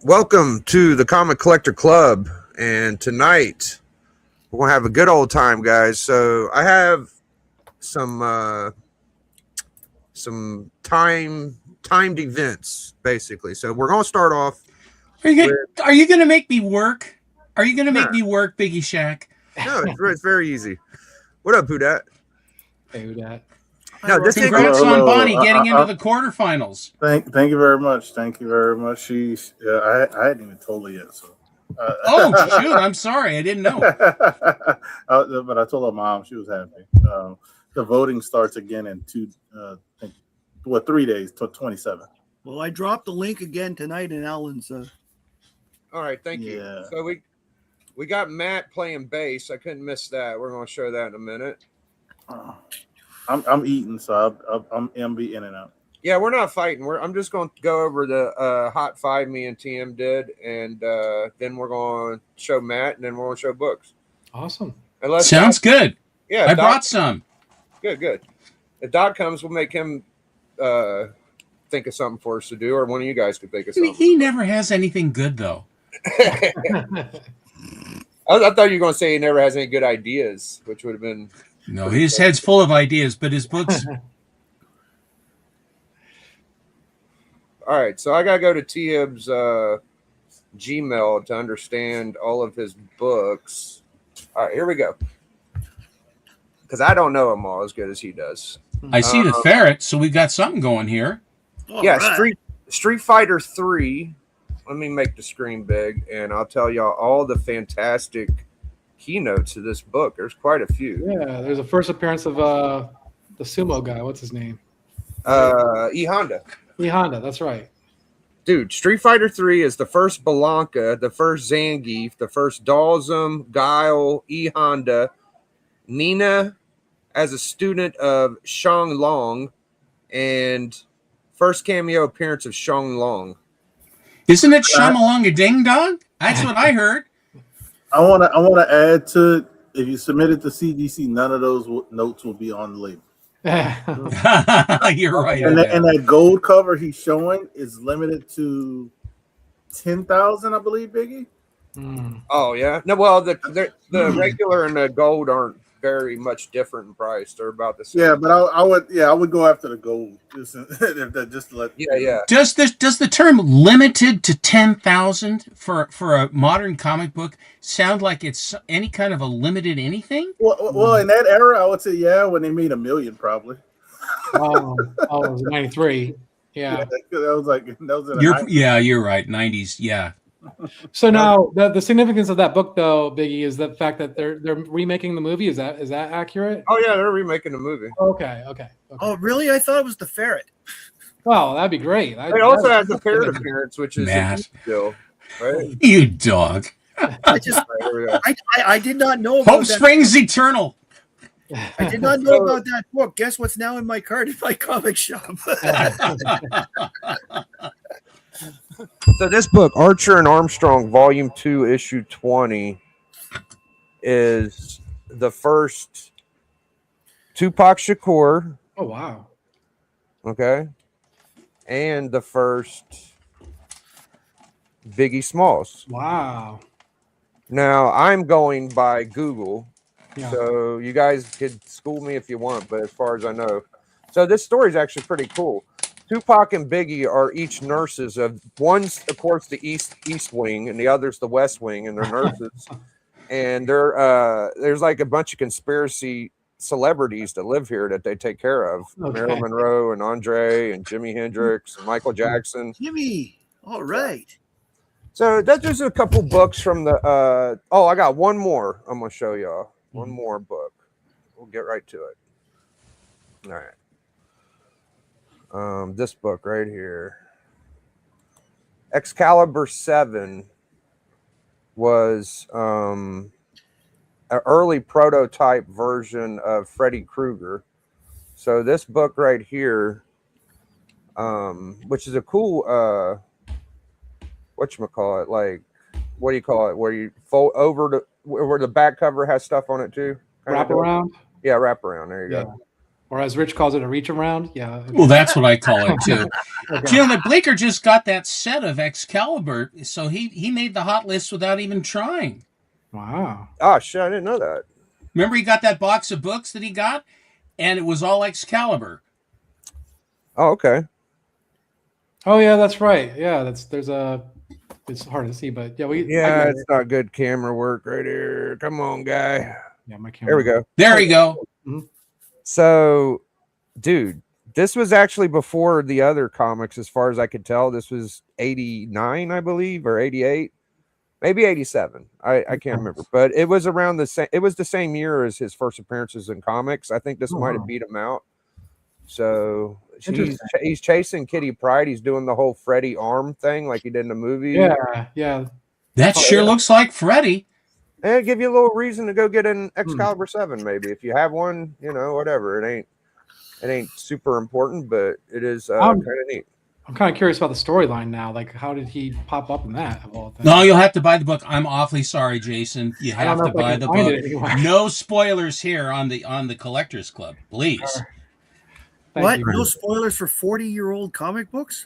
Welcome to the Comic Collector Club, and tonight we're gonna have a good old time, guys. So I have some timed events, basically. So we're gonna start off with Are you gonna make me work? Are you gonna no, make me work, Biggie Shack? no. It's very easy. What up, Pudat? Hey, who that? No, this ain't. Congrats Hello, on hello. Bonnie getting into the quarterfinals. Thank you very much. Thank you very much. She's I hadn't even told her yet, so. Oh shoot! I'm sorry, I didn't know. But I told her mom. She was happy. The voting starts again in 3 days to 27. Well, I dropped the link again tonight in Alan's. All right, thank you. Yeah. So we got Matt playing bass. I couldn't miss that. We're gonna show that in a minute. I'm eating, so I'm be in and out. Yeah, we're not fighting. I'm just going to go over the hot five me and TM did, and then we're going to show Matt, and then we're going to show books. Awesome. Unless Sounds good. Yeah, I Doc, brought some. Good. If Doc comes, we'll make him think of something for us to do, or one of you guys could think of something. He never has anything good though. I thought you were going to say he never has any good ideas, which would have been. No, his head's full of ideas, but his books. All right, so I got to go to TM's Gmail to understand all of his books. All right, here we go. Because I don't know them all as good as he does. I see the ferret, so we got something going here. Yeah, right. Street Fighter 3. Let me make the screen big, and I'll tell y'all all the fantastic keynotes of this book. There's quite a few. Yeah, there's a first appearance of the sumo guy. What's his name? E Honda. E Honda, that's right. Dude, Street Fighter 3 is the first Blanca, the first Zangief, the first Dalsum, Guile, E Honda, Nina as a student of Shang Long, and first cameo appearance of Shang Long. Isn't it Shamalong a Ding Dong? That's what I heard. I want to add to it. If you submit it to CGC, none of those notes will be on the label. You're right. And that gold cover he's showing is limited to 10,000, I believe, Biggie. Oh yeah, no. Well, the regular and the gold aren't very much different in price. They're about the same. Yeah, but I would go after the gold just to let. Yeah. Does the term limited to 10,000 for a modern comic book sound like it's any kind of a limited anything? Well, in that era, I would say when they made 1 million, probably. It was 93. Yeah. That was in the 90s. You're right. 90s. Yeah. So now the significance of that book, though, Biggie, is the fact that they're remaking the movie. Is that accurate? Oh yeah, they're remaking the movie. Okay. Oh, really? I thought it was the ferret. Well, that'd be great. It also has a ferret appearance, which is still right. You dog. I did not know about Hope springs eternal. I did not know about that book. Guess what's now in my cart in my comic shop? So this book, Archer and Armstrong, Volume 2, Issue 20, is the first Tupac Shakur. Oh, wow. Okay. And the first Biggie Smalls. Wow. Now, I'm going by Google, Yeah. so you guys could school me if you want, but as far as I know. So this story is actually pretty cool. Tupac and Biggie are each nurses of one's, of course, the East Wing, and the other's the West Wing, and they're nurses. And there's like a bunch of conspiracy celebrities that live here that they take care of. Okay. Marilyn Monroe and Andre and Jimi Hendrix and Michael Jackson. Jimmy, all right. So that's just a couple books from the. I got one more. I'm gonna show y'all one more book. We'll get right to it. All right. This book right here, Excalibur 7, was an early prototype version of Freddy Krueger. So this book right here, which is a cool, whatchamacallit, like, what do you call it? Where you fold over where the back cover has stuff on it too? Wrap around? Yeah, wrap around. There you go. or as Rich calls it, a reach around. Yeah. Well, that's what I call it too. Okay. Do you know that Bleecker just got that set of Excalibur, so he made the hot list without even trying. Wow. Oh shit, I didn't know that. Remember, he got that box of books that he got, and it was all Excalibur. Oh, okay. Oh yeah, that's right. Yeah, it's hard to see, but yeah, I Yeah, got it's it. not good camera work right here. Come on, guy. Yeah, my camera. There we go. There you go. So, dude, this was actually before the other comics, as far as I could tell. This was 89, I believe, or 88, maybe 87. I can't remember, but it was around the same. It was the same year as his first appearances in comics. I think this might have beat him out. So he's chasing Kitty Pryde. He's doing the whole Freddy arm thing like he did in the movie. Yeah. That sure looks like Freddy. And give you a little reason to go get an Excalibur 7, maybe if you have one. You know, whatever. It ain't super important, but it is kind of neat. I'm kind of curious about the storyline now. Like, how did he pop up in that? Of all things? No, you'll have to buy the book. I'm awfully sorry, Jason. You I don't have know to if I buy can the find book. it anywhere. No spoilers here on the Collectors Club, please. Thank What? you. No spoilers for 40-year-old comic books?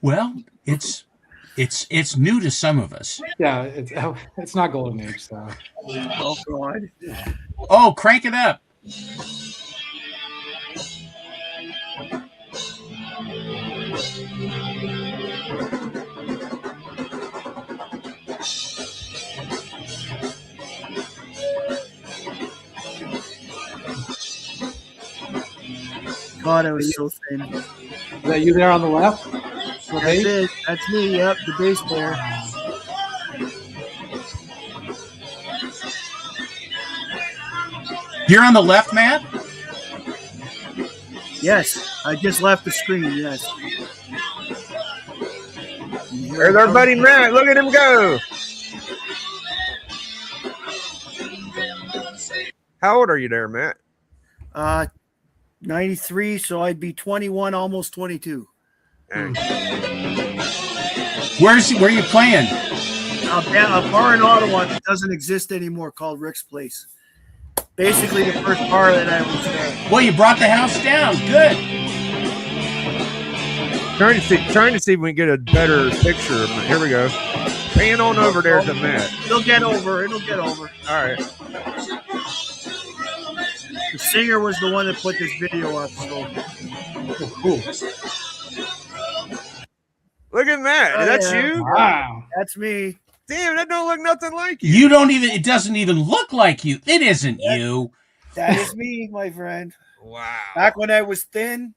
Well, it's new to some of us. Yeah, it's not Golden Age, so. Oh God! Oh, crank it up. God, I was so thin. Is that you there on the left? That's it. That's me. Yep, the bass player. You're on the left, Matt? Yes, I just left the screen. Yes. There's our buddy Matt. Look at him go. How old are you there, Matt? 93, so I'd be 21, almost 22. Dang. Where are you playing? A bar in Ottawa that doesn't exist anymore called Rick's Place. Basically, the first bar that I was there. Well, you brought the house down. Good. Trying to see if we can get a better picture of it. Here we go. Pan on over there to Matt. It'll get over. It'll get over. All right. The singer was the one that put this video up. So. Oh, cool. Look at Matt. Oh, That's yeah. you? Wow. That's me. Damn, that don't look nothing like you. You don't even, it doesn't even look like you. It isn't you. That is me, my friend. Wow. Back when I was thin.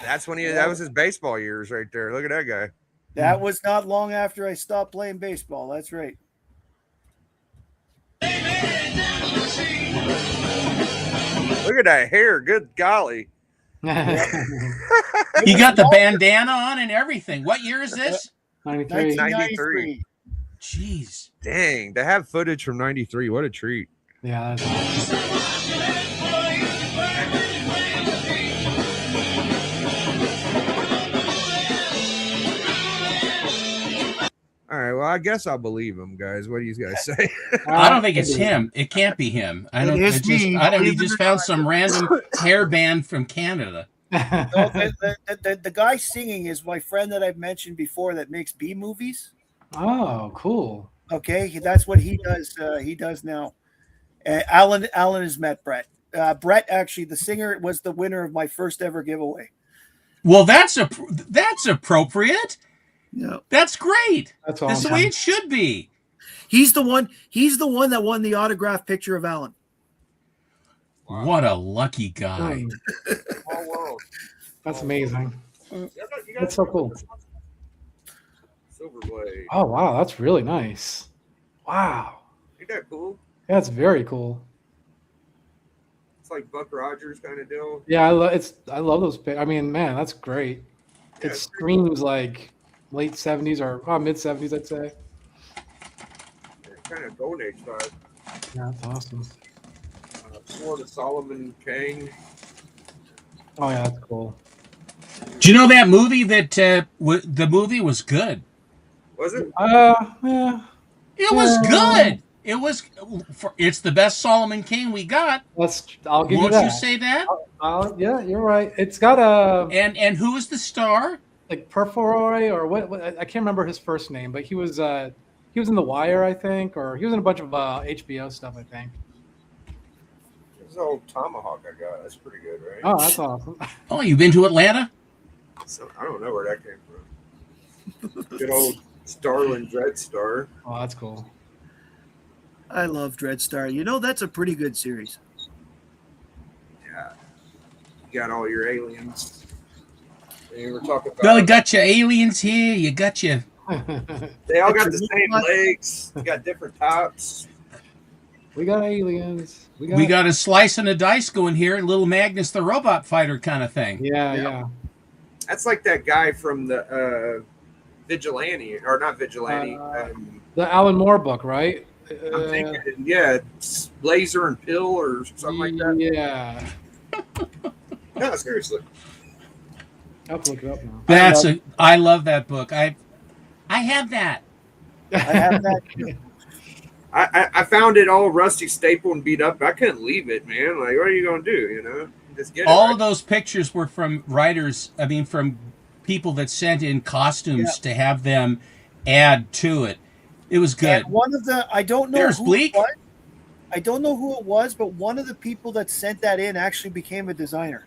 That's when that was his baseball years right there. Look at that guy. That was not long after I stopped playing baseball. That's right. Look at that hair. Good golly. You got the bandana on and everything. What year is this? 93. 1993. Jeez. Dang, to have footage from 93. What a treat. Yeah, that's awesome. All right, well, I guess I'll believe him, guys. What do you guys say? I don't think it's him. It can't be him. I don't. It is it's just, me. I don't. He Believe it just or found not. some random hair band from Canada. No, the guy singing is my friend that I've mentioned before that makes B movies. Oh, cool. Okay, that's what he does. He does now. Alan has met Brett. Brett, actually, the singer, was the winner of my first ever giveaway. Well, that's appropriate. Yeah, That's great. That's That's the awesome. way it should be. he's the one. He's the one that won the autograph picture of Alan. What a lucky guy. Mm, world. that's amazing. You That's so cool. Silverblade. Oh, wow. That's really nice. Wow. Ain't that cool? That's very cool. It's like Buck Rogers kind of deal. Yeah, I love those. I mean, man, that's great. Yeah, It it's screams like late 70s or mid 70s, I'd say. kind of Golden Age vibe. Yeah, that's awesome. Sword of Solomon Kang. Oh, yeah, that's cool. Do you know that movie that the movie was good? Was it? Yeah. It was Yeah. good. It's the best Solomon Kane we got. I'll give you Won't that. you say that? Yeah, you're right. It's got a And who is the star? like Perfoy or what? I can't remember his first name, but he was in The Wire, I think, or he was in a bunch of HBO stuff, I think. This old tomahawk I got. That's pretty good, right? Oh, that's awesome. Oh, you've been to Atlanta? So, I don't know where that came from. Good old Starlin Dreadstar. Oh, that's cool. I love Dreadstar. You know, that's a pretty good series. Yeah. You got all your aliens. And you were talking about. Well, you got your aliens here. You got your. They all got the same legs. You got different tops. We got aliens. We got a slice and a dice going here. Little Magnus the Robot Fighter kind of thing. Yeah. That's like that guy from the Vigilante, or not Vigilante. The Alan Moore book, right? I'm thinking, yeah, it's Laser and Pill or something like that. Yeah. No, seriously. I'll have to look it up now. I love that book. I have that. I have that. I found it all rusty, stapled, and beat up. I couldn't leave it, man. Like, what are you gonna do? You know, just get All it. of those pictures were from writers. I mean, from people that sent in costumes to have them add to it. It was good. And one of the I don't know There's who Bleak. it was. I don't know who it was, but one of the people that sent that in actually became a designer.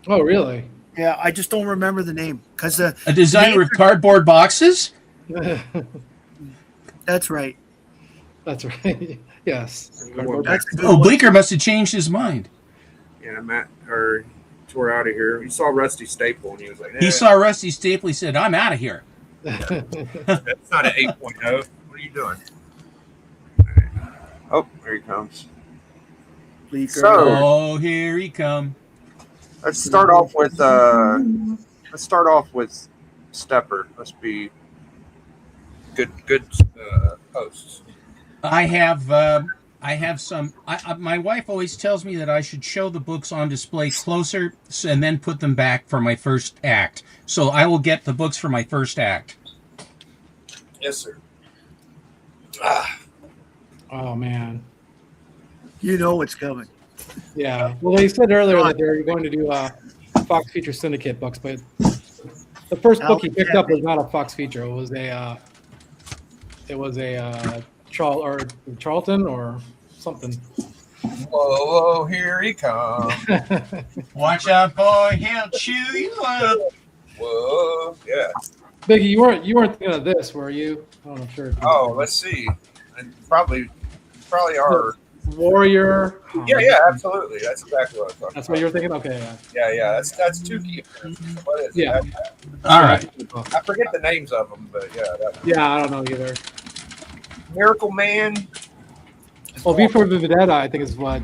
Oh, really? Yeah, I just don't remember the name because A designer of cardboard boxes. that's right. That's right. Yes. That's a good Oh, one. Bleeker must have changed his mind. Yeah, Matt or tore out of here. He saw Rusty Staple and he was like, He saw Rusty Staple. He said, "I'm out of here." That's not an 8.0. What are you doing? Oh, there he comes. Bleecker. So- Oh, here he come. Let's start off with Stepper. Let's be good hosts. I have some. My wife always tells me that I should show the books on display closer and then put them back for my first act. So I will get the books for my first act. Yes, sir. Oh man. You know what's coming. Yeah. Well, they said earlier that they're going to do Fox Feature Syndicate books, but the first book he picked up was not a Fox Feature. It was a Charlton or something. Whoa, here he comes. Watch out, boy! He'll chew you up. Whoa, yeah. Biggie, you weren't thinking of this, were you? I'm sure. If you Oh, let's see. And probably are. Warrior. Yeah, absolutely. That's exactly what I was talking That's what you were thinking. Okay. Yeah. That's two key. What is it? Yeah. All right. I forget the names of them, but yeah. Yeah, I don't know either. Miracle Man. Well, V for Vendetta, I think is what.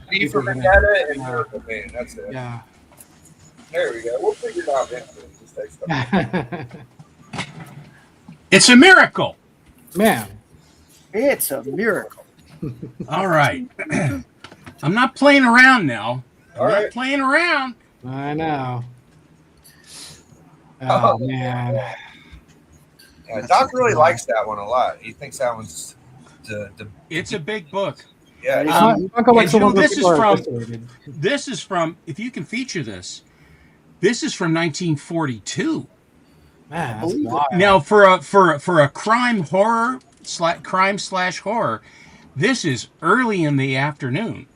V for Vendetta and Miracle Man. That's it. Yeah. There we go. We'll figure it out eventually. Just takes time. It's a miracle. Man. It's a miracle. All right. I'm not playing around now. All I'm right. not playing around. I know. Oh, Oh man. Yeah, Doc really likes that one a lot. He thinks that one's the It's a big book. yeah. It's Um, not like and someone Drew, this people is are from- eviscerated. This is from, if you can feature this, this is from 1942. Man, that's wild. Now, for a crime slash horror, this is early in the afternoon.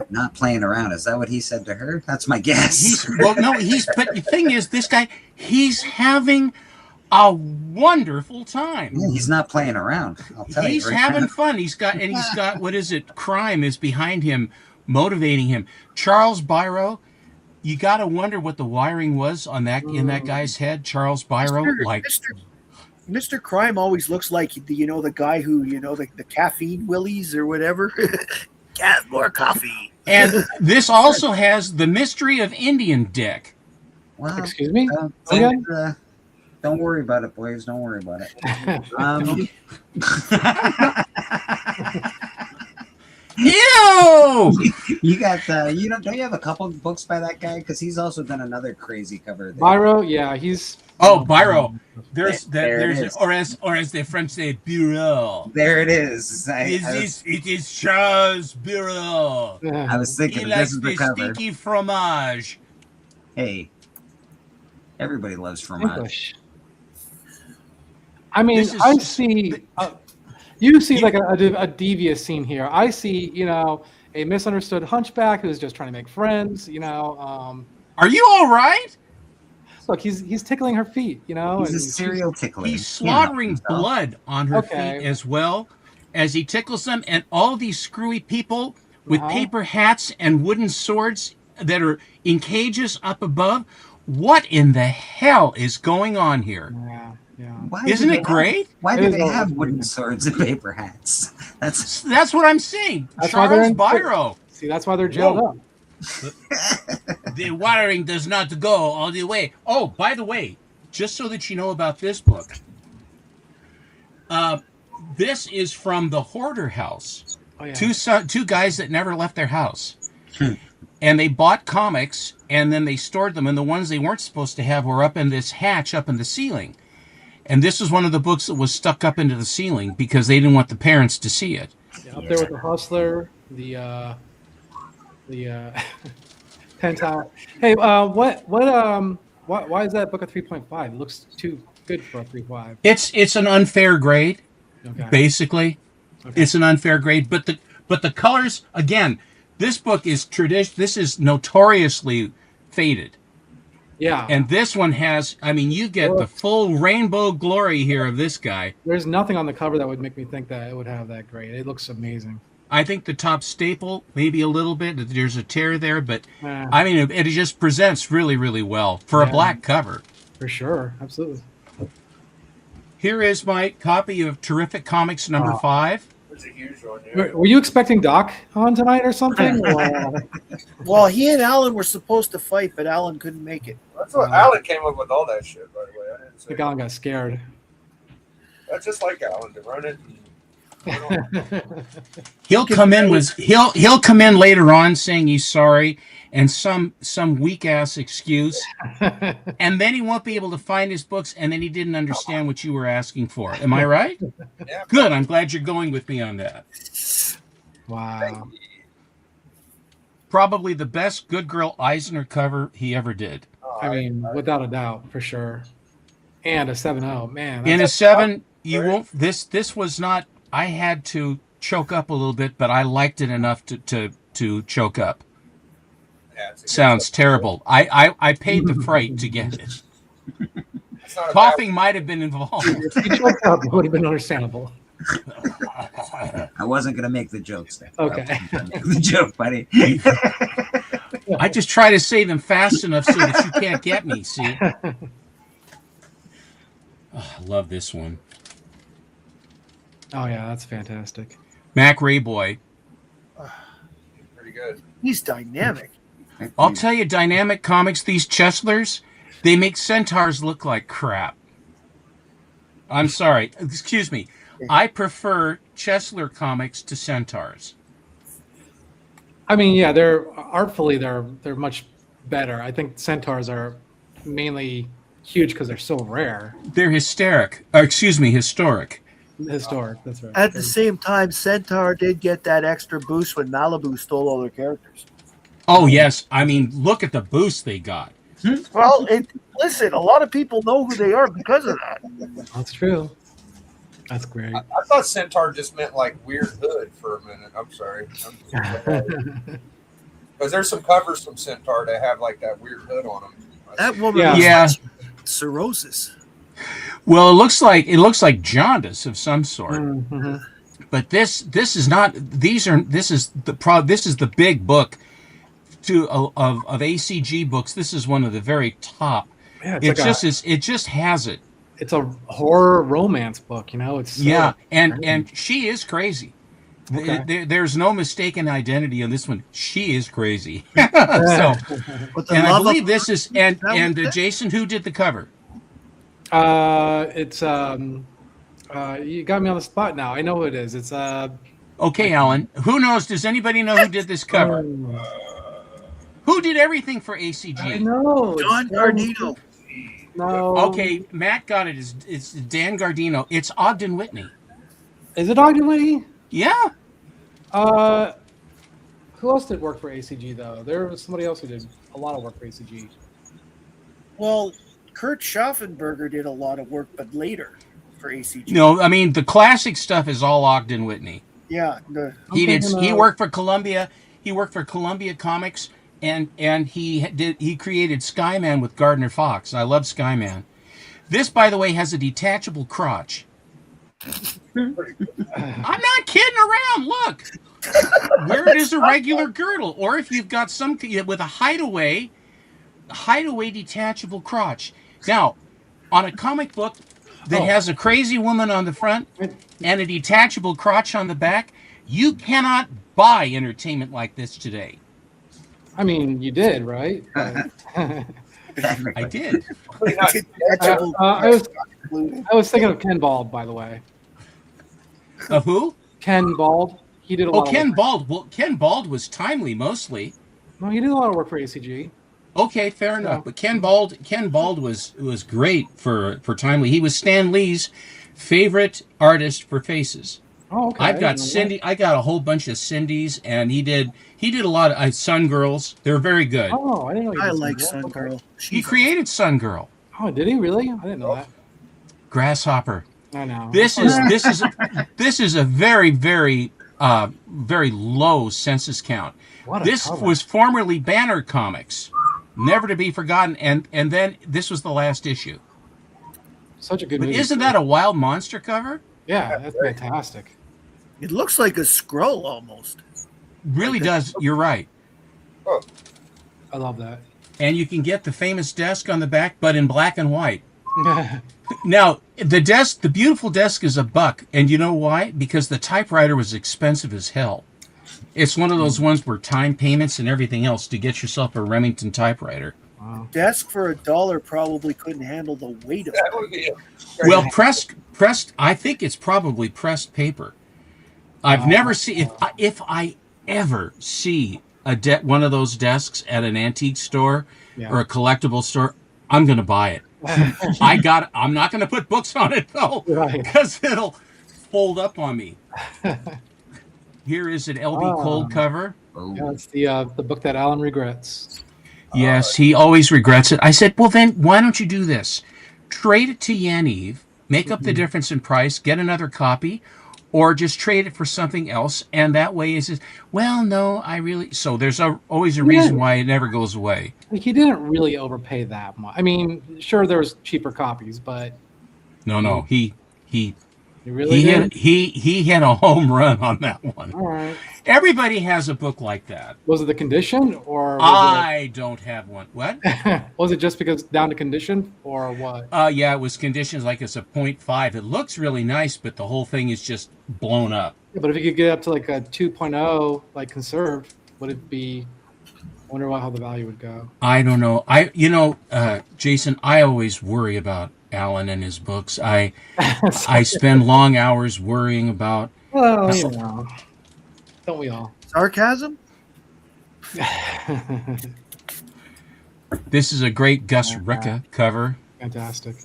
Not playing around. Is that what he said to her? That's my guess. But the thing is, this guy, he's having a wonderful time. Yeah, he's not playing around. I'll tell you. He's right having now. fun. He's got what is it? Crime is behind him, motivating him. Charles Biro, you got to wonder what the wiring was on that in that guy's head. Charles Biro, Mr. Crime always looks like the guy who the caffeine willies or whatever. More coffee. and this also has the mystery of Indian Dick. Well, Excuse me? don't, don't worry about it, boys. Don't worry about it. Ew! You got don't you have a couple books by that guy? Because he's also done another crazy cover. There. Byro, yeah, he's Oh, Biro. There's There it there's is. or as the French say, bureau. There it is. It is Charles Bureau. I was thinking He this likes is the the cover. stinky fromage. Hey, everybody loves fromage. English. I mean, This is- I see. You see like a devious scene here. I see, a misunderstood hunchback who's just trying to make friends. Are you all right? Look, he's tickling her feet. He's and a serial tickler. He's He can't help slaughtering himself. blood on her Okay. feet as well as he tickles them, and all these screwy people with Uh-huh. paper hats and wooden swords that are in cages up above. What in the hell is going on here? Yeah. Why do Isn't they it great? Why It do is they all have weird. wooden swords and paper hats? That's what I'm saying. That's why they're Charles in- Biro. See, that's why they're jailed Whoa. up. The wiring does not go all the way. Oh, by the way, just so that you know about this book, this is from the Hoarder House. Oh, yeah. Two guys that never left their house. And they bought comics and then they stored them, and the ones they weren't supposed to have were up in this hatch up in the ceiling. And this was one of the books that was stuck up into the ceiling because they didn't want the parents to see it. Yeah, up there with the Hustler, the Penthouse. Hey, why is that book a 3.5? It looks too good for a 3.5. It's an unfair grade, Okay. basically. Okay. It's an unfair grade, but the colors, again, this book is this is notoriously faded. Yeah. And this one has, I mean, you get the full rainbow glory here of this guy. There's nothing on the cover that would make me think that it would have that grade. It looks amazing. I think the top staple, maybe a little bit. There's a tear there, but Yeah. I mean, it just presents really, really well for a Yeah. black cover. For sure. Absolutely. Here is my copy of Terrific Comics number Wow. 5. There's a huge one there. Were you expecting Doc on tonight or something? Or- Well, he and Alan were supposed to fight, but Alan couldn't make it. That's what Alan came up with all that shit, by the way. I didn't I say think Alan got scared. that's just like Alan to run it. He'll come in later on saying he's sorry and some weak ass excuse, and then he won't be able to find his books, and then he didn't understand what you were asking for. Am I right? Yeah. Good. I'm glad you're going with me on that. Wow. Probably the best Good Girl Eisner cover he ever did. I mean, without a doubt, for sure. And a 7.0, man. In a that's- 7, you Right. won't. This was not. I had to choke up a little bit, but I liked it enough to choke up. Yeah, it's a good Sounds stuff. terrible. I paid the freight to get it. It's not a bad- Coughing might have been involved. If you choked up, it would have been understandable. I wasn't gonna make the jokes there. Okay. I wasn't gonna make the joke, buddy. I just try to say them fast enough so that you can't get me. See, I love this one. Oh, yeah, that's fantastic. Mac Rayboy. Pretty good. He's dynamic. I'll tell you, Dynamic Comics, these Cheslers, they make centaurs look like crap. I'm sorry. Excuse me. I prefer Chesler comics to centaurs. I mean, yeah, they're artfully, they're much better. I think centaurs are mainly huge because they're so rare. They're historic. Historic. Historic, that's right. At the same time, Centaur did get that extra boost when Malibu stole all their characters. Oh, yes. I mean, look at the boost they got. Well, listen, a lot of people know who they are because of that. That's true. That's great. I thought Centaur just meant like weird hood for a minute. I'm sorry. Because there's some covers from Centaur that have like that weird hood on them. That woman Yeah. was Yeah. cirrhosis. Well, it looks like jaundice of some sort. Mhm. But this is not. This is the big book of ACG books. This is one of the very top. Yeah, It just has it. it's a horror romance book, It's so- Yeah, and she is crazy. Okay. There's no mistaken identity on this one. She is crazy. so, But the and I love believe of this is and That was it. Jason, who did the cover? It's you got me on the spot now. I know who it is. It's Okay, Alan. Who knows? Does anybody know who did this cover? Who did everything for I ACG? know. John Garnito. No. Okay, Matt got it. It's Dan Gardino. It's Ogden Whitney. Is it Ogden Whitney? Yeah. Who else did work for ACG though? There was somebody else who did a lot of work for ACG. Well, Kurt Schaffenberger did a lot of work, but later for ACG. No, I mean the classic stuff is all Ogden Whitney. Yeah. He worked for Columbia. He worked for Columbia Comics, and he created Skyman with Gardner Fox. I love Skyman. This, by the way, has a detachable crotch. I'm not kidding around. Look, where it is a regular girdle, or if you've got some with a hideaway detachable crotch. Now, on a comic book that has a crazy woman on the front and a detachable crotch on the back, you cannot buy entertainment like this today. I mean, you did, right? I did. I was thinking of Ken Bald, by the way. Of who? Ken Bald. He did a lot. Ken of work. Bald. Well, Ken Bald was timely mostly. No, he did a lot of work for ACG. Okay, fair enough. But Ken Bald was great for timely. He was Stan Lee's favorite artist for faces. Oh, okay. I've got Cindy. I got a whole bunch of Cindy's, and he did a lot of Sun Girls. They're very good. Oh, I didn't know. I like Sun Girl. He created Sun Girl. Oh, did he really? I didn't know that. Grasshopper. I know. This is a very very very low census count. This was formerly Banner Comics, never to be forgotten, and then this was the last issue. Such a good But movie. isn't that a Wild Monster cover? Yeah, that's fantastic. It looks like a scroll almost. Really does. You're right. I love that. And you can get the famous desk on the back, but in black and white. Now, the beautiful desk is $1, and you know why? Because the typewriter was expensive as hell. It's one of those ones where time payments and everything else to get yourself a Remington typewriter. Wow. Desk for $1 probably couldn't handle the weight of it. That would be Well, pressed. I think it's probably pressed paper. I've never seen if I ever see one of those desks at an antique store or a collectible store, I'm going to buy it. I'm not going to put books on it though, because it'll fold up on me. Here is an LB Cold cover. Yeah, it's the book that Alan regrets. Yes, he always regrets it. I said, well, then why don't you do this? Trade it to Yaniv, make up the difference in price, get another copy, or just trade it for something else. And that way he says, well, no, I really... So there's always a reason why it never goes away. He didn't really overpay that much. I mean, sure, there was cheaper copies, but... No, he really did? He hit a home run on that one. All right. Everybody has a book like that. Was it the condition, or I don't have one. What? Was it just because down to condition, or what? Yeah, it was conditions like it's a 0.5. It looks really nice, but the whole thing is just blown up. Yeah, but if you could get up to like a 2.0, like conserved, would it be? I wonder how the value would go. I don't know. Jason, I always worry about Alan and his books. I spend long hours worrying about. Well, don't we all? Sarcasm? This is a great Gus Ricka cover. Fantastic.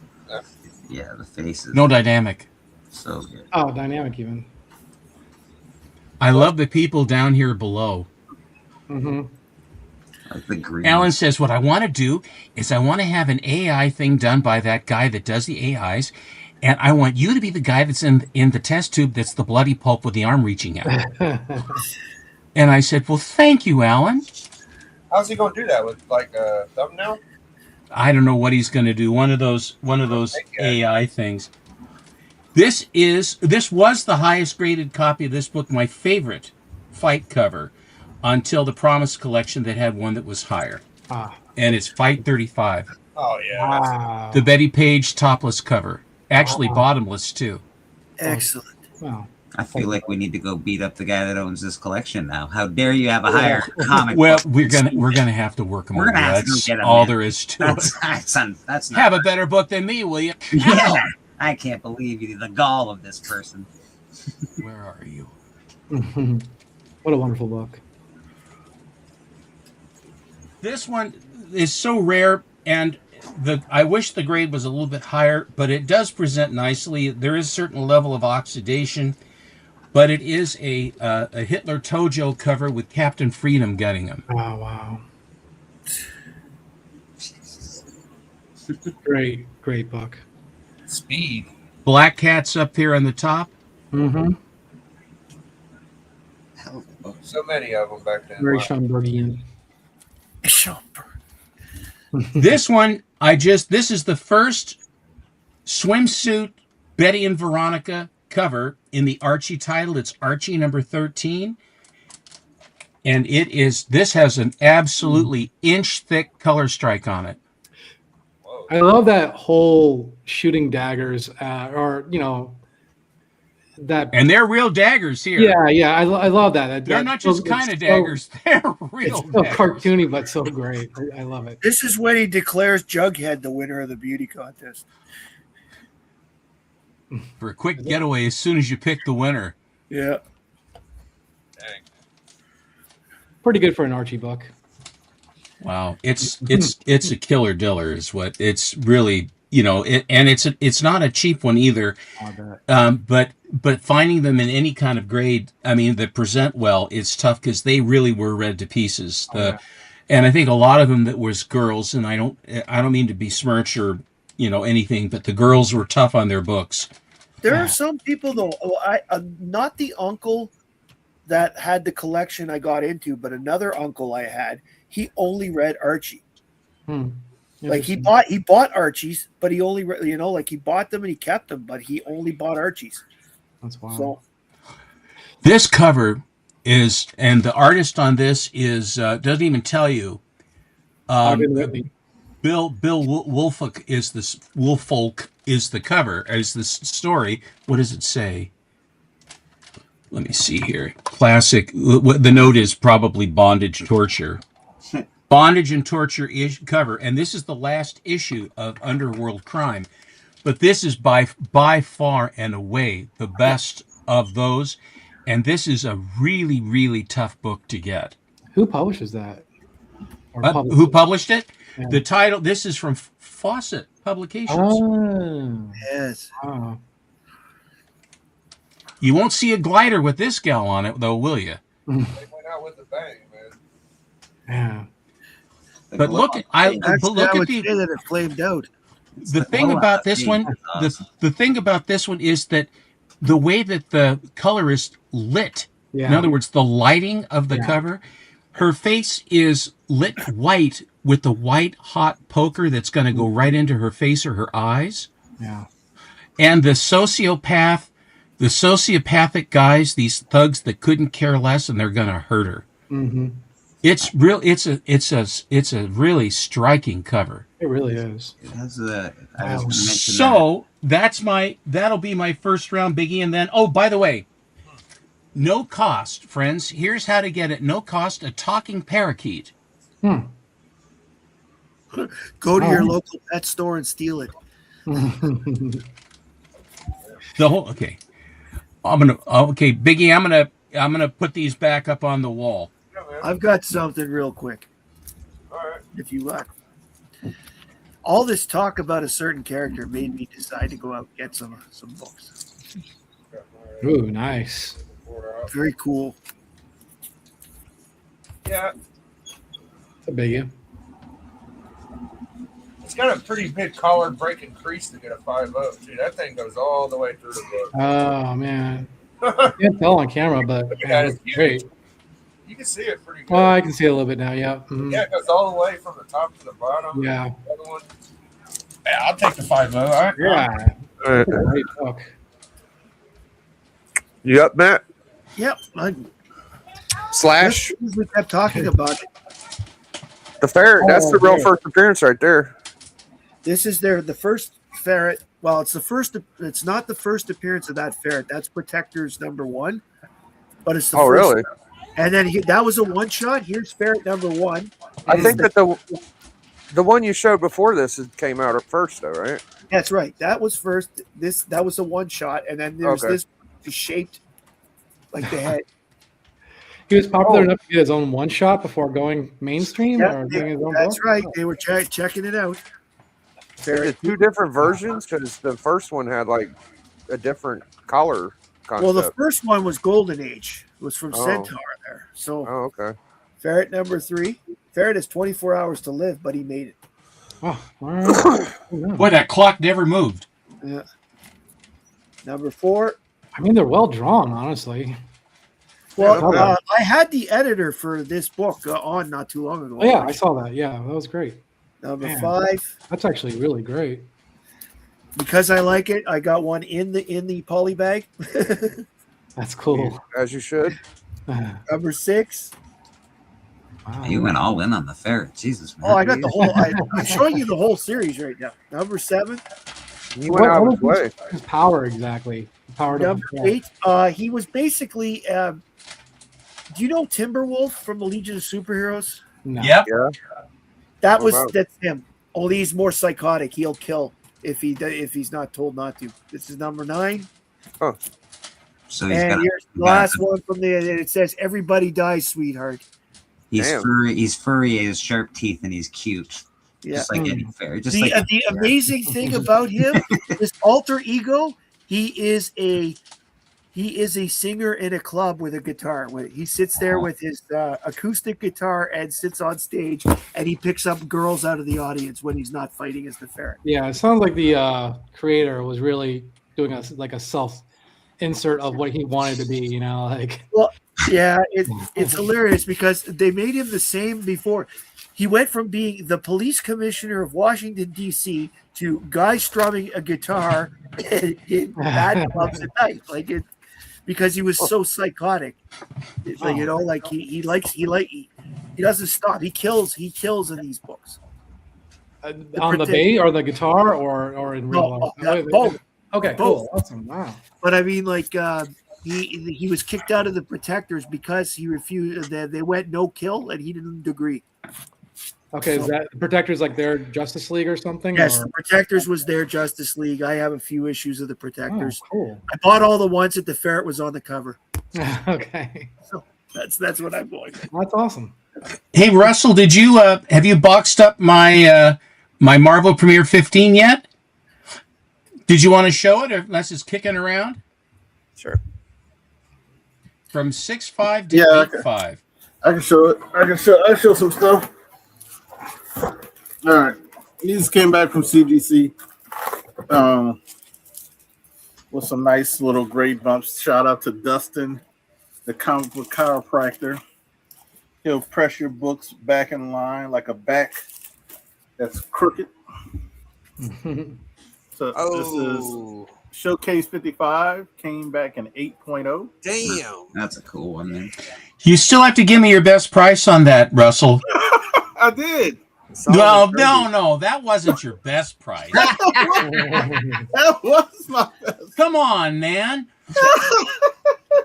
Yeah, the faces. No dynamic. So good. Oh, dynamic even. I love the people down here below. Mm-hmm. Like the green. Alan says, what I want to do is I want to have an AI thing done by that guy that does the AIs, and I want you to be the guy that's in the test tube that's the bloody pulp with the arm reaching out. And I said, well, thank you, Alan. How's he going to do that with like a thumbnail? I don't know what he's going to do. One of those AI things. This was the highest graded copy of this book, my favorite Fight cover, until the Promise collection that had one that was higher. And it's Fight 35. Oh yeah. Wow. The Betty Page topless cover. Actually bottomless too. Excellent. Wow. I feel like we need to go beat up the guy that owns this collection now. How dare you have a higher comic Well, book? we're gonna have to work them We're over. gonna have to That's go get 'em, all man. there is to it. That's not Have a better book than me, will you? Yeah. I can't believe you, the gall of this person. Where are you? What a wonderful book. This one is so rare, and I wish the grade was a little bit higher, but it does present nicely. There is a certain level of oxidation, but it is a Hitler Tojo cover with Captain Freedom gunning him. Oh, wow. Great book. Speed. Black Cat's up here on the top. Mm-hmm. Hell of a book. So many of them back then. Very Wow. Schomburgian. This one, this is the first swimsuit Betty and Veronica cover in the Archie title. It's Archie number 13. And this has an absolutely inch thick color strike on it. Whoa. I love that whole shooting daggers, or that. And they're real daggers here. Yeah. I love that. They're not just kind of daggers, they're real It's so daggers. cartoony, but so great. I love it. This is when he declares Jughead the winner of the beauty contest. For a quick getaway as soon as you pick the winner. Yeah. Dang. Pretty good for an Archie book. Wow, it's a killer diller is what it's really, and it's not a cheap one either. But finding them in any kind of grade, I mean, that present well, it's tough because they really were read to pieces. And I think a lot of them that was girls, and I don't mean to besmirch or anything, but the girls were tough on their books. There are some people though. Not the uncle that had the collection I got into, but another uncle I had. He only read Archie. Like he bought Archies, but he only he bought them and he kept them, but he only bought Archies. That's wild. So This cover is, and the artist on this is doesn't even tell you. Bill Woolfolk is the cover, is the story. What does it say? Let me see here. Classic. The note is probably bondage, torture. Bondage and torture cover, and this is the last issue of Underworld Crime. But this is by far and away the best of those, and this is a really, really tough book to get. Who publishes that? Or Who published it? Yeah. The title, this is from Fawcett Publications. Oh. yes, Oh. You won't see a glider with this gal on it, though, will you? They went out with a bang, man. Yeah. But look at actually, I the would say that it flamed out. the thing about this one. The thing about this one is that the way that the color is lit. Yeah. In other words, the lighting of the cover, her face is lit white with the white hot poker that's going to go right into her face or her eyes. Yeah. And the sociopathic guys, these thugs that couldn't care less, and they're going to hurt her. Mm-hmm. It's real. It's a really striking cover. It really is. I was gonna mention So that'll be my first round biggie, and then by the way, no cost, friends. Here's how to get it. No cost. A talking parakeet. Go to your local pet store and steal it. The whole okay. Biggie. I'm gonna put these back up on the wall. Yeah, man. I've got something real quick. All right. If you like. All this talk about a certain character made me decide to go out and get some books. Ooh, nice. Very cool. Yeah, It's a biggie. it's got a pretty big collar breaking crease to get a 5.0. Dude, that thing goes all the way through the book. Oh man. Can't tell on camera, but Yeah, it's great. You can see it pretty good. Well, I can see it a little bit now. Yeah. Mhm. Yeah, it goes all the way from the top to the bottom. Yeah. The other one. Yeah, I'll take the 5.0. All right. Yeah. It's a great book. You up, Matt? Yep. Slash We kept talking about it. the ferret. That's the real first appearance right there. This is the first ferret. Well, it's it's not the first appearance of that ferret. That's Protector's number 1. But it's the Oh, first. really? And then that was a one shot. Here's ferret number 1. I think that the one you showed before this came out at first, though, right? That's right. That was first. That was a one shot, and then there's Okay. this shaped like the head. He was popular enough to get his own one shot before going mainstream Yeah, or doing his own that's book? right. They were checking it out. Is it two different versions? Because the first one had like a different color concept. Well, the first one was Golden Age. It was from Oh. Centaur there. So Oh, okay. Ferret number 3. Ferret has 24 hours to live, but he made it. Oh, all right. Boy, that clock never moved. Yeah. Number 4. I mean, they're well drawn, honestly. Well, Yeah. I had the editor for this book on not too long ago. Oh, yeah, I saw that. Yeah, that was great. Number Man. 5. That's actually really great. Because I like it, I got one in the poly bag. That's cool. As you should. Wow. Number 6. You went all in on the ferret. Jesus, man. Oh, I got the whole. I'm showing you the whole series right now. Number 7. You went out of his was way. his power exactly? The power to Number 8. He was basically. Do you know Timberwolf from the Legion of Superheroes? No. Yep. Yeah. That's him. Only he's more psychotic. He'll kill if he's not told not to. This is number 9. So he's And got. here's the last one from the. It says, "Everybody dies, sweetheart." He's Damn. furry. He's furry. He has sharp teeth, and he's cute. Yeah. Just like any ferret. Just The, like the amazing thing about him, his alter ego, he is a singer in a club with a guitar. He sits there with his acoustic guitar and sits on stage, and he picks up girls out of the audience when he's not fighting as the ferret. Yeah, it sounds like the creator was really doing a self insert of what he wanted to be. You know, like Yeah, it's hilarious because they made him the same before. He went from being the police commissioner of Washington, D.C. to guy strumming a guitar in bad clubs at night. Because he was so psychotic. He doesn't stop. He kills in these books. on the bass or the guitar or in real life. Both. Okay, Both. cool, awesome, wow. But I mean, he was kicked out of the Protectors because he refused. They went no kill, and he didn't agree. Okay, is that Protectors like their Justice League or something? Yes, or? the Protectors was their Justice League. I have a few issues of the Protectors. Oh, cool. I bought all the ones that the ferret was on the cover. Okay, That's what I'm going with. that's awesome. Hey, Russell, did you have you boxed up my my Marvel Premiere 15 yet? Did you want to show it, or unless it's kicking around? Sure. From 6.5 to Yeah, 8.5. I can show it. I can show some stuff. All right. These came back from CGC. With some nice little grade bumps. Shout out to Dustin, the comic book chiropractor. He'll press your books back in line like a back that's crooked. So this is Showcase 55, came back in 8.0. Damn. that's a cool one, man. You still have to give me your best price on that, Russell. I did. No, that wasn't your best price. That was my best. Come on, man.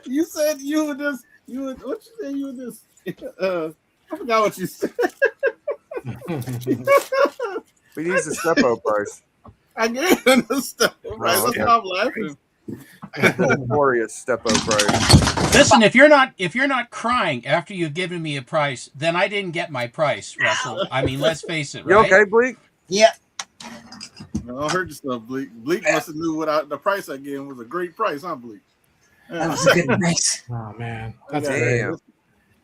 You said you would just, what you say you would just, I forgot what you said. We need the Stepo price. I gave him the stuff. Right, Oh, okay. stop laughing. Glorious Stepo price. Listen, if you're not crying after you've given me a price, then I didn't get my price, Russell. I mean, let's face it, You right? okay, Bleak? Yeah. No, I heard yourself, Bleak. Bleak must have knew what the price I gave him was a great price, huh, Bleak? That was a good price. Oh man, that's Okay. great.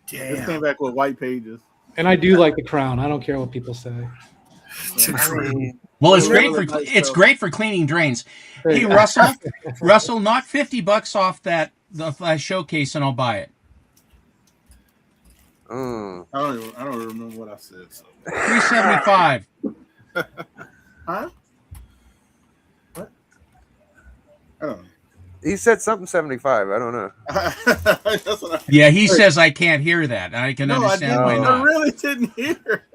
Damn. This came back with white pages. And I do like the crown. I don't care what people say. Well, it's Yeah, great for nice it's though. great for cleaning drains. Hey, Russell, knock $50 off the showcase, and I'll buy it. Mm. I don't remember what I said. So. $375. Huh? What? I don't know. He said something 75. I don't know. That's what I. Yeah, he says I can't hear that, and I can No, I understand didn't. why I not. really didn't hear.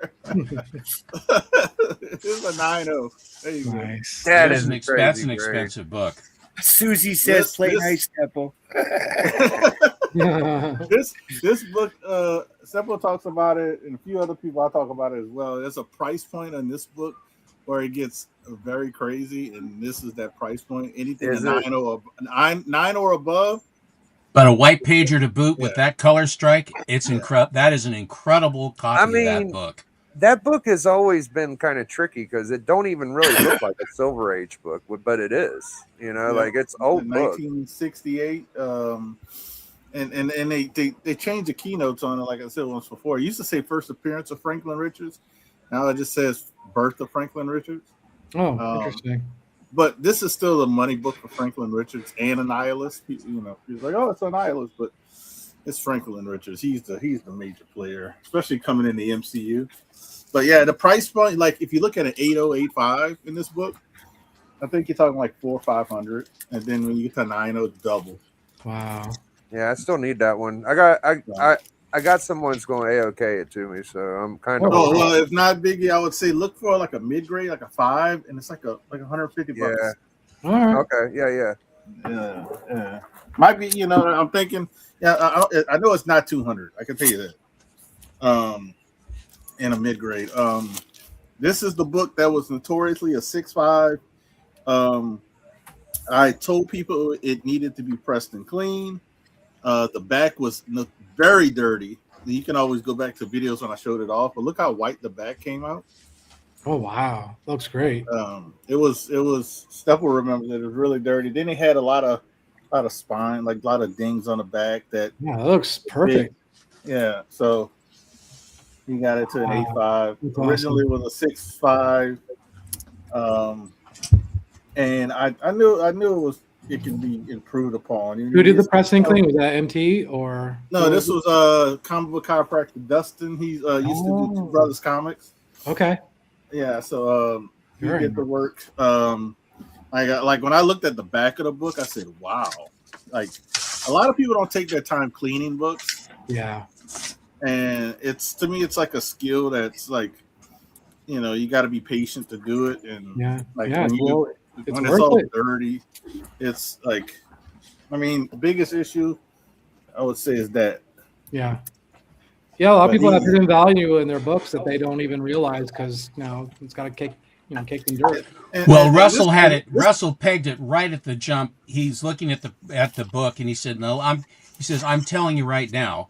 It's a 9-0. There you go. Nice. That That's is an crazy that's an great. expensive book. Susie says, This- "Play this- nice, Stepo." This book, Seppo talks about it, and a few other people I talk about it as well. There's a price point on this book where it gets very crazy, and this is that price point. Anything Is at it? 9 or above. But a white pager to boot with Yeah. that color strike, it's incredible. That is an incredible copy I of mean, that book. that book has always been kind of tricky because it don't even really look like a Silver Age book, but it is. You know, like it's old book. 1968. And they changed the keynotes on it, like I said once before. It used to say first appearance of Franklin Richards. Now it just says birth of Franklin Richards. Oh, interesting. But this is still a money book for Franklin Richards and a nihilist. He's like, oh, it's a nihilist, but it's Franklin Richards. He's the major player, especially coming in the MCU. But yeah, the price point, like if you look at an 8085 in this book, I think you're talking like 400 or 500, and then when you get to 90, it's double. Wow. Yeah, I still need that one. I got someone's going AOK it to me, so I'm kind of. Oh well, if not Biggie, I would say look for like a mid grade, like a 5, and it's like $150. Yeah. All right. Okay. Yeah. Might be, I'm thinking. Yeah, I know it's not 200. I can tell you that. In a mid grade. This is the book that was notoriously a 6.5. I told people it needed to be pressed and clean. The back was very dirty. You can always go back to videos when I showed it off, but look how white the back came out. Oh wow, looks great. It was Steph will remember that it was really dirty. Then it had a lot of spine, like a lot of dings on the back. That looks perfect. Yeah, so he got it to an 8.5. That's Originally it was a 6.5. And I knew it can be improved upon. Who did the pressing clean? Was that MT or no? This was comic book chiropractor Dustin. He's used to do Two Brothers Comics. Okay. Yeah, so you get the work. Like when I looked at the back of the book, I said, "Wow!" Like a lot of people don't take their time cleaning books. Yeah, and to me, it's like a skill that's like, you got to be patient to do it. And when it's all dirty, it's like, the biggest issue I would say is that. Yeah. Yeah, a lot of people have hidden value in their books that they don't even realize because it's got a cake in dirt. Russell had it. Russell pegged it right at the jump. He's looking at the book and he said, "No, I'm telling you right now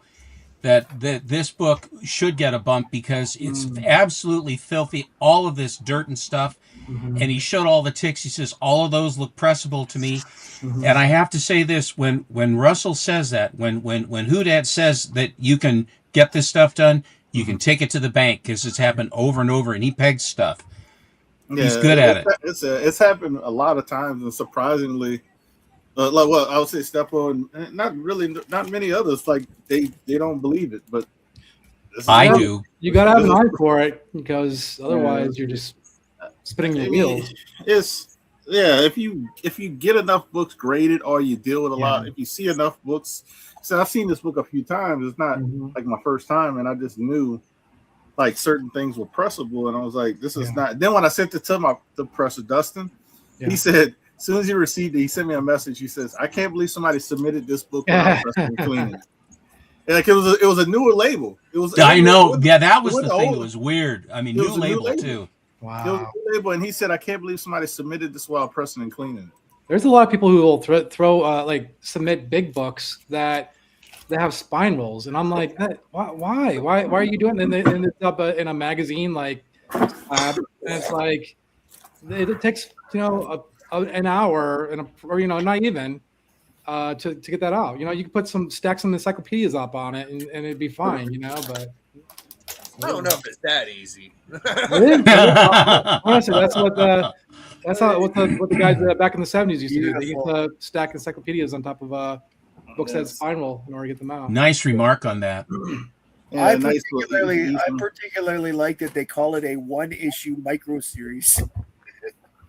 that this book should get a bump because it's absolutely filthy. All of this dirt and stuff." Mm-hmm. And he showed all the ticks. He says, all of those look pressable to me. Mm-hmm. And I have to say this, when Russell says that, when Hoodad says that you can get this stuff done, you can take it to the bank because it's happened over and over, and he pegs stuff. Yeah, he's good at it. It's happened a lot of times, and surprisingly, I would say Steppo and not many others, like they don't believe it, but I do. You got to have an eye for it because otherwise you're just spinning your wheels. If you get enough books graded or you deal with a lot, if you see enough books. So I've seen this book a few times. It's not like my first time, and I just knew like certain things were pressable, and I was like, "This is not." Then when I sent it to the presser, Dustin, he said, as soon as he received it, he sent me a message. He says, "I can't believe somebody submitted this book without pressing and cleaning." Like it was a newer label. I know. That was the thing. It was weird. I mean, new label too. Wow. It was a new label, and he said, "I can't believe somebody submitted this while pressing and cleaning it." There's a lot of people who will throw submit big books that have spine rolls, and I'm like, why are you doing it? And then it's up in a magazine and it's like it takes an hour or not even to get that out. You can stack some encyclopedias up on it and it'd be fine. But I don't know if it's that easy. Honestly, that's what the guys back in the 70s used to do. They used to stack encyclopedias on top of books that had spine roll in order to get them out. Nice remark on that. I particularly like that they call it a one-issue micro series.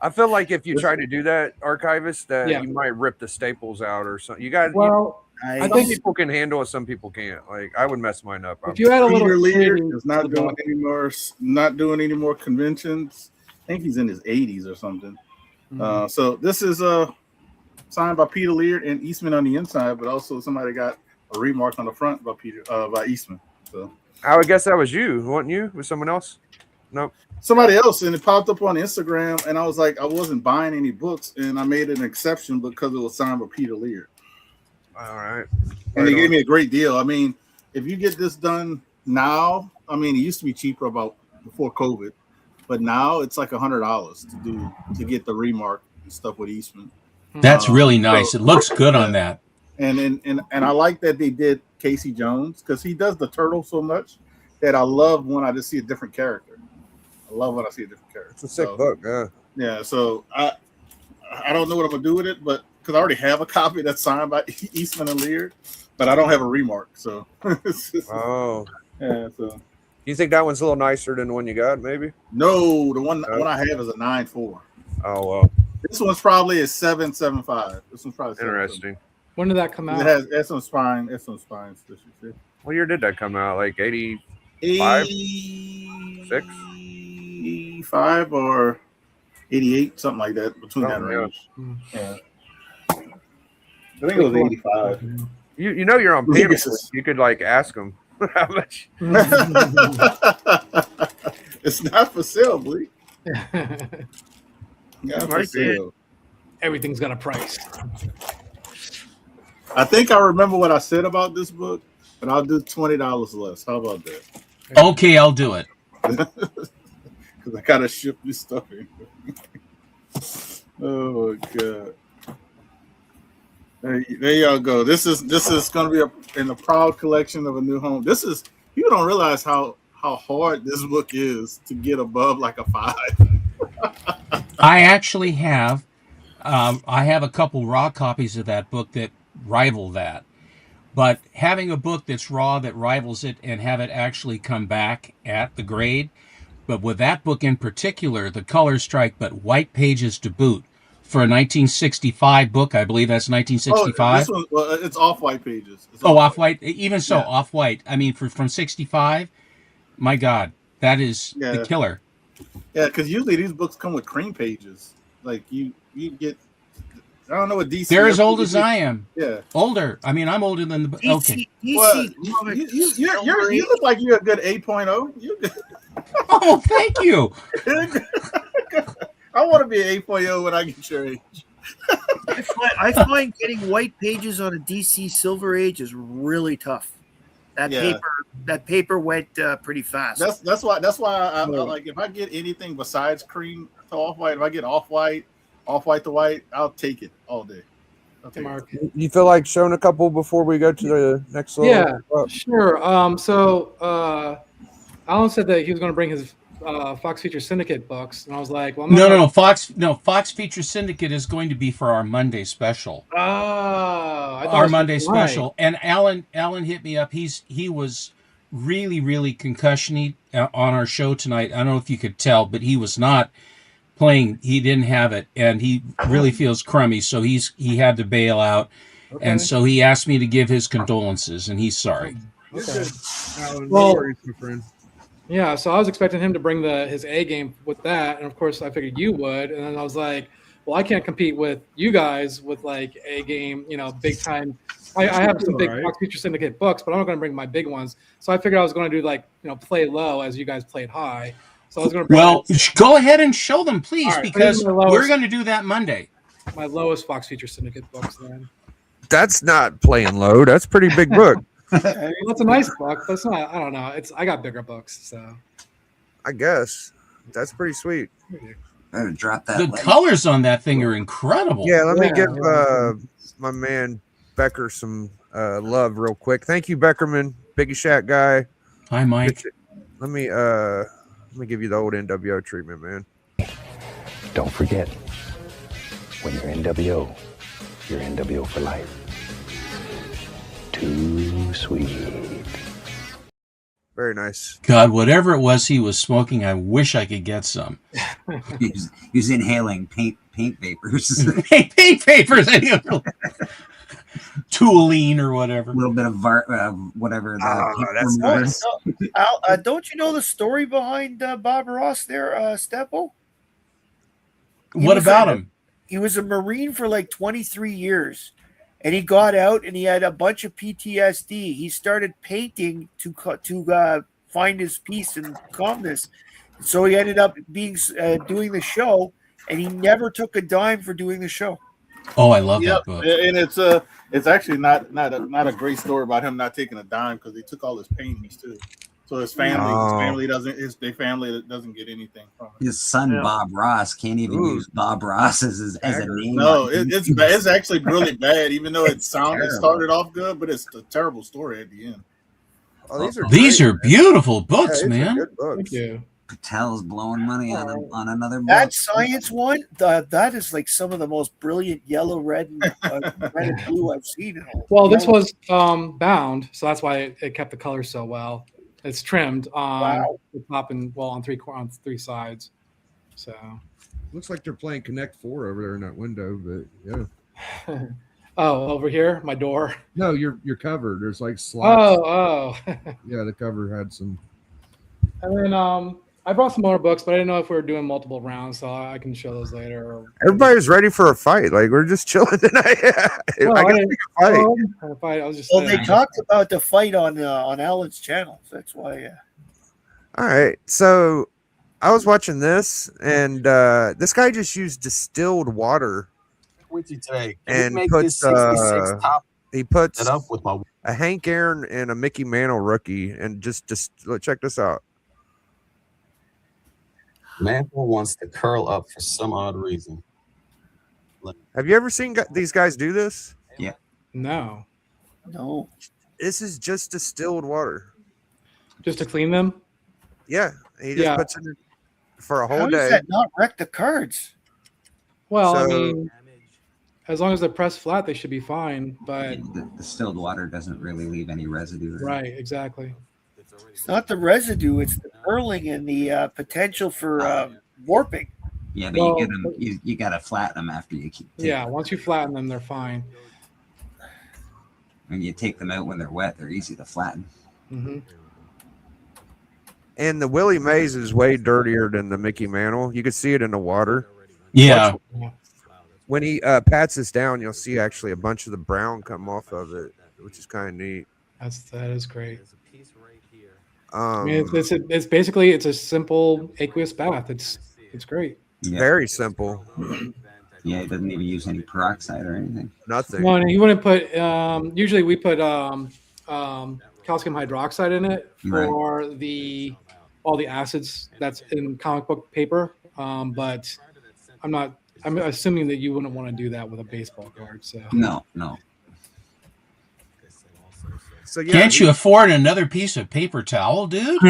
I feel like if you try to do that, archivist, that you might rip the staples out or something. I think people can handle it, some people can't. Like I would mess mine up. If you had a little Peter Lear is not doing any more conventions. I think he's in his 80s or something. Mm-hmm. So this is signed by Peter Lear and Eastman on the inside, but also somebody got a remark on the front by Eastman. So I would guess that was you, wasn't you? Was someone else? Nope. Somebody else, and it popped up on Instagram, and I was like, I wasn't buying any books, and I made an exception because it was signed by Peter Lear. All right. And they gave me a great deal. I mean, if you get this done now, it used to be cheaper about before COVID, but now it's like $100 to get the remark and stuff with Eastman. That's really nice. So- It looks good on Yeah. that. And I like that they did Casey Jones because he does the turtle so much that I love when I just see a different character. I love when I see a different character. It's a sick So, book. Yeah. Yeah, so I don't know what I'm gonna do with it, but because I already have a copy that's signed by Eastman and Lear, but I don't have a remark. So Oh, yeah, so you think that one's a little nicer than the one you got? Maybe. no, the one I have is a 9.4. Oh well, This one's probably a 7.75. This one's probably 7.75. interesting. When did that come It out? has some spine. It's some spine. What year did that come out? Like 80? 6? 85 or 88, something like that, between that Oh, yeah. range. Yeah. I think it was 85. You know you're on Legacy. Pegasus. You could like ask them how much. It's not for sale, Bleak. Not for Right. sale. Everything's got a price. I think I remember what I said about this book, but I'll do $20 less. How about that? Okay, I'll do it. Because I gotta ship this stuff in. Oh my god! There y'all go. This is gonna be in the proud collection of A New Home. This is, people don't realize how hard this book is to get above like a 5. I actually have. I have a couple raw copies of that book that rival that. But having a book that's raw that rivals it and have it actually come back at the grade, but with that book in particular, the colors strike, but white pages to boot. For a 1965 book, I believe that's 1965. This one, well, it's off-white pages. It's Oh, off-white. Even so, Yeah. off-white. I mean, from 65, my God, that is Yeah. the killer. Yeah, because usually these books come with cream pages. Like you get, I don't know what DC. They're as old as I am. Yeah. Older. I mean, I'm older than the book. Okay. Well, Comics you look like you're a good 8.0. You're good. Oh, thank you. I want to be an 8.0 when I get your age. I find getting white pages on a DC Silver Age is really tough. Yeah. That paper went pretty fast. That's why I like, if I get anything besides cream to off-white, if I get off-white to white, I'll take it all day. I'll take it. Mark. You feel like showing a couple before we go to the next little? Yeah. Sure. So Alan said that he was going to bring his Fox Feature Syndicate books, and I was like, "Well, I'm not No. Fox Feature Syndicate is going to be for our Monday special. Oh, I thought it Our was Monday tonight. special. And Alan hit me up. He was really concussiony on our show tonight. I don't know if you could tell, but he was not playing. He didn't have it, and he really feels crummy. So he had to bail out, Okay. and so he asked me to give his condolences, and he's sorry. Okay. No Well- worries, my friend. Yeah, so I was expecting him to bring his A game with that, and of course I figured you would, and then I was like, well, I can't compete with you guys with like A game, big time. I have some big Fox Feature Syndicate books, but I'm not going to bring my big ones. So I figured I was going to do like play low as you guys played high. So I was going to bring Well, go ahead and show them, please, All right, because here's my lowest. we're going to do that Monday. my lowest Fox Feature Syndicate books then. That's not playing low. That's a pretty big book. Well, it's a nice book, but it's not. I don't know. I got bigger books, so. I guess that's pretty sweet. Better drop that. The link. colors on that thing are incredible. Yeah, let me Yeah, give yeah. my man Becker some love real quick. Thank you, Beckerman, Biggie Shack guy. Hi, Mike. Let me give you the old NWO treatment, man. Don't forget, when you're NWO, you're NWO for life. Too sweet. Very nice. God, whatever it was he was smoking, I wish I could get some. He's inhaling paint vapors. Paint papers. Tooline or whatever. A little bit of whatever. that's nice. Al, don't you know the story behind Bob Ross there, Steppo? What about him? He was a Marine for like 23 years, and he got out and he had a bunch of PTSD. He started painting to find his peace and calmness. So he ended up doing the show, and he never took a dime for doing the show. Oh, I love Yep, that book. and it's actually not a great story about him not taking a dime because he took all his paintings too. So his Oh. family doesn't. Their family doesn't get anything from it. His son Yeah. Bob Ross can't even Ooh. use Bob Ross as a Dagger. name. No, on it's YouTube. bad. It's actually really bad. Even though it It's started off good, but it's a terrible story at the end. Oh, these are These great, are man. beautiful Yeah, books, these are man. good books. Thank you. Patel's blowing money on another book. That science one, that is like some of the most brilliant yellow, red, and red and blue I've seen. In a Well, this while. was bound, so that's why it kept the color so well. It's trimmed on Wow. the top and on three sides. So, Looks like they're playing Connect 4 over there in that window, but yeah. oh, over here, my door. No, your cover. There's like slots. Oh. Yeah, the cover had some. And then I brought some more books, but I didn't know if we were doing multiple rounds, so I can show those later. Everybody's ready for a fight. Like we're just chilling tonight. No, I I guess didn't- we can fight. I was just Well, they saying. talked about the fight on Alan's channel. So that's why. All right. So I was watching this, and this guy just used distilled water. With you today. And Can we make puts, this 66 top He puts it up with my a Hank Aaron and a Mickey Mantle rookie, and just check this out. Mantle wants to curl up for some odd reason. Have you ever seen these guys do this? No, No. This is just distilled water. just to clean them. Yeah, he just Yeah. puts it in for a How whole does day. that not wreck the cards? Well, I So- mean, as long as they're pressed flat, they should be fine. But The distilled water doesn't really leave any residue. right, exactly. It's not the residue; it's the curling and the potential for warping. Yeah, but Well, you get them. You gotta flatten them after you keep. Yeah, once you flatten them, they're fine. When you take them out when they're wet, they're easy to flatten. Hmm. And the Willie Mays is way dirtier than the Mickey Mantle. You can see it in the water. Yeah. When he pats this down, you'll see actually a bunch of the brown come off of it, which is kind of neat. That is great. I mean, Um, it's basically a simple aqueous bath. It's great. Yeah, very simple. yeah. It doesn't even use any peroxide or anything. Nothing. No, and you wouldn't put. Usually, we put calcium hydroxide in it for all the acids that's in comic book paper. But I'm assuming that you wouldn't want to do that with a baseball card. So No. So yeah, Can't you afford another piece of paper towel, dude?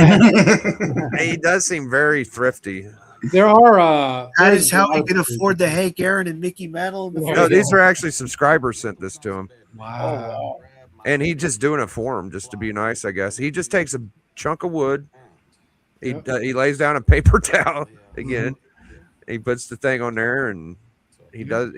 he does seem very thrifty. there are. That is how he can afford the Hank Aaron and Mickey Mantle. Yeah. No, these are actually subscribers sent this to him, Wow. and he just doing it for him just to be nice, I guess. He just takes a chunk of wood, he lays down a paper towel again, he puts the thing on there, and he gets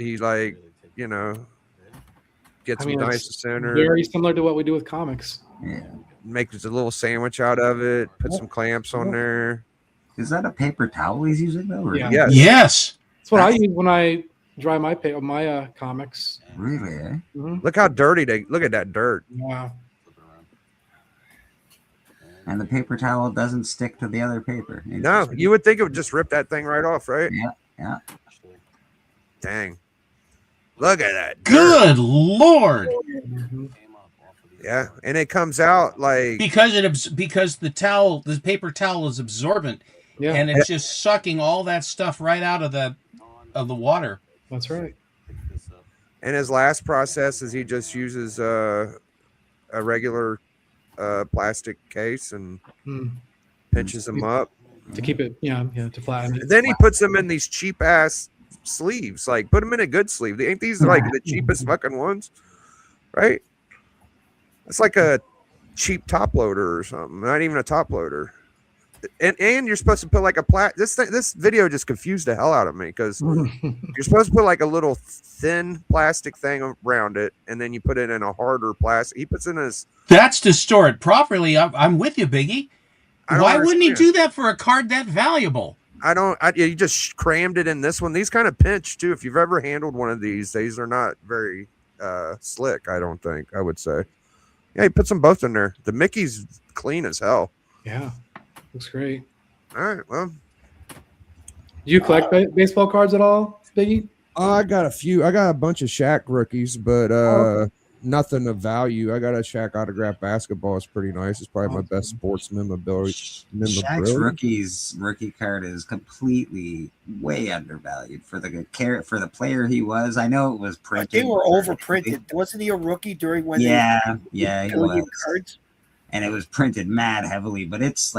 I mean, some it's nice center, Very similar to what we do with comics. Yeah. makes a little sandwich out of it, put some clamps on there. Is that a paper towel he's using though? Or Yeah. Yes. Yes. That's what I use when I dry my comics. Really? Eh? Look how dirty look at that dirt. Wow. And the paper towel doesn't stick to the other paper. No, you would think it would just rip that thing right off, right? Yeah. Dang. Look at that. dirt. Good Lord. Yeah, and it comes out like Because the paper towel is absorbent, Yeah, and it's just sucking all that stuff right out of the water. that's right. and his last process is he just uses a regular plastic case and pinches them up. To keep it, to flatten it. And then he puts them in these cheap ass sleeves. Like, put them in a good sleeve. Ain't these like the cheapest fucking ones? Right? It's like a cheap top loader or something. Not even a top loader. And you're supposed to put like this video just confused the hell out of me because you're supposed to put like a little thin plastic thing around it, and then you put it in a harder plastic. He puts in his. That's to store it properly. I'm with you, Biggie. I don't Why wouldn't he understand. do that for a card that valuable? You just crammed it in this one. These kind of pinch too. If you've ever handled one of these are not very slick. I don't think. I would say. Yeah, he puts them both in there. The Mickey's clean as hell. Yeah, looks great. All right, well, Do you collect baseball cards at all, Biggie? I got a few. I got a bunch of Shaq rookies, but nothing of value. I got a Shaq autograph basketball. It's pretty nice. It's probably my best sports memorabilia. Shaq's rookie card is completely way undervalued for the player he was. I know it was printed. They were overprinted. Wasn't he a rookie during when? Yeah, he was. Cards? And it was printed mad heavily, but it's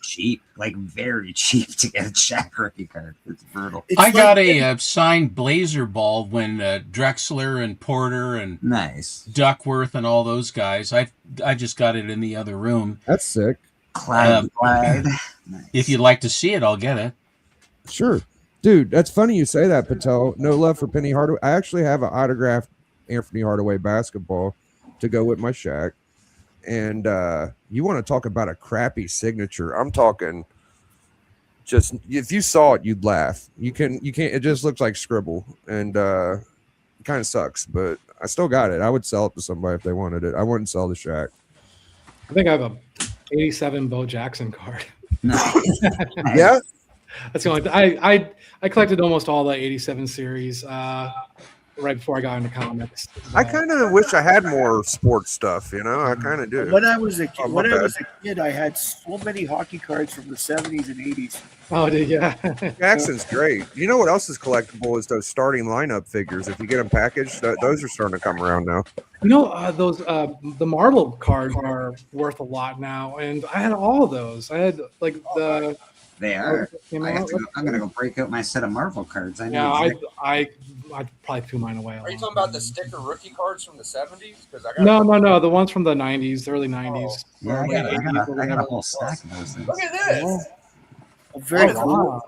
cheap, like very cheap to get a Shaq rookie card. It's brutal. I got a signed Blazer ball when Drexler and Porter and nice Duckworth and all those guys. I just got it in the other room. That's sick. Clyde. Nice. If you'd like to see it, I'll get it. Sure. Dude, that's funny you say that, Patel. No love for Penny Hardaway. I actually have an autographed Anthony Hardaway basketball to go with my Shaq. And you want to talk about a crappy signature? I'm talking just if you saw it, you'd laugh. You can't. It just looks like scribble, and it kind of sucks. But I still got it. I would sell it to somebody if they wanted it. I wouldn't sell the Shaq. I think I have a 87 Bo Jackson card. Yeah, that's the only thing. I collected almost all the 87 series. Right before I got into comics. I kind of wish I had more sports stuff, I kind of do. When I was a kid, I had so many hockey cards from the 70s and 80s. Oh, yeah. Jackson's great. You know what else is collectible is those starting lineup figures. If you get them packaged, those are starting to come around now. Those the Marvel cards are worth a lot now, and I had all of those. I had like the. They are. I'm gonna go break out my set of Marvel cards. I probably threw mine away. Are you talking about the sticker rookie cards from the 70s? Because No, the ones from the 90s, the early 90s. Yeah, I got a whole stack of those things. Look at this. Very cool.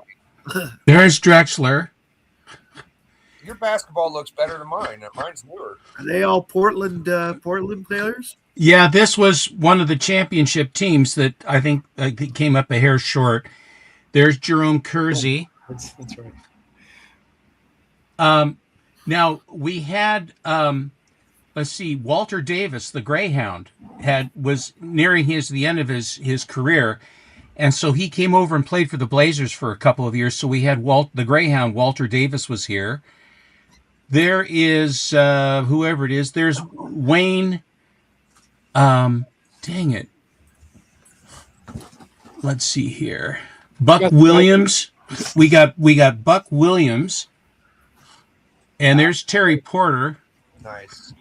There's Drexler. Your basketball looks better than mine. Mine's newer. Are they all Portland players? Yeah, this was one of the championship teams that I think came up a hair short. There's Jerome Kersey. That's right. Now we had, let's see, Walter Davis, the Greyhound, was nearing the end of his career, and so he came over and played for the Blazers for a couple of years. So we had the Greyhound. Walter Davis was here. There is whoever it is. There's Wayne. Dang it. Let's see here. Buck Williams. We got Buck Williams. And there's Terry Porter. Nice.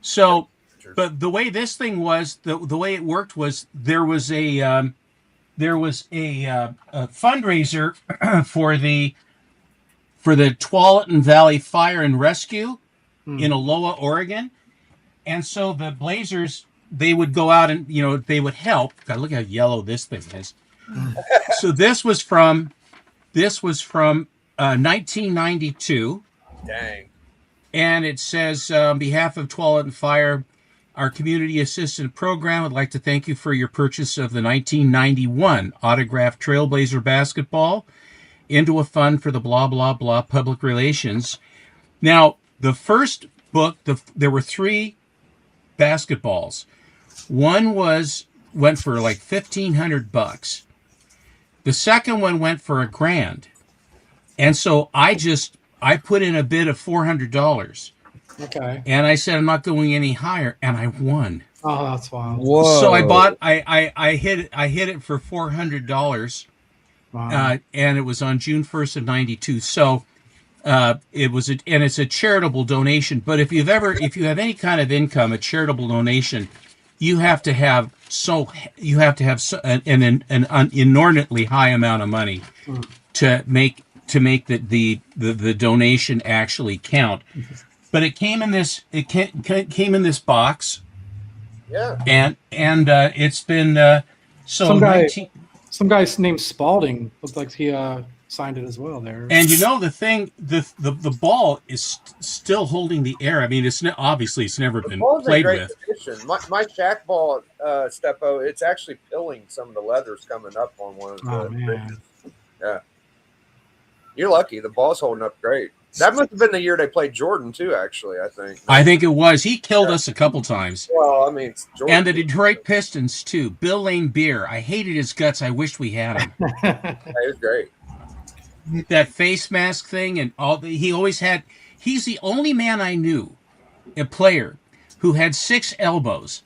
So, but the way this thing was, the way it worked was there was a fundraiser for the Tualatin Valley Fire and Rescue in Aloha, Oregon. And so the Blazers, they would go out and, they would help. God, look how yellow this thing is. So this was from 1992. Dang. And it says, on behalf of Tualatin Fire, our community assistance program would like to thank you for your purchase of the 1991 autographed Trailblazer basketball into a fund for the blah, blah, blah public relations. Now, the first book, there were 3 basketballs. One went for like $1,500. The second one went for $1,000. And so I put in a bid of $400. Okay. And I said I'm not going any higher, and I won. Oh, that's wild. Whoa. So I hit it for $400. Wow. And it was on June 1st of 92. So it's a charitable donation. But if you have any kind of income, a charitable donation, you have to have an inordinately high amount of money to make the donation actually count. But it came in this box. Yeah. And it's been some guy named Spalding looked like he signed it as well there. And the thing, the ball is still holding the air. I mean, it's never been played with. Condition. My Shaq ball, Steppo, it's actually pilling some of the leathers coming up on one of the bridges. Yeah. You're lucky. The ball's holding up great. That must have been the year they played Jordan too. Actually, I think. I think it was. He killed us a couple times. Well, I mean, Jordan. And the Detroit Pistons too. Bill Lane Beer. I hated his guts. I wished we had him. It was great. That face mask thing and all. He always had. He's the only man I knew, a player, who had 6 elbows.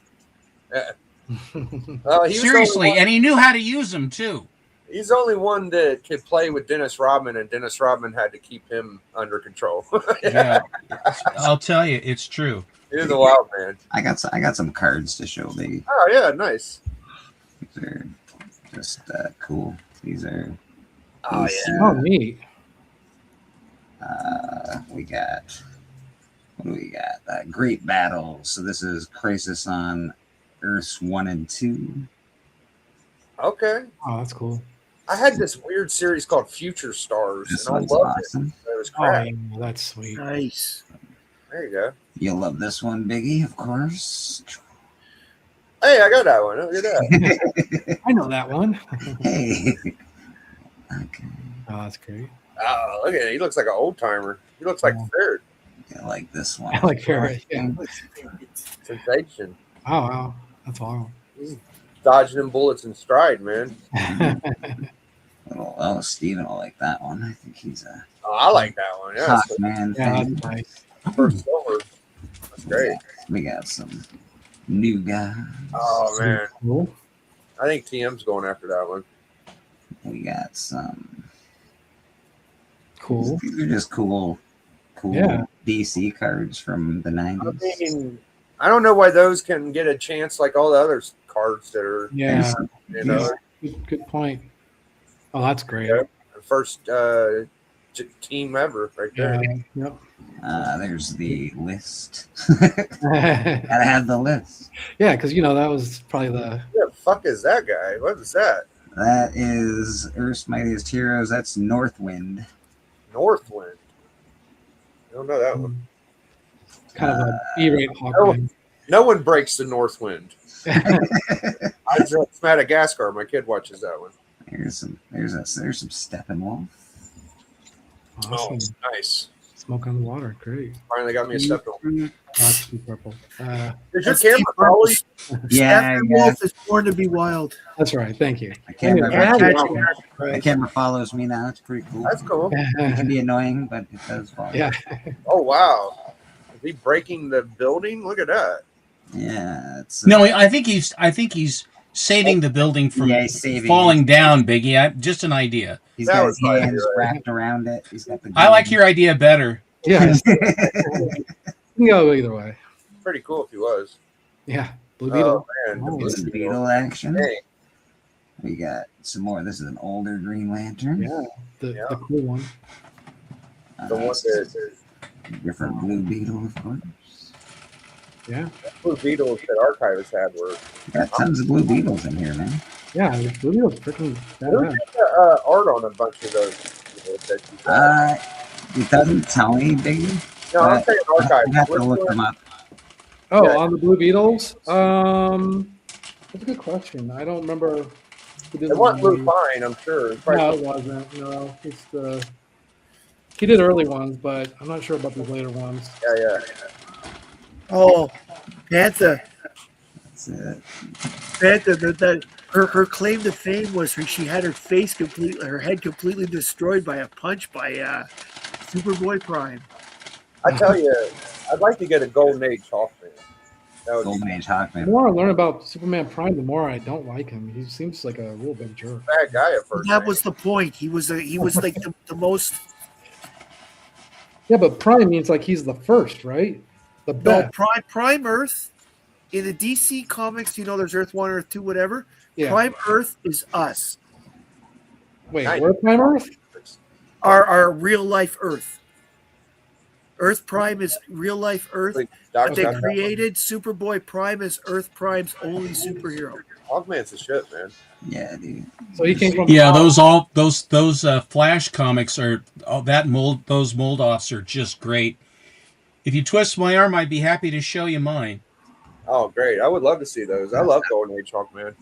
He Seriously, and he knew how to use them too. He's the only one that could play with Dennis Rodman, and Dennis Rodman had to keep him under control. Yeah, I'll tell you, it's true. He's a wild man. I got some cards to show. These Oh yeah, nice. are just cool. These are. Oh yeah. Oh, neat. We got. What do we got? Great Battles. So this is Crisis on Earths 1 and 2. Okay. Oh, that's cool. I had this weird series called Future Stars, This and I one's loved awesome. it. It was Oh, crap. yeah, that's sweet. Nice. There you go. You'll love this one, Biggie, of course. Hey, I got that one. Look at that. I know that one. Hey. Okay. Oh, that's great. Oh, look at it. He looks like an old timer. He looks like Ferret. I like this one. I like Ferret. Yeah. Sensation. Oh, wow. That's wild. He's dodging them bullets in stride, man. Oh, Steven will like that one. I think he's a Oh, I like that one. Yeah, hot so man Yeah, fan. that's nice. first silver. That's great. We got some new guys. Oh man, Cool. I think TM's going after that one. We got some. Cool. These are just cool Yeah. DC cards from the I 90s. mean, I don't know why those can get a chance like all the other cards that are, Yeah. you know, Good point. Oh, that's great. Yeah. the first team ever right there. Yeah. Yep. There's the list. Yeah, Gotta have the list. because that was probably the. Who the fuck is that guy? What is that? That is Earth's Mightiest Heroes. That's Northwind. Northwind. I don't know that one. Kind of a E-rate Hawkman. No one breaks the Northwind. It's Madagascar. My kid watches that one. There's some Steppenwolf. Awesome. Oh, nice. Smoke on the water. Great. Finally got me a Steppenwolf. That's too purple. Did your That's camera Steve follow you? Yeah, Steppenwolf is born to be wild. That's right. Thank you. The camera, Yeah, the camera follows me now. It's pretty cool. That's cool. It can be annoying, but it does follow. Yeah. Oh wow. Is he breaking the building? Look at that. Yeah. It's No, I think he's saving the building from he's saving falling down, Biggie. Just an idea. He's That got was his my hands idea, right? wrapped around it. He's got the. I like your idea better. Yeah. You can go either way. Pretty cool if he was. Yeah. Blue Beetle. Oh man. Oh, the Some Blue Beetle action. Hey, We got some more. This is an older Green Lantern. Yeah. The Yeah. cool one. the one that Different Blue Beetle, of course. Yeah. Blue Beetles that Archivists had were. Got tons of Blue Beetles in here, man. Yeah. The Blue Beetle's freaking Who badass. did art on a bunch of those? That you got? It doesn't tell me, Biggie. No, I'm saying I have Archives. to look them up. Oh, Yeah. on the Blue Beetles? That's a good question. I don't remember. Who did It wasn't Blue the- Fine, I'm sure. It's probably No, it wasn't. No, it's the. He did early ones, but I'm not sure about the later ones. yeah. Oh, Panther. That's it. Panther. Her claim to fame was she had her head completely destroyed by a punch by Superboy Prime. I tell you, I'd like to get a Golden Age Hawkman. That would Golden be Age The Hawkman. more I learn about Superman Prime, the more I don't like him. He seems like a real big jerk. a bad guy at first. That was the point. He was like the most. Yeah, but Prime means like he's the first, right? The No, best. Prime Earth in the DC comics. There's Earth 1, Earth 2, whatever. Yeah. Prime Earth is us. Wait, Nice. we're Prime Earth? Our real life Earth. Earth Prime is real life Earth. Like, But they Dr. created Superboy Prime as Earth Prime's only superhero. Hawkman's the shit, man. Yeah, dude. So he came from. Yeah, those Flash comics are those mold offs are just great. If you twist my arm, I'd be happy to show you mine. Oh, great. I would love to see those. I love Golden Age Hawkman.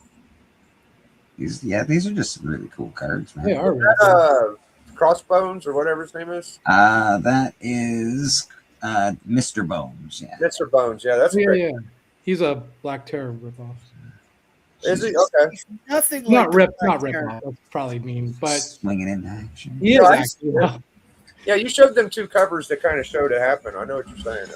These are just really cool cards, man. They are. Really Crossbones or whatever his name is. That is Mr. Bones. Yeah. Mr. Bones. Yeah, that's yeah, great. yeah. He's a Black Terror ripoff. Is he? Okay. Nothing like Not the rip, Black not rip Terror. off. That's probably mean, but Swinging into action. he is No, I- actually. Yeah, you showed them two covers that kind of showed it happen. I know what you're saying.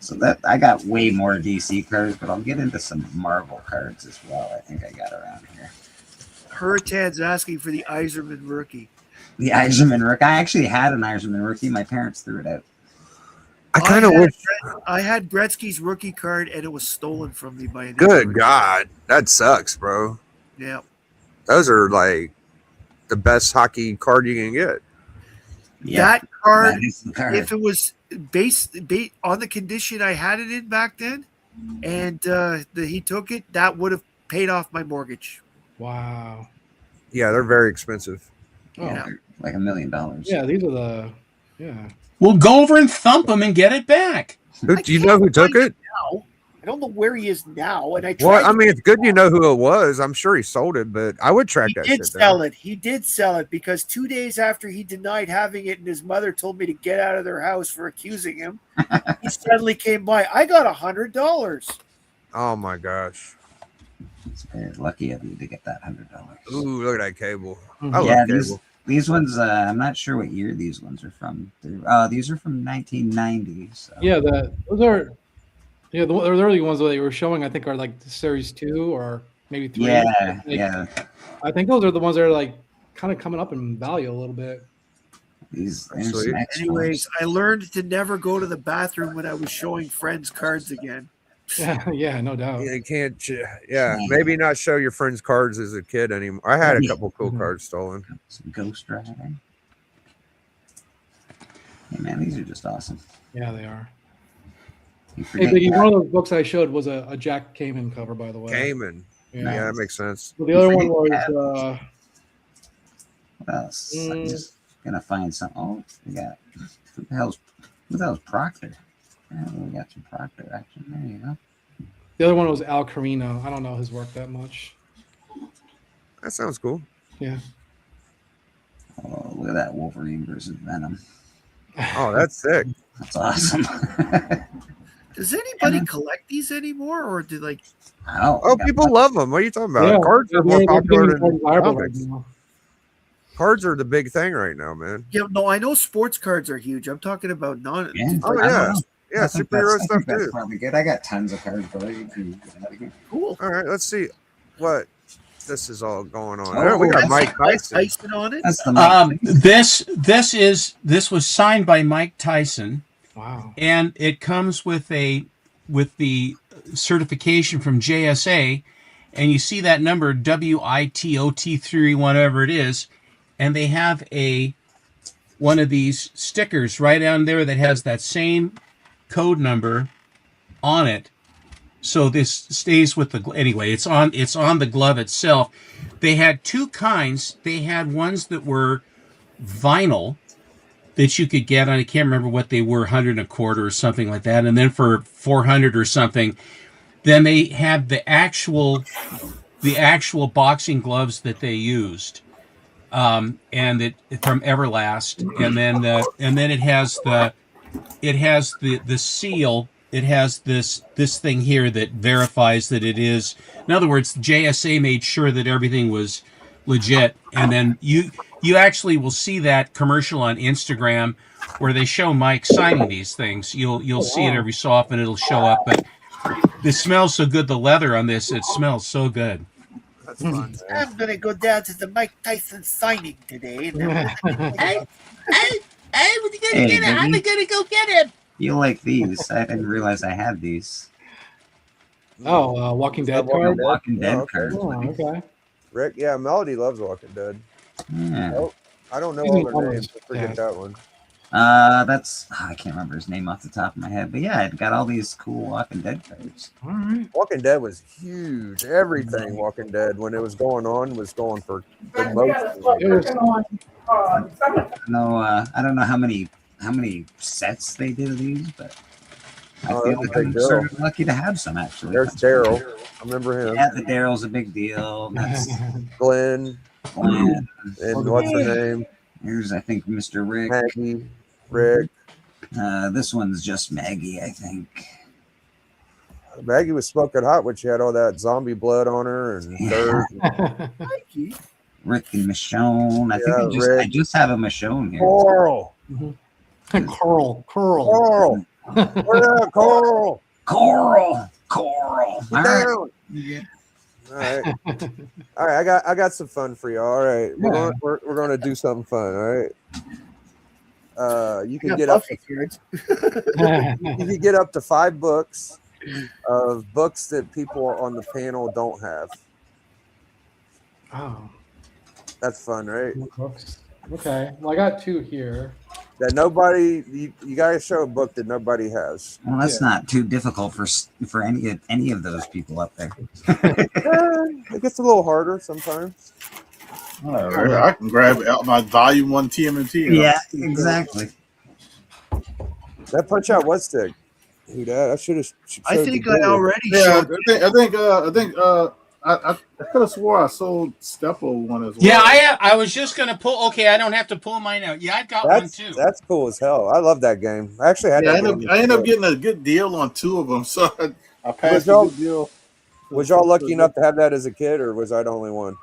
So that I got way more DC cards, but I'll get into some Marvel cards as well. I think I got around here. Hurritan's asking for the Iserman rookie. The Iserman rookie. I actually had an Iserman rookie. My parents threw it out. I kind of wish. I had Gretzky's rookie card, and it was stolen from me by an Good idiot. God, that sucks, bro. Yeah. Those are like the best hockey card you can get. Yeah, That card, that is the card. if it was based on the condition I had it in back then, and he took it, that would have paid off my mortgage. Wow. Yeah, they're very expensive. Oh, Yeah. Like $1 million. yeah. These are the. Yeah. Well, go over and thump him and get it back. Who, do you know who took it? Now, I don't know where he is now, and I tried. Well, I mean, it's good you know who it was. I'm sure he sold it, but I would track He that did shit sell down. it. He did sell it because 2 days after he denied having it, and his mother told me to get out of their house for accusing him, he suddenly came by. I got $100. Oh my gosh. It's very lucky of you to get that $100. Ooh, look at that cable. Mhm. I love Yeah, cable. these ones. I'm not sure what year these ones are from. These are from 1990. So. Yeah. Those are. Yeah, the early ones that they were showing, I think, are like the series 2 or maybe 3. Yeah, Like, yeah. I think those are the ones that are like kind of coming up in value a little bit. There's Sweet. some extras. Anyways, I learned to never go to the bathroom when I was showing friends cards again. Yeah, yeah, no doubt. Yeah, you can't. Yeah, maybe not show your friends cards as a kid anymore. I had a couple cool cards stolen. Some Ghost Rider. Hey man, these are just awesome. Yeah, they are. You Hey, forget Biggie, that. one of those books I showed was a Jack Kamen cover, by the way. Cayman. Yeah, that makes sense. So the other one forget was What else? I'm Mm. just gonna find some. Oh, we got who the hell's Proctor? Yeah, we got some Proctor action. There you go. the other one was Al Carino. I don't know his work that much. That sounds cool. Yeah. Oh, look at that Wolverine versus Venom. Oh, that's sick. That's awesome. Does anybody collect these anymore, or do like? Oh, people love them. What are you talking about? Yeah, Cards are more they're popular getting more than desirable right comics. now. Cards are the big thing right now, man. Yeah, no, I know sports cards are huge. I'm talking about non. Yeah. Oh I yeah, don't know. yeah, I think superhero that's stuff that's too. probably good. I got tons of cards, but you can get out of here. Cool. All right, let's see what this is all going on. Oh, we got That's Mike Tyson. Tyson on it. That's the Mike This was signed by Mike Tyson, Wow. and it comes with the certification from JSA, and you see that number WITOT3, whatever it is, and they have one of these stickers right down there that has that same code number on it. So this stays with the anyway. It's on the glove itself. They had two kinds. They had ones that were vinyl that you could get. I can't remember what they were, 100 and a quarter or something like that. And then for 400 or something, then they had the actual boxing gloves that they used, and it from Everlast. And then it has the seal. It has this thing here that verifies that it is. In other words, JSA made sure that everything was legit. And then you actually will see that commercial on Instagram where they show Mike signing these things. You'll see it every so often. It'll show up, but this smells so good. The leather on this, it smells so good. That's fun. I'm gonna go down to the Mike Tyson signing today. And Hey, what you Hey, get it? I'm Biggie. gonna go get it. You like these? I didn't realize I had these. Oh, Walking Dead card. Walking Dead okay. cards. Oh, okay. Rick, yeah, Melody loves Walking Dead. Yeah. Oh, I don't know He's all in their all names. those, I forget yeah. that one. I can't remember his name off the top of my head, but yeah, I got all these cool Walking Dead cards. All right. Walking Dead was huge. Everything Walking Dead when it was going on was going for the most. It was, I don't know how many sets they did of these, but I Oh, feel that's like a I'm big sort deal. of lucky to have some actually. There's Daryl. I remember him. Yeah, the Daryl's a big deal. That's Glenn Glenn. and what's her name? Here's I think Mr. Rick. Maggie, Rick. This one's just Maggie, I think. Maggie was smoking hot when she had all that zombie blood on her and dirt. Rick and Michonne. I Yeah, think I Rick. just have a Michonne here. Coral. Carl. Coral. What up, Coral? Coral. Get All right. down. All right. All right. I got some fun for you. All right. Yeah. We're going to do something fun. All right. You I can got get up. Buffy cards. You can get up to 5 books of books that people on the panel don't have. Oh, That's fun, right? books. Okay. Well, I got 2 here. That nobody. You got to show a book that nobody has. Well, that's not too difficult for any of those people up there. It gets a little harder sometimes. All right, I can grab out my volume 1 TMNT. Yeah, exactly. That Punch Out was stick. Who that? I should have. I think I already Yeah, showed. I could have swore I sold Steppo one as well. Yeah, I was just gonna pull. Okay, I don't have to pull mine out. Yeah, I've got one too. That's cool as hell. I love that game. I actually had Yeah, that game. I ended up getting a good deal on 2 of them, so I passed Was a y'all- good deal. Was y'all lucky enough to have that as a kid, or was I the only one?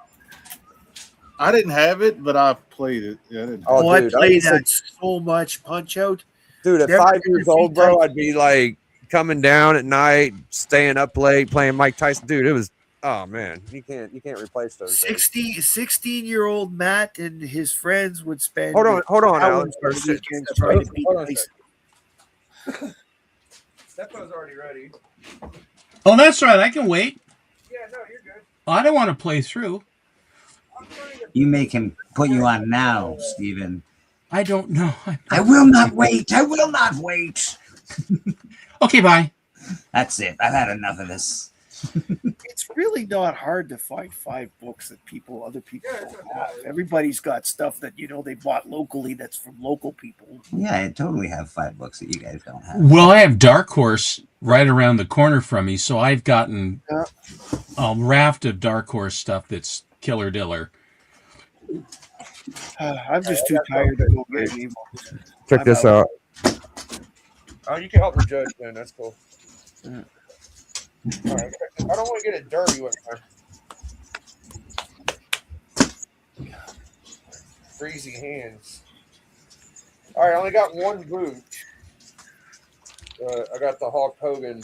I didn't have it, but I played it. Yeah, I didn't Oh, Oh, I dude, I played used to- that so much. Punch Out. Dude, at Never 5 did years your old, feet bro, tight. I'd be like coming down at night, staying up late, playing Mike Tyson. Dude, it was oh man, you can't replace those. days. 16-year-old Matt and his friends would spend Hold on, hours Alex. on weekends trying to beat Hold on a Tyson. Steppo's already ready. Oh, that's right. I can wait. Yeah, no, you're good. I don't want to play through. You make him put you on now, Steven. I don't know. I will not wait. I will not wait. Okay, bye. That's it. I've had enough of this. It's really not hard to find 5 books that other people don't have. Everybody's got stuff that they bought locally that's from local people. Yeah, I totally have 5 books that you guys don't have. Well, I have Dark Horse right around the corner from me, so I've gotten a raft of Dark Horse stuff that's killer diller. I'm just too tired to go get any more. Check I'm this out. out. Oh, you can help me judge, man. That's cool. All right. I don't want to get it dirty with my greasy hands. All right, I only got 1 boot. I got the Hulk Hogan.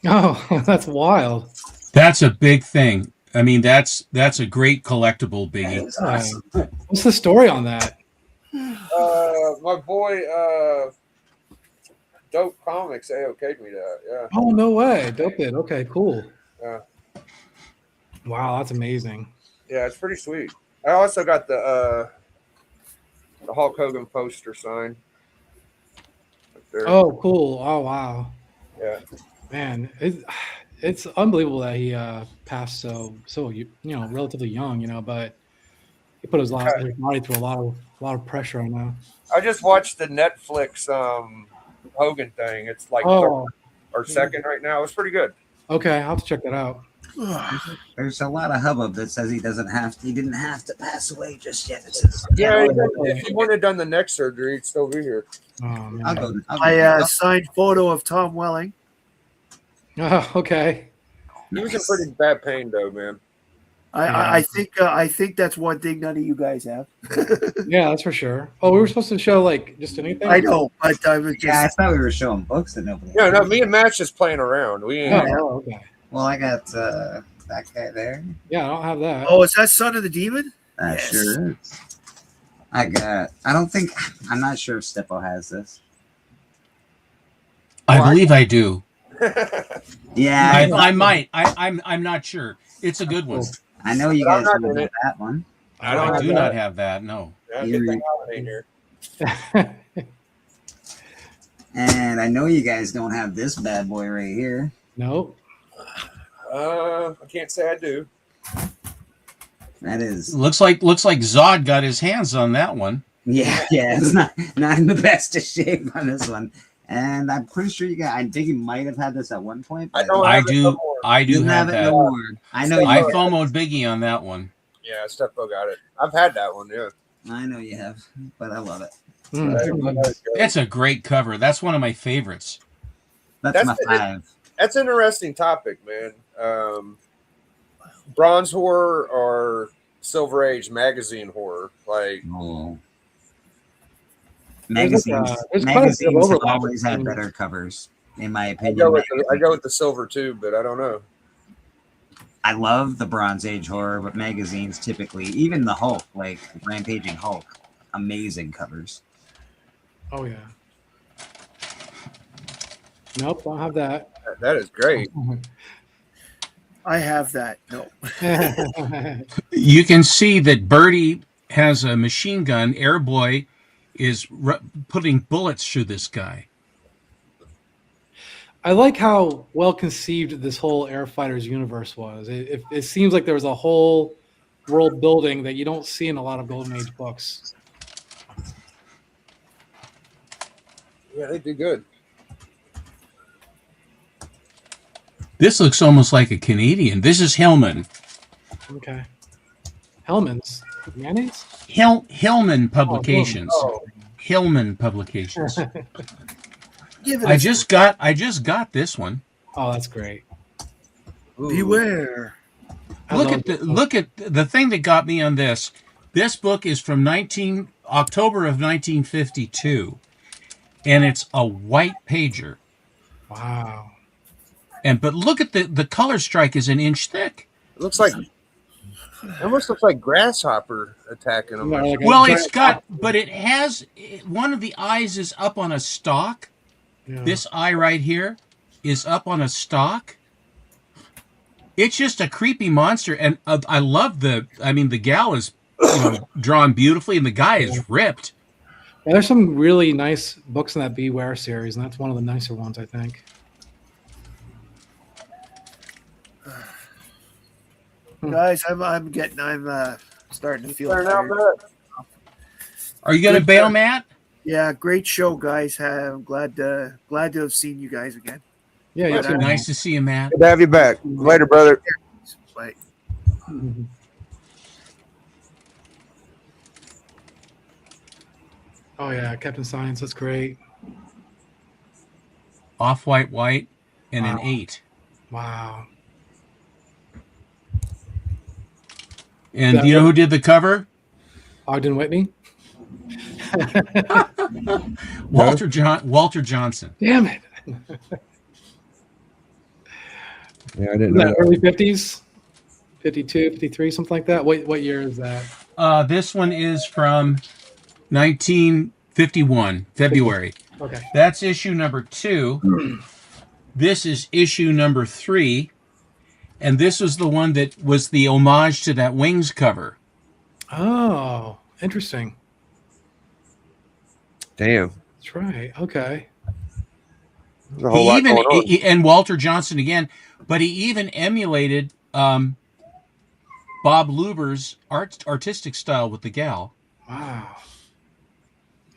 Oh, that's wild. That's a big thing. I mean, that's a great collectible, Biggie. That's awesome. What's the story on that? My boy, Dope Comics, they okayed me that. Yeah. Oh, no way. Dope it. Okay, cool. Yeah. Wow, that's amazing. Yeah, it's pretty sweet. I also got the Hulk Hogan poster sign. Up there. Oh, cool. Oh, wow. Yeah. Man, it's unbelievable that he passed so relatively young, but he put his body through a lot of pressure, I know. I just watched the Netflix Hogan thing. It's like Oh, third or second right now. It's pretty good. okay, I'll have to check that out. There's a lot of hubbub that says he didn't have to pass away just yet. It says, Yeah, if he wouldn't have done the neck surgery, he'd still be here. Oh, I'll man. go. I signed photo of Tom Welling. Oh, okay. He was in pretty bad pain though, man. I think that's one thing none of you guys have. Yeah, that's for sure. Oh, we were supposed to show just anything? I know, but I was Yeah, I just thought we were showing books that nobody. Yeah, no, me and Matt's just playing around. We ain't. Oh, okay. Well, I got that guy there. Yeah, I don't have that. Oh, is that Son of the Demon? That Yes. sure is. I'm not sure if Steppo has this. I believe I do. Yeah, I might. I'm not sure. It's a good one. I know you But I'm guys not don't in have it. that one. I do not have that. No. Yeah, good thing Alan ain't here. And I know you guys don't have this bad boy right here. Nope. I can't say I do. That is, Looks like Zod got his hands on that one. yeah, it's not in the best of shape on this one. And I'm pretty sure I think you might have had this at one point. I But don't I have it do. no more. I do you have have it no that. more. I know I you. FOMO'd Biggie on that one. Yeah, Steppo got it. I've had that one. Yeah. I know you have, but I love it. It's a great cover. That's one of my favorites. That's my 5. That's an interesting topic, man. Bronze horror or Silver Age magazine horror? Like, Oh. Magazines, there's quite a bit of magazines have overlap always had between- better covers, in my I opinion. go with the silver too, but I don't know. I love the Bronze Age horror, but magazines typically, even the Hulk, like Rampaging Hulk, amazing covers. Oh yeah. Nope, don't have that. That is great. I have that. No. You can see that Birdie has a machine gun. Airboy is putting bullets through this guy. I like how well conceived this whole Air Fighters universe was. It seems like there was a whole world building that you don't see in a lot of Golden Age books. Yeah, they do good. This looks almost like a Canadian. This is Hillman. Okay. Hellman's mayonnaise? Hillman Publications. Oh, Hillman Publications. Give it I a just got this one. Oh, that's great. beware. I Look love at the this book. look at the thing that got me on this. This book is from October of 1952, and it's a white pager. Wow. But look at the color strike is an inch thick. it looks like it almost looks like grasshopper attacking them. Yeah, like a Well, giant it's got, apple. but it has one of the eyes is up on a stalk. Yeah. This eye right here is up on a stalk. It's just a creepy monster, and I love the gal is drawn beautifully, and the guy is ripped. Yeah, there's some really nice books in that Beware series, and that's one of the nicer ones, I think. Guys, I'm starting to feel Turn out tired. that. Are you gonna bail, Matt? Yeah, great show, guys. I'm glad to have seen you guys again. Yeah, you But, too. Nice to see you, Matt. Good to have you back. Later, brother. Bye. Mhm. Oh yeah, Captain Science, that's great. Off-white, white, and an Wow. 8. Wow. And Yeah. do you know who did the cover? Ogden Whitney. Walter Johnson. Damn it. Yeah, I didn't Isn't that early 50s? 52, 53, something like that. What year is that? This one is from 1951, February. Okay. That's issue number 2. This is issue number 3. And this was the one that was the homage to that Wings cover. Oh, interesting. Damn. That's right. Okay. There's a whole lot going on. And Walter Johnson again, but he even emulated Bob Luber's artistic style with the gal. Wow.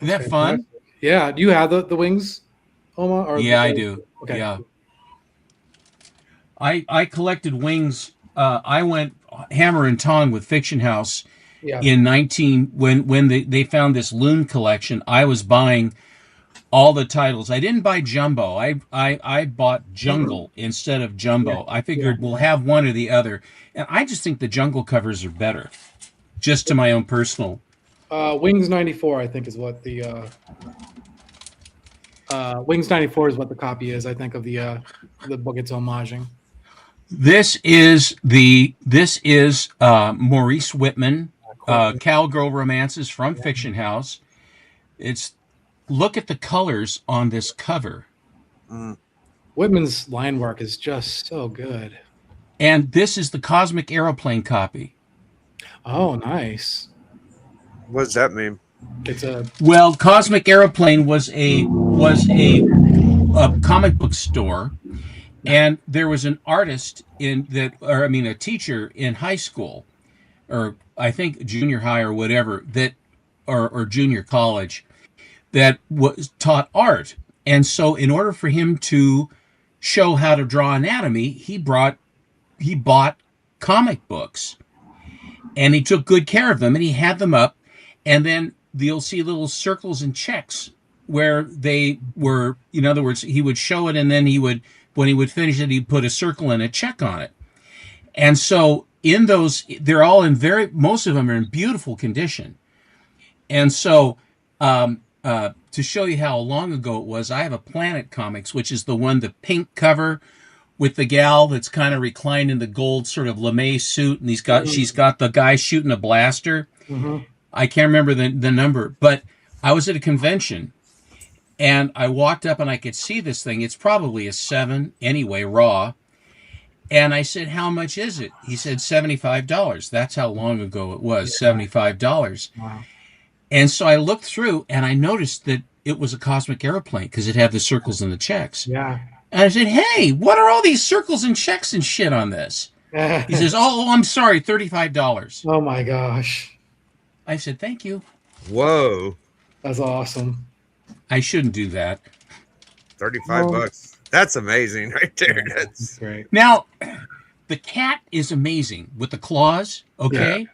Isn't that fun? Yeah. Do you have the Wings, Oma? Or Yeah, I do. Okay. Yeah. I collected Wings. I went hammer and tong with Fiction House Yeah. in when they found this Loon collection. I was buying all the titles. I didn't buy Jumbo. I bought Jungle instead of Jumbo. I figured we'll have one or the other. And I just think the Jungle covers are better. Just to my own personal. Wings 94, I think, is what the Wings 94 is what the copy is, I think, of the book it's homaging. This is Maurice Whitman, Cowgirl Romances from Fiction House. Look at the colors on this cover. Whitman's line work is just so good. And this is the Cosmic Aeroplane copy. Oh, nice. What does that mean? It's a Well, Cosmic Aeroplane was a comic book store, and there was an artist a teacher in high school, or I think junior high or whatever, or junior college, that was taught art. And so in order for him to show how to draw anatomy, he bought comic books, and he took good care of them, and he had them up, and then you'll see little circles and checks where they were. In other words, he would show it, and then when he would finish it, he'd put a circle and a check on it. And so in those, they're all most of them are in beautiful condition. And so to show you how long ago it was, I have a Planet Comics, which is the pink cover with the gal that's kind of reclined in the gold sort of lame suit, and she's got the guy shooting a blaster. Mm-hmm. I can't remember the number, but I was at a convention, and I walked up and I could see this thing. It's probably a 7 anyway, raw. And I said, how much is it? He said, $75. That's how long ago it was, $75. Wow. And so I looked through and I noticed that it was a Cosmic Airplane because it had the circles and the checks. Yeah. And I said, hey, what are all these circles and checks and shit on this? He says, oh, I'm sorry, $35. Oh my gosh. I said, thank you. Whoa. That's awesome. I shouldn't do that. 35 bucks. That's amazing right there. That's great. Now, the cat is amazing with the claws, okay? Yeah.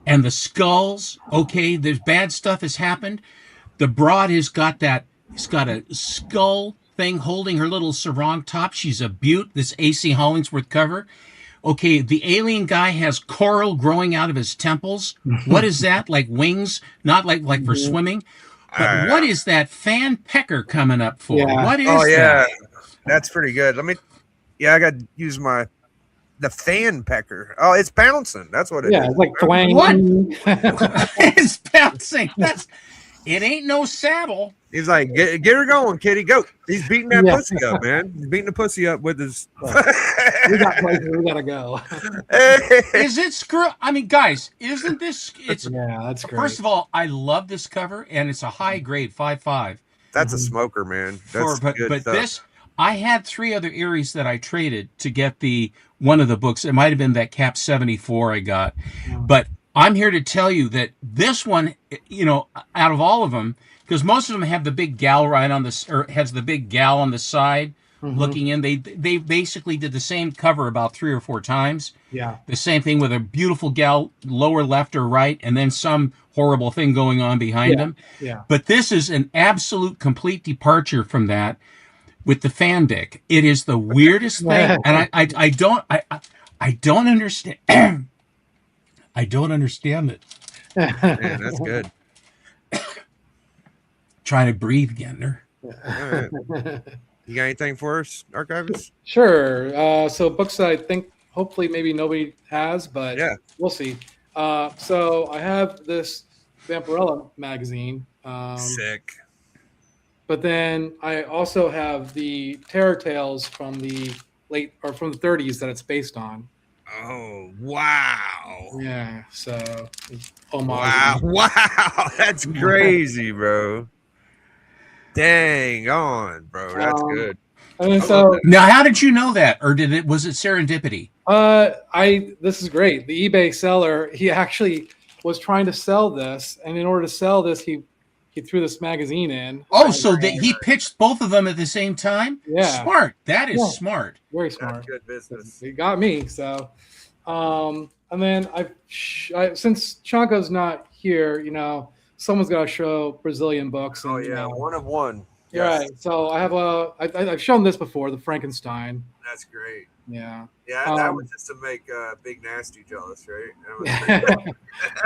And the skulls, okay? There's bad stuff has happened. The broad has got a skull thing holding her little sarong top. She's a beaut, this A.C. Hollingsworth cover. Okay, the alien guy has coral growing out of his temples. What is that? Like wings? Not like for swimming? But what is that fan pecker coming up for? Yeah. What is that? That's pretty good. I got to use the fan pecker. Oh, it's bouncing. That's what it is. Yeah, it's like twang. What? It's bouncing. It ain't no saddle. He's like, get her going, kitty, go. He's beating that pussy up, man. He's beating the pussy up with his. We got places we gotta go. Is it screw? I mean, guys, isn't this? It's that's great. First of all, I love this cover, and it's a high grade 5.5. That's a smoker, man. That's but good stuff. This, I had 3 other Eries that I traded to get one of the books. It might have been that Cap 74 I got, but I'm here to tell you that this one, out of all of them, because most of them have the big gal has the big gal on the side looking in. They basically did the same cover about 3 or 4 times. Yeah. The same thing with a beautiful gal lower left or right, and then some horrible thing going on behind them. Yeah. But this is an absolute complete departure from that with the fan dick. It is the weirdest thing, and I don't understand. I don't understand it. Man, that's good. Trying to breathe again. Right. You got anything for us, Archivist? Sure. So books that I think hopefully maybe nobody has, but we'll see. So I have this Vampirella magazine. Sick. But then I also have the Terror Tales from the from the 30s that it's based on. Oh, wow. Yeah, so homage. Wow, that's crazy, bro. Dang on, bro. That's good. And so now, how did you know that, or was it serendipity? This is great. The eBay seller, he actually was trying to sell this, and in order to sell this, he threw this magazine in. Oh, so that he pitched both of them at the same time? Yeah. Smart. That is smart. Very smart. That's good business. He got me. So, and then since Chanko's not here, someone's got to show Brazilian books. And, Oh yeah, one of one. Yes. Right. So I have I've shown this before, the Frankenstein. That's great. Yeah. Yeah, that was just to make Big Nasty jealous, right?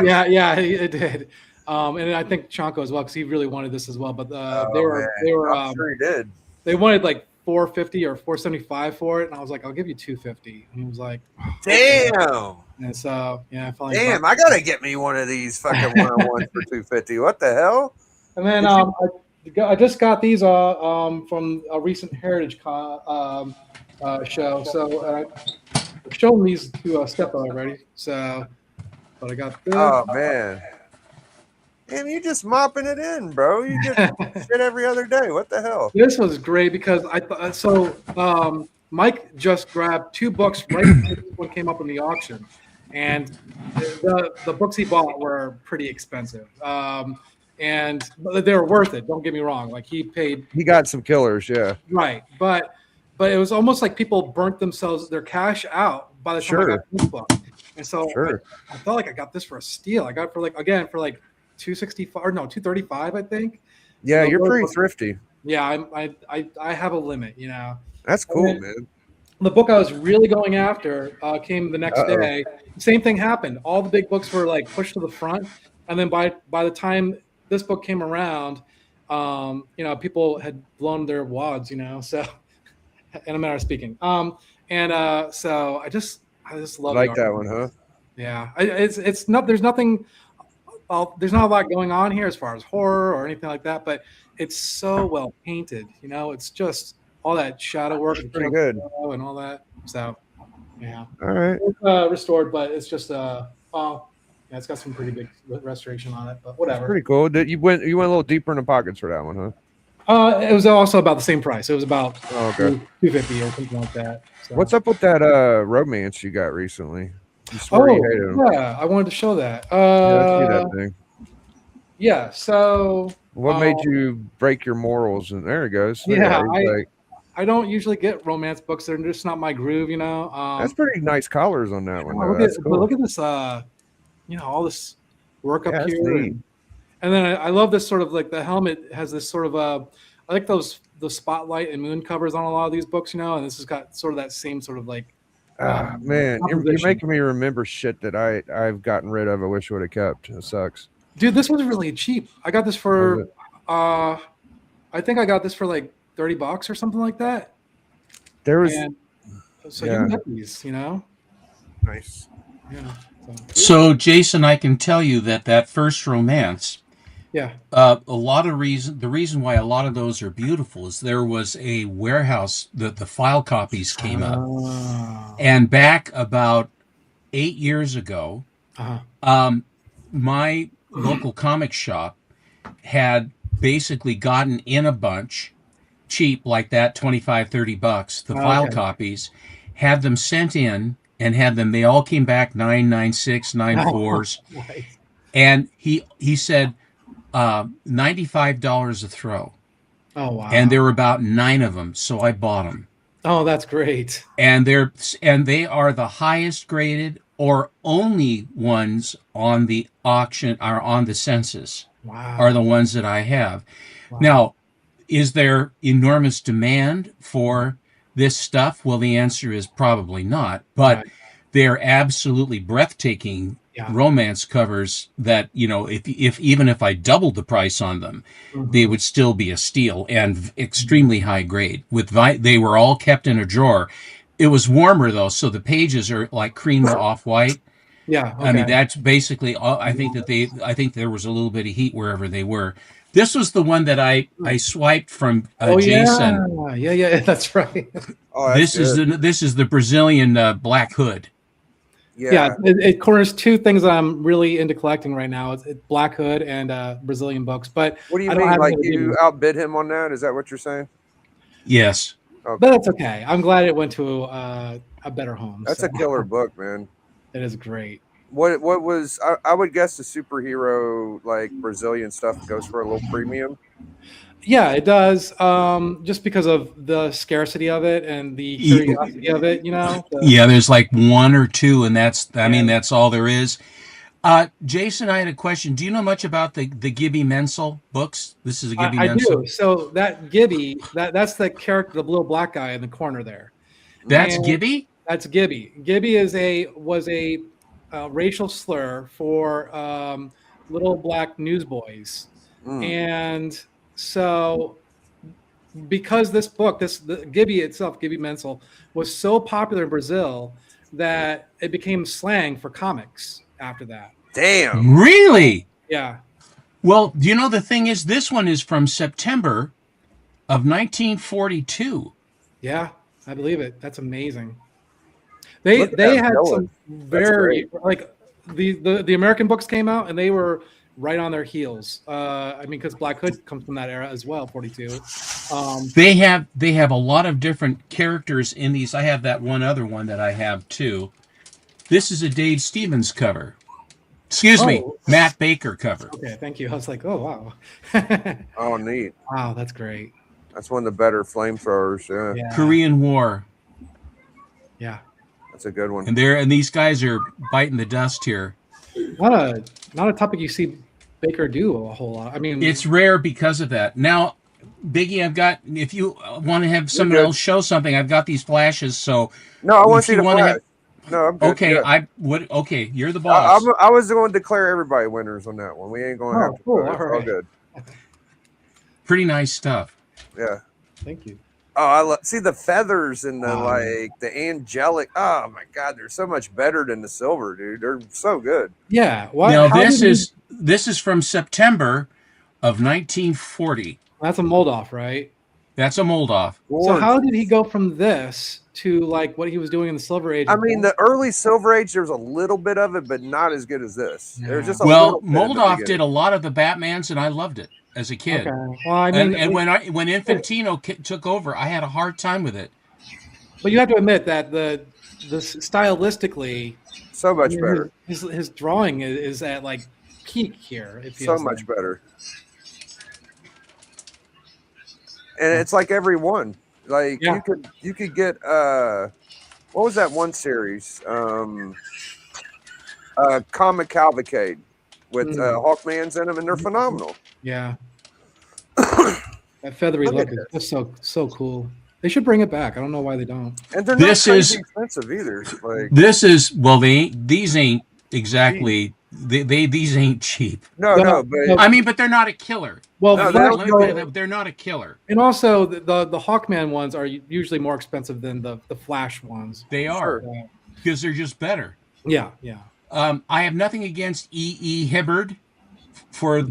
Yeah, it did. And I think Chanko as well, because he really wanted this as well. But they were I'm sure he did. They wanted like $450 or $475 for it, and I was like, I'll give you $250. And he was like, damn. And so I finally. Damn, I gotta get me one of these fucking 101 for $250. What the hell? And then I just got these from a recent Heritage show. So I've shown these to Steppo already. So, but I got this. Oh man. Damn, you just mopping it in, bro. You get shit every other day. What the hell? This was great because I thought so. Mike just grabbed 2 books right when this one came up in the auction, and the books he bought were pretty expensive. And they were worth it. Don't get me wrong. Like he got some killers, yeah. Right, but it was almost like people burnt their cash out by the time I got this book. And so I felt like I got this for a steal. I got it for like $265 or no $235, I think. Yeah, you're pretty thrifty. Yeah, I have a limit, That's cool, man. The book I was really going after came the next day. Same thing happened. All the big books were like pushed to the front, and then by the time this book came around, people had blown their wads, so in a matter of speaking. So I just love Like the that art. one, huh? Yeah, it's not. There's nothing. Well, there's not a lot going on here as far as horror or anything like that, but it's so well painted. It's just all that shadow work and Pretty good. and all that. So, yeah. All right. It's, restored, but it's just it's got some pretty big restoration on it, but whatever. Pretty cool. You went a little deeper in the pockets for that one, huh? It was also about the same price. It was about okay. $250 or something like that. So. What's up with that romance you got recently? You swore you hated him. Yeah, I wanted to show that. Let's see that thing. Yeah. So. What made you break your morals? And there it goes. Yeah, I don't usually get romance books. They're just not my groove, That's pretty nice colors on that one. Look at this. All this work up here. Neat. And then I love this sort of like the helmet has this sort of I like the spotlight and moon covers on a lot of these books, and this has got sort of that same sort of like. Man, you're making me remember shit that I've gotten rid of. I wish I would have kept. It sucks. Dude, this was really cheap. I got this for I think I got this for like $30 or something like that. There was you can get these, Nice. Yeah. So Jason, I can tell you that first romance. Yeah. The reason why a lot of those are beautiful is there was a warehouse that the file copies came up, and back about 8 years ago, my local comic shop had basically gotten in a bunch, cheap like that, $25-$30, the file copies, had them sent in, and they all came back 996, 94s, Nice. and he said $95 a throw. Oh wow! And there were about 9 of them, so I bought them. Oh, that's great. And they are the highest graded or only ones on the auction or on the census. Wow. Are the ones that I have. Wow. Now, is there enormous demand for this stuff? Well, the answer is probably not, but they're absolutely breathtaking romance covers that, if I doubled the price on them, they would still be a steal and extremely high grade. They were all kept in a drawer. It was warmer though, so the pages are like cream to off-white. Yeah, okay. I mean, that's basically all. I think there was a little bit of heat wherever they were. This was the one that I swiped from Jason. Yeah, that's right. This is the Brazilian Black Hood. Yeah, it corners two things I'm really into collecting right now. It's Black Hood and Brazilian books. But what do you mean? Like you outbid him on that? Is that what you're saying? Yes. Okay. But that's okay. I'm glad it went to a better home. That's a killer book, man. It is great. What was I would guess the superhero like Brazilian stuff goes for a little premium. Yeah, it does. Just because of the scarcity of it and the curiosity of it, Yeah, there's like 1 or 2, and that's all there is. Jason, I had a question. Do you know much about the Gibby Menzel books? This is a Gibby Menzel. I do. So that Gibby, that's the character, the little black guy in the corner there. That's Gibby? That's Gibby. Gibby was a racial slur for little black newsboys. And so because this book, the Gibby itself, Gibby Menzel, was so popular in Brazil that it became slang for comics after that. Damn. Really? Yeah. Well, do you know the thing is, this one is from September of 1942. Yeah, I believe it. That's amazing. They had some very like the American books came out and they were right on their heels. I mean, because Black Hood comes from that era as well, 42. They have a lot of different characters in these. I have that one other one that I have too. This is a Dave Stevens cover. Excuse me, Matt Baker cover. Okay, thank you. I was like, oh wow. Oh, neat. Wow, that's great. That's one of the better flamethrowers. Yeah. Korean War. Yeah. That's a good one. And these guys are biting the dust here. Not a topic you see Baker do a whole lot. I mean, it's rare because of that. Now, Biggie, I've got. If you want to have someone else show something, I've got these flashes. So no, I want you to flash. No, I'm good. Okay, yeah. Okay, you're the boss. I was going to declare everybody winners on that one. We ain't going to have to. Cool. All good. Pretty nice stuff. Yeah. Thank you. Oh, see the feathers and the Oh, like the angelic. Oh my god, they're so much better than the silver, dude. They're so good. Yeah. What? Now how this did he- is from September of 1940. that's a mold off, right? That's a mold off. So how did he go from this to like what he was doing in the Silver Age? I mean, the early Silver Age, there was a little bit of it, but not as good as this. There's just a Well, little bit in the Moldoff did beginning. a lot of the Batmans, and I loved it as a kid. Okay. Well, I mean, And when Infantino took over, I had a hard time with it. but you have to admit that the stylistically, so much better. His drawing is at like peak here. It So feels much like. better. And it's like every one. Like Yeah. you could get what was that one series? Comic Cavalcade with Hawkman's in them, and they're phenomenal. Yeah. That feathery Look look at is just so cool. They should bring it back. I don't know why they don't. And they're This not is- crazy expensive either. Like This is well, these ain't exactly these ain't cheap. no, but I mean, but they're not a killer. Well, No, Flash- they don't They're, they're not a killer. and also the Hawkman ones are usually more expensive than the Flash ones. They are Yeah. because they're just better. Yeah. I have nothing against E. Hibbard or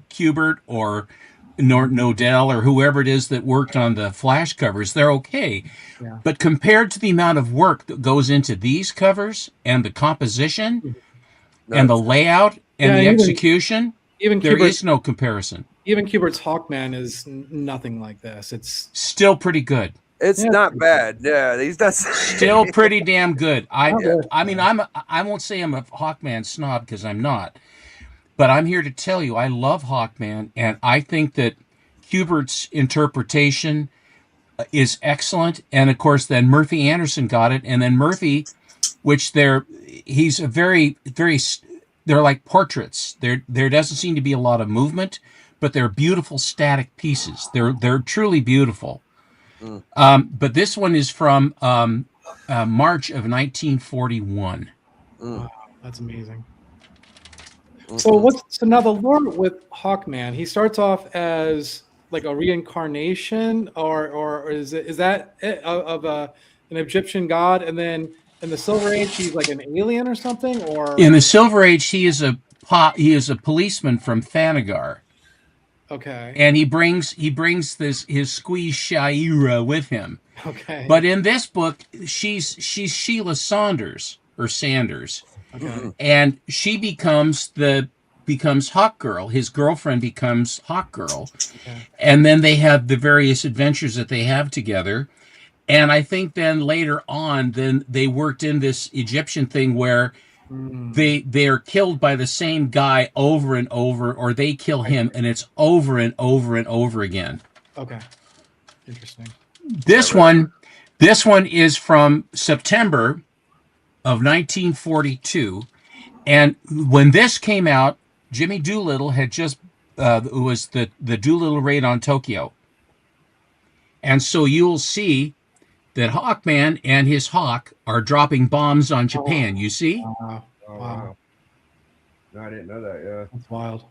Kubert or Nodell or whoever it is that worked on the Flash covers. They're okay. Yeah. But compared to the amount of work that goes into these covers and the composition and the layout and Yeah, the even- execution, Even there Kubert, is no comparison. even Kubert's Hawkman is nothing like this. It's Still pretty good. it's Yeah. not bad. Yeah, he's not Still pretty damn good. I mean, Yeah. I won't say I'm a Hawkman snob because I'm not, but I'm here to tell you I love Hawkman, and I think that Hubert's interpretation is excellent. And of course, then Murphy Anderson got it, and then Murphy, which he's a very they're like portraits. There doesn't seem to be a lot of movement, but they're beautiful static pieces. They're truly beautiful. But this one is from March of 1941. That's amazing. So now the lore with Hawkman? He starts off as like a reincarnation, or is that it, of an Egyptian god, and then in the Silver Age he's like an alien or something, or In the Silver Age, he is a policeman from Thanagar, okay, and he brings his squeeze Shaira with him. okay, But in this book, she's Sheila Sanders, okay, and she becomes Hawk Girl. His girlfriend becomes Hawk Girl, and then they have the various adventures that they have together. And I think then later on, then they worked in this Egyptian thing where they're killed by the same guy over and over, or they kill him, and it's over and over and over again. okay, interesting. This one is from September of 1942, and when this came out, Jimmy Doolittle had just it was the Doolittle raid on Tokyo, and so you'll see that Hawkman and his Hawk are dropping bombs on Japan. You see, Wow, Oh, wow, No, I didn't know that. Yeah. that's wild.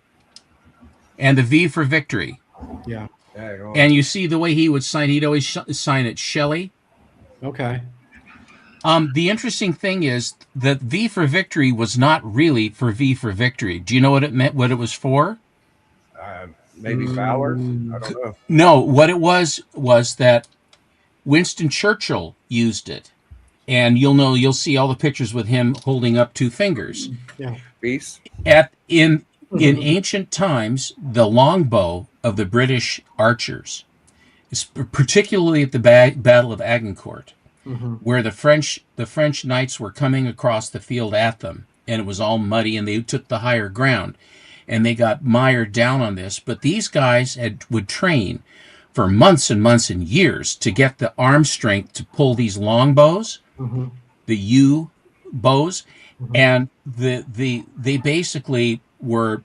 and the V for victory, Yeah, and you see the way he would sign. He'd always sign it Shelley. okay, The interesting thing is that V for victory was not really for V for victory. Do you know what it meant? What it was for? Maybe Fowler. I don't know. No, what it was that Winston Churchill used it, and you'll see all the pictures with him holding up two fingers. Peace. In ancient times, the longbow of the British archers, particularly at the Battle of Agincourt, where the French knights were coming across the field at them, and it was all muddy, and they took the higher ground, and they got mired down on this. But these guys would train for months and months and years to get the arm strength to pull these long bows, the U bows, and they basically were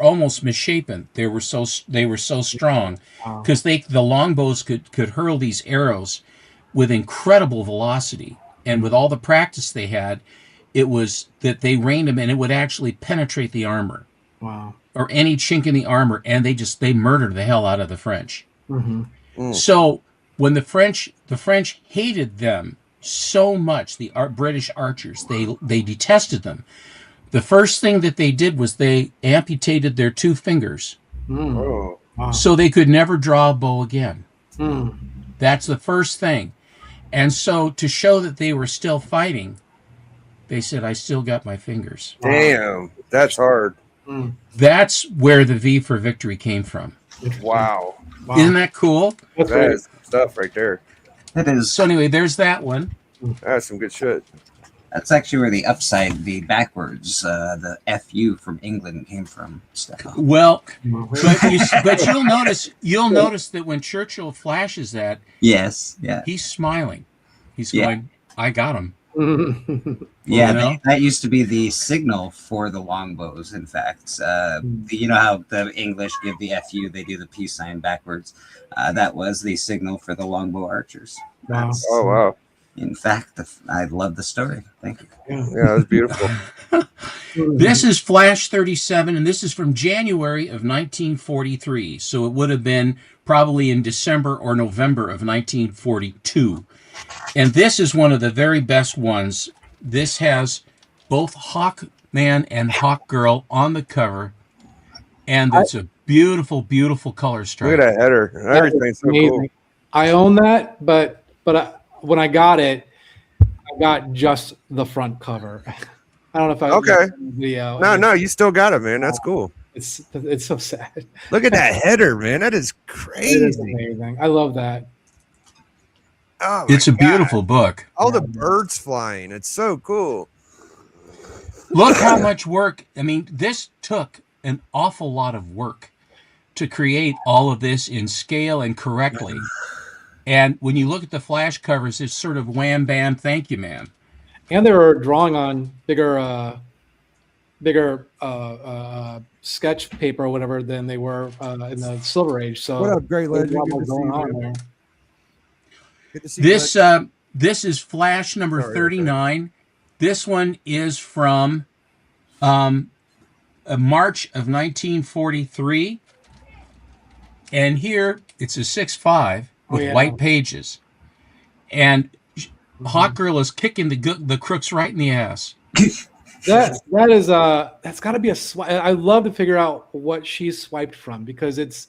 almost misshapen. They were so strong because the longbows could hurl these arrows with incredible velocity, and with all the practice they had, it was that they rained them and it would actually penetrate the armor. Wow. or any chink in the armor, and they murdered the hell out of the French. Mm-hmm. So when the French hated them so much, the British archers, they detested them. The first thing that they did was they amputated their 2 fingers, Oh. Wow. so they could never draw a bow again. Mm. That's the first thing. And so to show that they were still fighting, they said, I still got my fingers. Damn, that's hard. Mm. That's where the V for victory came from. Wow. Wow. Isn't that cool? That's That great. is stuff right there. That is. So anyway, there's that one. That's some good shit. That's actually where the backwards, the FU from England came from. Stefan. Well, but you'll notice that when Churchill flashes that, Yes. Yeah. he's smiling. He's Yeah. going, I got him. Yeah, You know? that used to be the signal for the longbows. In fact, you know how the English give the FU, they do the peace sign backwards. That was the signal for the longbow archers. Wow. That's- Oh wow. In fact, I love the story. Thank you. Yeah, that's beautiful. This is Flash 37, and this is from January of 1943. So it would have been probably in December or November of 1942. And this is one of the very best ones. This has both Hawkman and Hawkgirl on the cover, and it's a beautiful, beautiful color stripe. Look at that header. Everything's so cool. Amazing. I own that, but when I got it, I got just the front cover. I don't know if I Okay. the video. No, you still got it, man. That's cool. It's so sad. Look at that header, man. That is It is crazy. amazing. I love that. Oh, my It's a God. beautiful book. All the birds flying. It's so cool. Look how much work. I mean, this took an awful lot of work to create all of this in scale and correctly. And when you look at the Flash covers, it's sort of wham bam, thank you, man. And they were drawing on bigger sketch paper or whatever than they were in the Silver Age. So What up, Great there's a Legend? lot Good more to see going you, on man. there. Good to see you, This is Flash number Sorry, 39. This one is from March of 1943. And here it's a 6.5 with Oh, yeah. white pages. And Hawkgirl is kicking the crooks right in the ass. That is that's got to be a swipe. I love to figure out what she swiped from because it's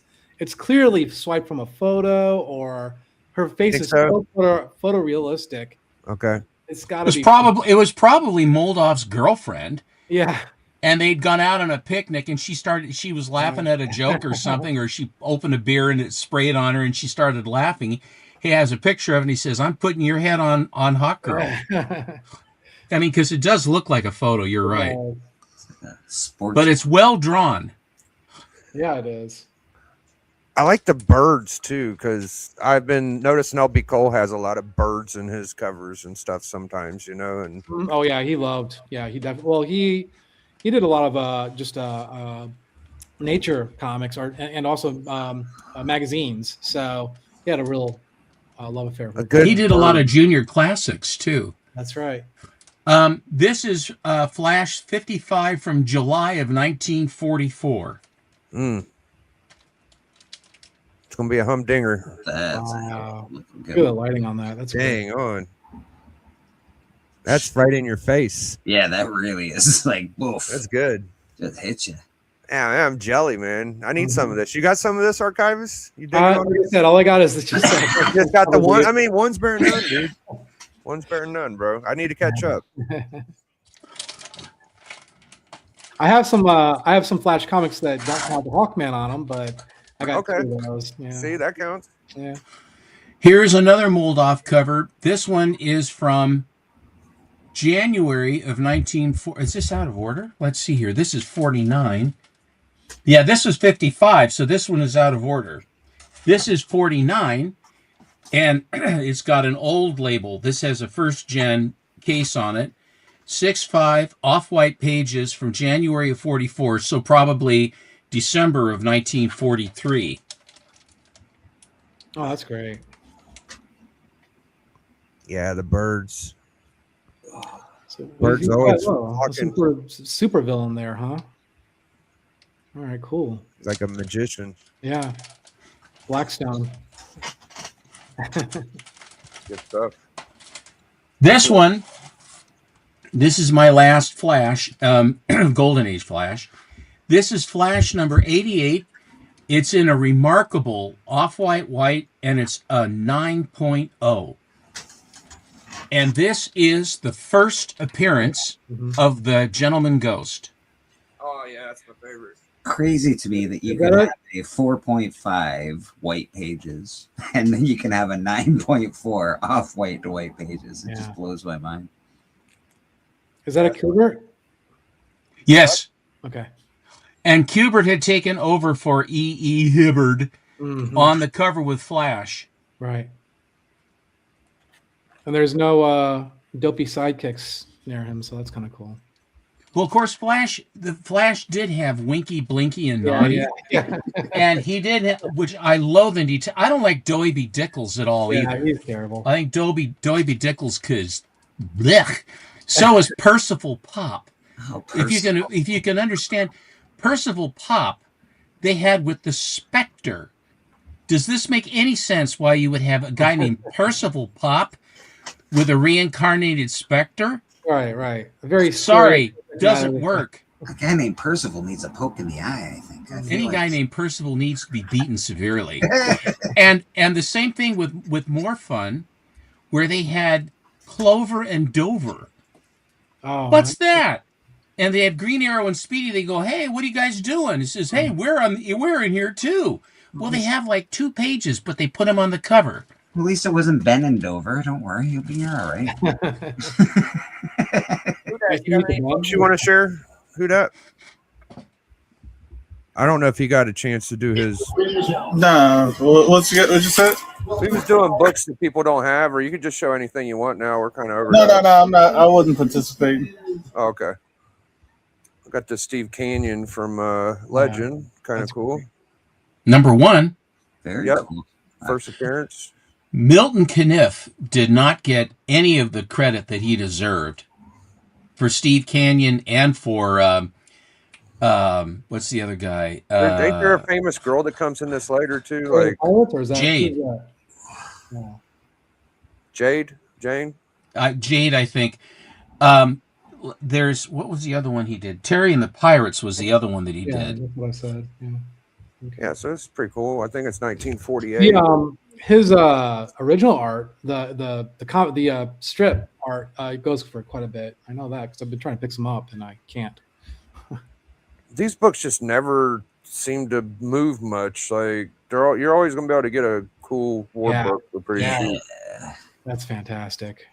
clearly swiped from a photo or her face Think is so? so photorealistic. Okay. It's got It to was be probably Moldov's girlfriend. yeah. And they'd gone out on a picnic, and she was laughing at a joke or something, or she opened a beer and it sprayed on her, and she started laughing. He has a picture of it, and he says, "I'm putting your head on Hawkgirl." I mean, because it does look like a photo. You're right, Sports. but it's well drawn. Yeah, it is. I like the birds too, because I've been noticing LB Cole has a lot of birds in his covers and stuff sometimes, you know. And Oh yeah, he loved. Yeah, he definitely. Well, he did a lot of just nature comics art and also magazines. So he had a real love affair. a good. He did a lot bird. of junior classics too. That's right. This is Flash 55 from July of 1944. Mm. It's gonna be a humdinger. That's Wow. looking Look at the good. lighting on that. That's great. Dang on. That's right in your face. Yeah, that really is like woof. That's good. Just hit you. Yeah, I'm jelly, man. I need some of this. You got some of this, Archivist? You did Like I said, all I got is just. just got the one. I mean, one's better than none, dude. One's better than none, bro. I need to catch up. I have some Flash comics that don't have the Hawkman on them, but I got Okay. two of those. Yeah. See, that counts. Yeah. Here's another Moldoff cover. This one is from January of 1940. Is this out of order? Let's see here. This is 49. Yeah, this was 55, so this one is out of order. This is 49, and it's got an old label. This has a first-gen case on it. 6.5 off-white pages from January of 44, so probably December of 1943. Oh, that's great. Yeah, the birds. So, Birds you got- always oh, a talking. super villain there, huh? All right, cool. He's like a magician. Yeah. Blackstone. Good stuff. This is my last Flash, Golden Age Flash. This is Flash number 88. It's in a remarkable off-white white, and it's a 9.0. And this is the first appearance of the Gentleman Ghost. Oh yeah, that's my favorite. Crazy to me that you can have a 4.5 white pages and then you can have a 9.4 off white to white pages. It just blows my mind. Is that a Kubert? Yes. Okay. And Kubert had taken over for E. Hibbard on the cover with Flash. Right. And there's no dopey sidekicks near him, so that's kind of cool. Well, of course, the Flash did have Winky, Blinky, and Naughty. Yeah. And he did have, which I loathe in detail. I don't like Doby Dickles at all Yeah, either. he's terrible. I think Doby Dickles cause blech. So is Percival Pop. Oh, If you can understand Percival Pop, they had with the Spectre. Does this make any sense why you would have a guy named Percival Pop with a reincarnated Spectre? Right. Very sorry, doesn't work. A guy named Percival needs a poke in the eye, I think. Any guy named Percival needs to be beaten severely. and the same thing with More Fun, where they had Clover and Dover. Oh, What's that? And they had Green Arrow and Speedy. They go, "Hey, what are you guys doing?" He says, "Hey, we're in here too." Well, they have like 2 pages, but they put them on the cover. At least it wasn't Ben and Dover. Don't worry, you'll be all right. You want to share? Who that? I don't know if he got a chance to do his. Nah, what you said? He was doing books that people don't have, or you could just show anything you want now. We're kind of over. No, I'm not. I wasn't participating. Oh, okay. I got the Steve Canyon from Legend. Kind of cool. Number 1. Very cool. First appearance. Milton Caniff did not get any of the credit that he deserved for Steve Canyon and for what's the other guy? Ain't there a famous girl that comes in this later too? Like Jade. Jane. Jade, I think. There's what was the other one he did? Terry and the Pirates was the other one that he did. That's what I said. Yeah, so it's pretty cool. I think it's 1948. His original art, the strip art, goes for quite a bit. I know that because I've been trying to pick some up and I can't. These books just never seem to move much. Like you're always going to be able to get a cool war book for pretty cheap. That's fantastic.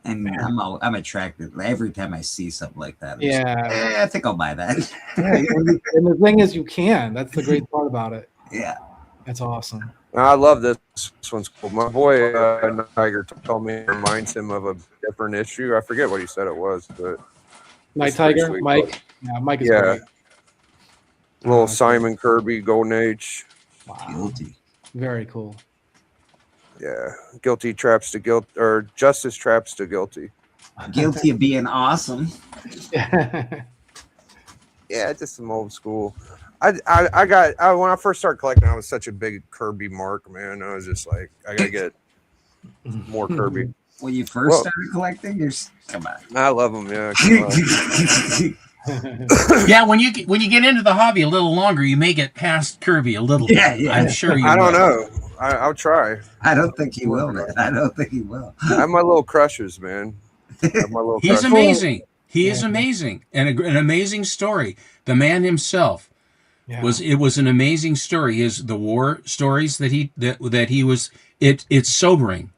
And I'm attracted every time I see something like that. Yeah, I think I'll buy that. and the thing is, you can. That's the great part about it. Yeah, that's awesome. I love this. This one's cool. My boy Tiger told me it reminds him of a different issue. I forget what he said it was, but Night Tiger, Mike. Book. Yeah, Mike is great. Little Simon Kirby, Golden Age. Wow. Guilty. Very cool. Yeah, guilty traps to guilt, or justice traps to guilty. Guilty of being awesome. Yeah, just some old school. When I first started collecting, I was such a big Kirby mark, man. I was just like, I gotta get more Kirby. When you first started collecting, come on. I love them, yeah. Yeah, when you get into the hobby a little longer, you may get past Kirby a little bit. I'm sure you will. I don't know. I'll try. I don't think he will, man. I don't think he will. I have my little crushes, man. He's amazing. He is amazing, and an amazing story. The man himself was an amazing story. The war stories that he was. It's sobering.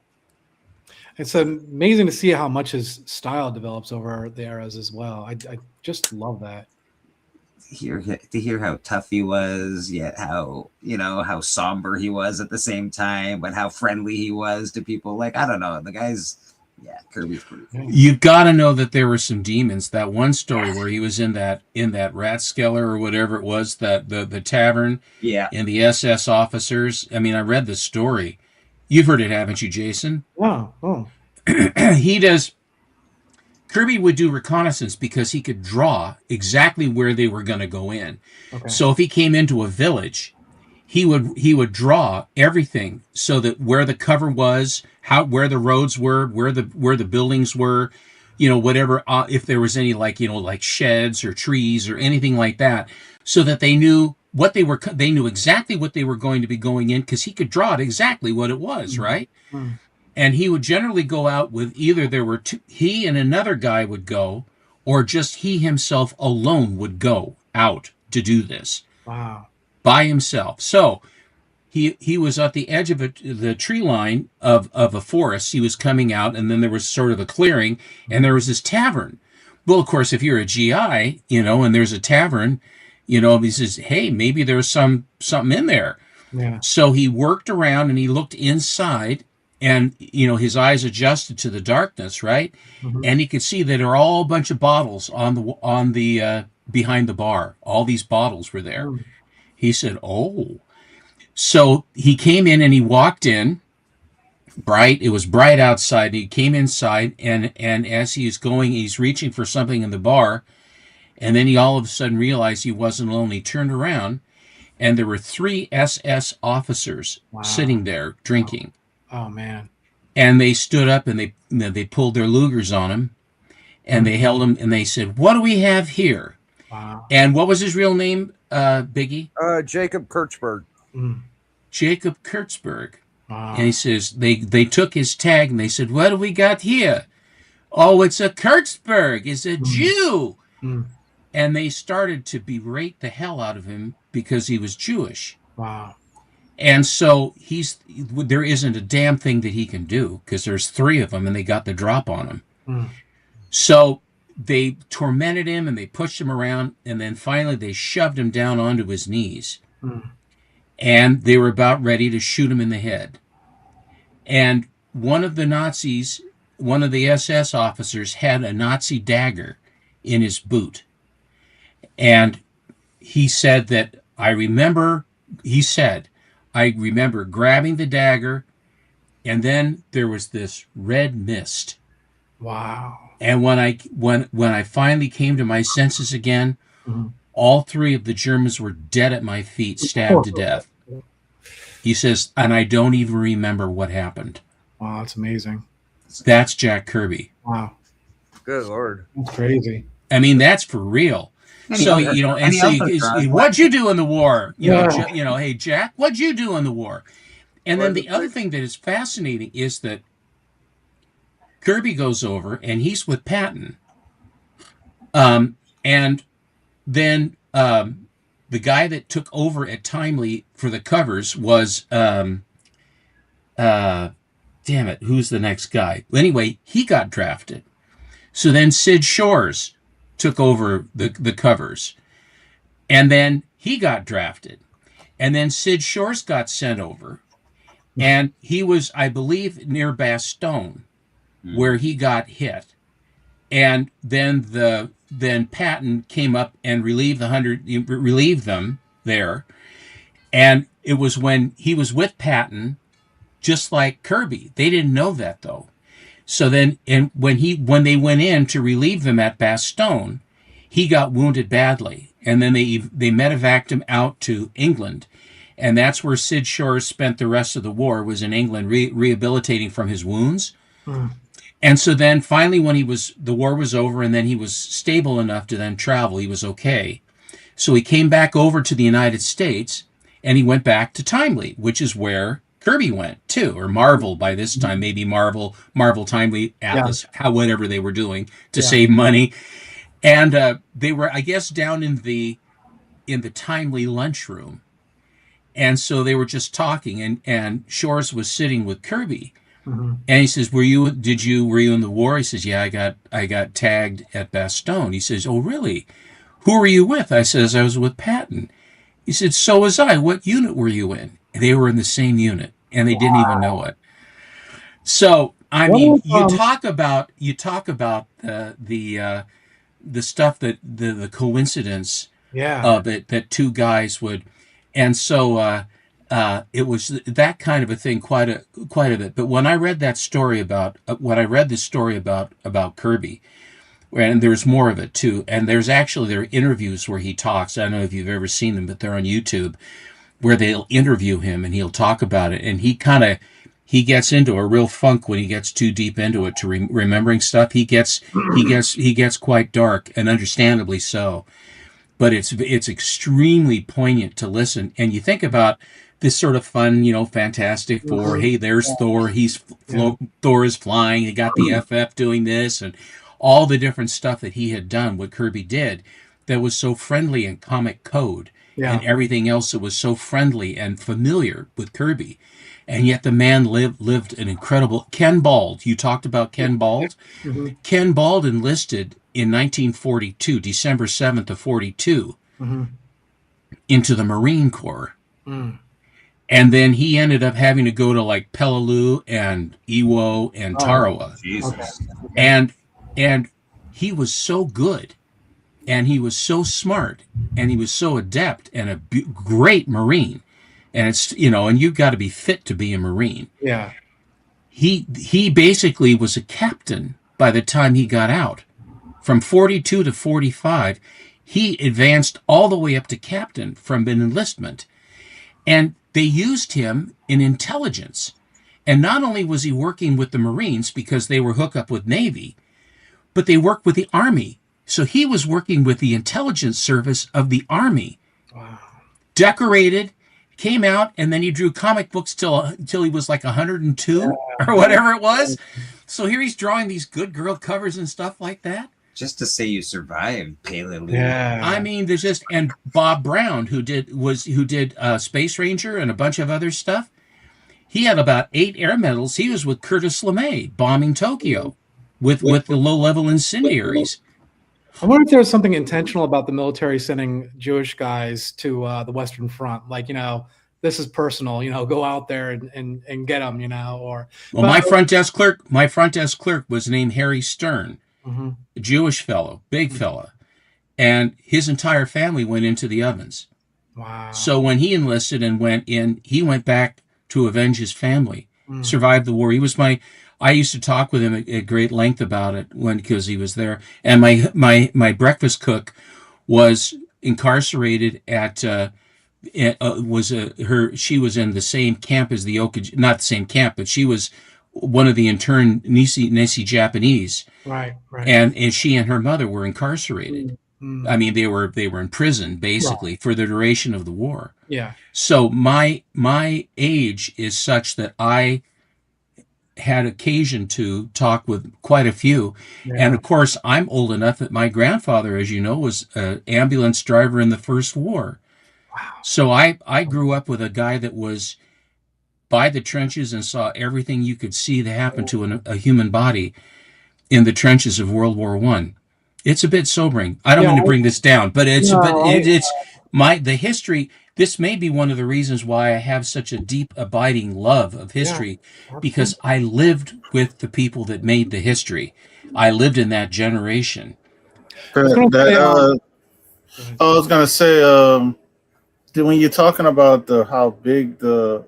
It's amazing to see how much his style develops over the eras as well. I just love that. To hear how tough he was, yet how somber he was at the same time, but how friendly he was to people. Like, I don't know, the guy's Kirby's pretty cool. You've got to know that there were some demons. That one story where he was in that Rathskeller or whatever it was, that the tavern, and the SS officers. I mean, I read the story. You've heard it, haven't you, Jason? Oh. He does. Kirby would do reconnaissance because he could draw exactly where they were going to go in. Okay. So if he came into a village, he would draw everything so that where the cover was, where the roads were, where the buildings were, whatever, if there was any like sheds or trees or anything like that, so that they knew they knew exactly what they were going to be going in, because he could draw it exactly what it was, right? Mm. And he would generally go out with either there were two, he and another guy would go, or just he himself alone would go out to do this. Wow. By himself. So he was at the edge of the tree line of a forest. He was coming out, and then there was sort of a clearing, and there was this tavern. Well, of course, if you're a GI, and there's a tavern, he says, hey, maybe there's something in there. Yeah. So he worked around and he looked inside, and his eyes adjusted to the darkness, right? Mm-hmm. And he could see that there are all a bunch of bottles on the behind the bar. All these bottles were there. Mm. He said, oh. So he came in and he walked in. It was bright outside. He came inside, and as he was going, he's reaching for something in the bar, and then he all of a sudden realized he wasn't alone. He turned around, and there were 3 SS officers sitting there drinking. Oh man. And they stood up and they pulled their Lugers on him, and they held him, and they said, what do we have here? Wow. And what was his real name, Biggie? Jacob Kurtzberg. Mm. Jacob Kurtzberg. Wow. And he says, they took his tag and they said, what do we got here? Oh, it's a Kurtzberg. It's a Jew. Mm. And they started to berate the hell out of him because he was Jewish. Wow. And so there isn't a damn thing that he can do, because there's 3 of them and they got the drop on him. Mm. So they tormented him and they pushed him around, and then finally they shoved him down onto his knees. Mm. And they were about ready to shoot him in the head. And one of the SS officers had a Nazi dagger in his boot. And he said that, I remember grabbing the dagger, and then there was this red mist. Wow. And when I finally came to my senses again, Mm-hmm. all 3 of the Germans were dead at my feet, stabbed to death. He says, and I don't even remember what happened. Wow, that's amazing. That's Jack Kirby. Wow. Good Lord. That's crazy. I mean, that's for real. So, what'd you do in the war? Hey, Jack, what'd you do in the war? And then the other thing that is fascinating is that Kirby goes over and he's with Patton. And then the guy that took over at Timely for the covers was, damn it, who's the next guy? Anyway, he got drafted. So then Sid Shores took over the covers. And then he got drafted. And then Sid Shores got sent over. And he was, I believe, near Bastogne, where he got hit. And then Patton came up and relieved them there. And it was when he was with Patton, just like Kirby. They didn't know that, though. So then, and when they went in to relieve them at Bastogne, he got wounded badly. And then they medevaced him out to England. And that's where Sid Shores spent the rest of the war, was in England, rehabilitating from his wounds. Mm. And so then finally when the war was over and then he was stable enough to then travel, he was okay. So he came back over to the United States and he went back to Timely, which is where Kirby went too, or Marvel by this time, maybe Marvel Timely, Atlas, whatever they were doing to save money. And they were, I guess, down in the Timely lunchroom. And so they were just talking, and Shores was sitting with Kirby. Mm-hmm. And he says, were you in the war? He says, yeah, I got tagged at Bastogne. He says, oh, really? Who were you with? I says, I was with Patton. He said, so was I. What unit were you in? They were in the same unit, and they didn't even know it. So, I mean, you talk about the stuff that the coincidence of it, that 2 guys would, and so it was that kind of a thing quite a bit. But when I read that story about Kirby, and there's more of it too. And there are interviews where he talks. I don't know if you've ever seen them, but they're on YouTube, where they'll interview him and he'll talk about it. And he gets into a real funk when he gets too deep into it to remembering stuff. He gets quite dark, and understandably so. But it's extremely poignant to listen. And you think about this sort of fun, Fantastic Four. Hey, there's Thor. Thor is flying. He got the FF doing this, and all the different stuff that he had done, what Kirby did, that was so friendly in comic code, and everything else that was so friendly and familiar with Kirby. And yet the man lived an incredible... Ken Bald. You talked about Ken Bald. Mm-hmm. Ken Bald enlisted in 1942, December 7th of 42, into the Marine Corps. Mm. And then he ended up having to go to like Peleliu and Iwo and Tarawa. Jesus. And he was so good, and he was so smart, and he was so adept, and a great Marine. And it's, and you've got to be fit to be a Marine. Yeah. He basically was a captain by the time he got out. From 42 to 45, he advanced all the way up to captain from an enlistment. And they used him in intelligence. And not only was he working with the Marines because they were hooked up with Navy, but they worked with the Army. So he was working with the intelligence service of the Army. Wow. Decorated, came out, and then he drew comic books till he was like 102 or whatever it was. So here he's drawing these good girl covers and stuff like that. Just to say you survived, Peleliu. Yeah. I mean, there's just, and Bob Brown, who did Space Ranger and a bunch of other stuff. He had about 8 air medals. He was with Curtis LeMay bombing Tokyo with the low-level incendiaries. I wonder if there was something intentional about the military sending Jewish guys to the Western Front. Like, this is personal, go out there and get them, or. Well, my front desk clerk was named Harry Stern, a Jewish fellow, big fella. And his entire family went into the ovens. Wow. So when he enlisted and went in, he went back to avenge his family, survived the war. I used to talk with him at great length about it because he was there. And my breakfast cook was incarcerated she was in the same camp as not the same camp, but she was one of the interned Nisi Japanese. Right. And she and her mother were incarcerated. I mean, they were in prison basically for the duration of the war. Yeah. So my age is such that I had occasion to talk with quite a few. Yeah. And of course, I'm old enough that my grandfather, as you know, was an ambulance driver in the First War. Wow. So I grew up with a guy that was by the trenches and saw everything you could see that happened to a human body in the trenches of World War I. It's a bit sobering. I don't want to bring this down, but the history. This may be one of the reasons why I have such a deep, abiding love of history, because I lived with the people that made the history. I lived in that generation. I was going to say, when you're talking about how big the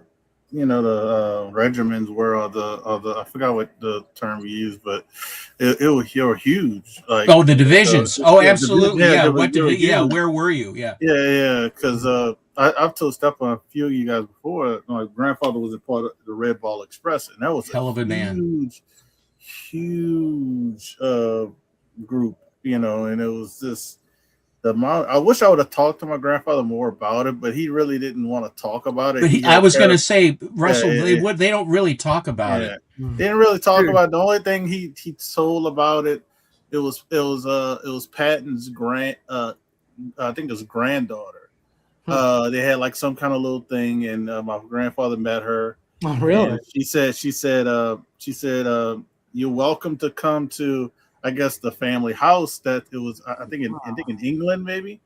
regiments were, or the I forgot what the term we used, but they were huge. Like, the divisions. Absolutely. Where were you? Yeah. Because I've told Stepan a few of you guys before. My grandfather was a part of the Red Ball Express, and that was hell of a man. Huge group, and it was just the amount. I wish I would have talked to my grandfather more about it, but he really didn't want to talk about it. But I was going to say, Russell, they don't really talk about it. They didn't really talk about it. The only thing he told about it, it was Patton's I think it was granddaughter. They had like some kind of little thing, and my grandfather met her. Oh, really? She said, "You're welcome to come to, I guess, the family house that it was. I think in England, maybe."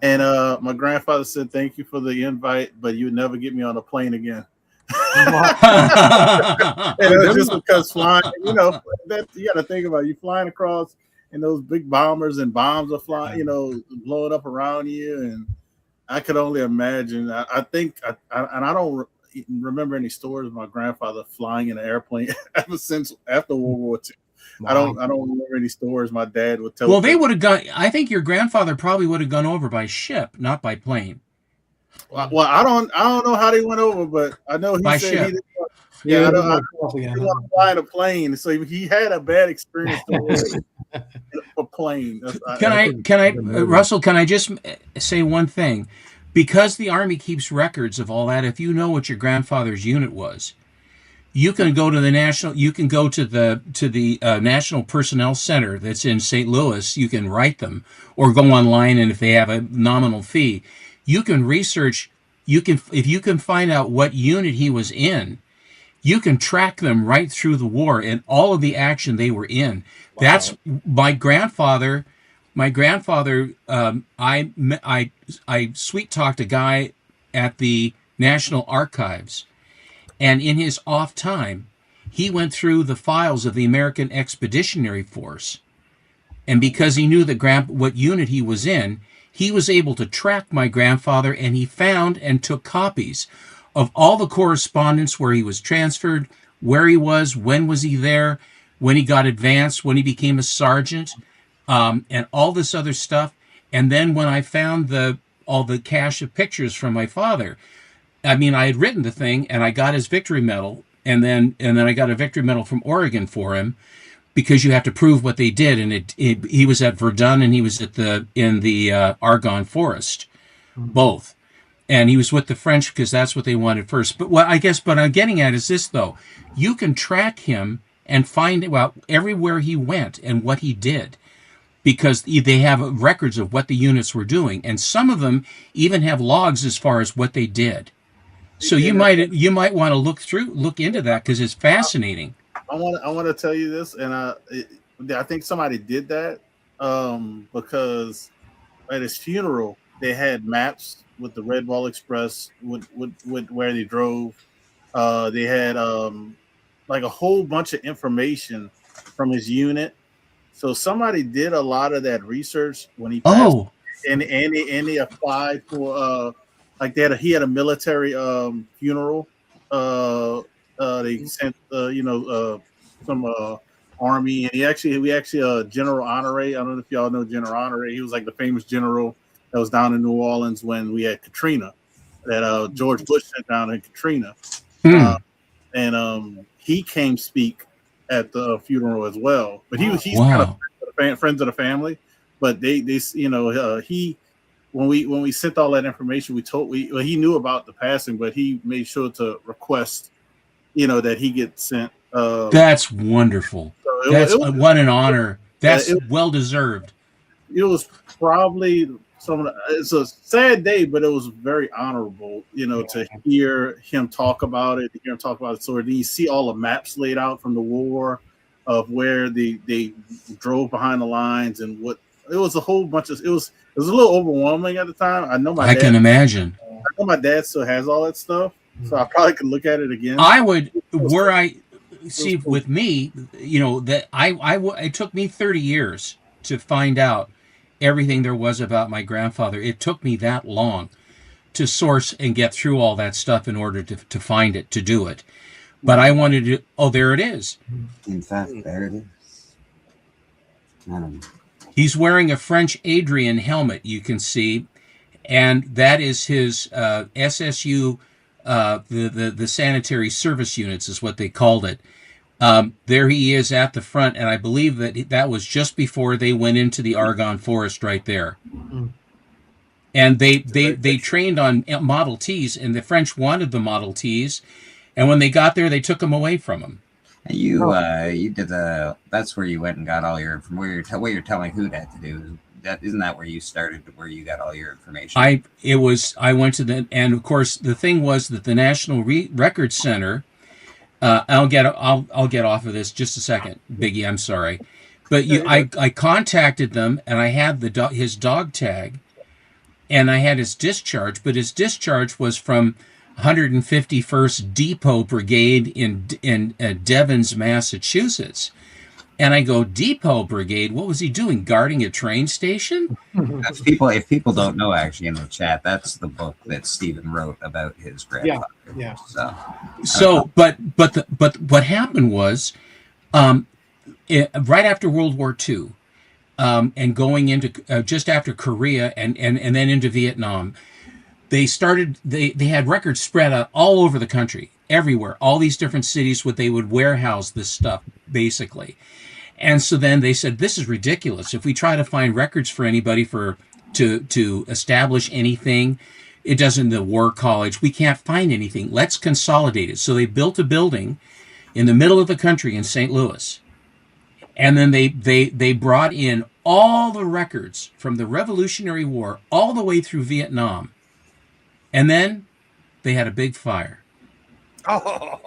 And my grandfather said, "Thank you for the invite, but you would never get me on a plane again." And it was just because flying, that you got to think about. You flying across, and those big bombers and bombs are flying, blowing up around you, and I could only imagine. I think, and I don't remember any stories of my grandfather flying in an airplane ever since after World War II. I don't remember any stories my dad would tell. Well, they would have gone. I think your grandfather probably would have gone over by ship, not by plane. Well, I don't know how they went over, but I know he By said ship. he didn't. I don't want to fly in a plane, so he had a bad experience a plane. Russell? Can I just say one thing? Because the Army keeps records of all that, if you know what your grandfather's unit was, you can go to the National Personnel Center that's in St. Louis. You can write them, or go online, and if they have a nominal fee, you can research. If you can find out what unit he was in, you can track them right through the war and all of the action they were in. Wow. That's my grandfather. My grandfather, I sweet talked a guy at the National Archives, and in his off time, he went through the files of the American Expeditionary Force, and because he knew what unit he was in, he was able to track my grandfather, and he found and took copies of all the correspondence where he was transferred, where he was, when was he there, when he got advanced, when he became a sergeant. And all this other stuff. And then when I found all the cache of pictures from my father, I mean, I had written the thing and I got his victory medal, and then I got a victory medal from Oregon for him, because you have to prove what they did. And he was at Verdun, and he was in the Argonne Forest, both. And he was with the French because that's what they wanted first. But what I'm getting at is this, though: you can track him and find out everywhere he went and what he did, because they have records of what the units were doing, and some of them even have logs as far as what they did. So you might want to look into that, because it's fascinating. I want to tell you this, and I think somebody did that because at his funeral they had maps with the Red Ball Express, with where they drove. They had like a whole bunch of information from his unit. So somebody did a lot of that research when he passed, and they applied for he had a military funeral. They sent some Army, and we actually General Honore. I don't know if y'all know General Honore. He was like the famous general that was down in New Orleans when we had Katrina, that George Bush sent down in Katrina, and he came speak at the funeral as well. But he's kind of friends of the family. But they when we sent all that information, he knew about the passing, but he made sure to request that he get sent. That's wonderful. So what an honor. That's well deserved. It was probably it's a sad day, but it was very honorable, to hear him talk about it, So then you see all the maps laid out from the war of where they drove behind the lines, and it was a whole bunch of, it was a little overwhelming at the time. I can imagine. I know my dad still has all that stuff, so I probably could look at it again. I would, with me, that it took me 30 years to find out everything there was about my grandfather. It took me that long to source and get through all that stuff in order to find it, to do it. But I wanted to, there it is. In fact, there it is. He's wearing a French Adrian helmet, you can see, and that is his SSU, the sanitary service units is what they called it. There he is at the front, and I believe that was just before they went into the Argonne Forest right there. And they trained on Model Ts, and the French wanted the Model Ts, and when they got there, they took them away from them. You did that's where you went and got all your information. What you're telling who that to do. Isn't that where you started, where you got all your information? I went to and of course the thing was that the National Record Center. I'll get off of this just a second, Biggie. I'm sorry, but I contacted them, and I had his dog tag, and I had his discharge, but his discharge was from 151st Depot Brigade in Devens, Massachusetts. And I go, Depot Brigade? What was he doing? Guarding a train station? If people don't know, actually, in the chat, that's the book that Stephen wrote about his grandfather. Yeah. So, but what happened was, right after World War II, and going into just after Korea and then into Vietnam, they had records spread out all over the country, everywhere, all these different cities they would warehouse this stuff basically. And so then they said, this is ridiculous. If we try to find records for anybody to establish anything, it doesn't, the War College, we can't find anything. Let's consolidate it. So they built a building in the middle of the country in St. Louis. And then they brought in all the records from the Revolutionary War all the way through Vietnam. And then they had a big fire. Oh.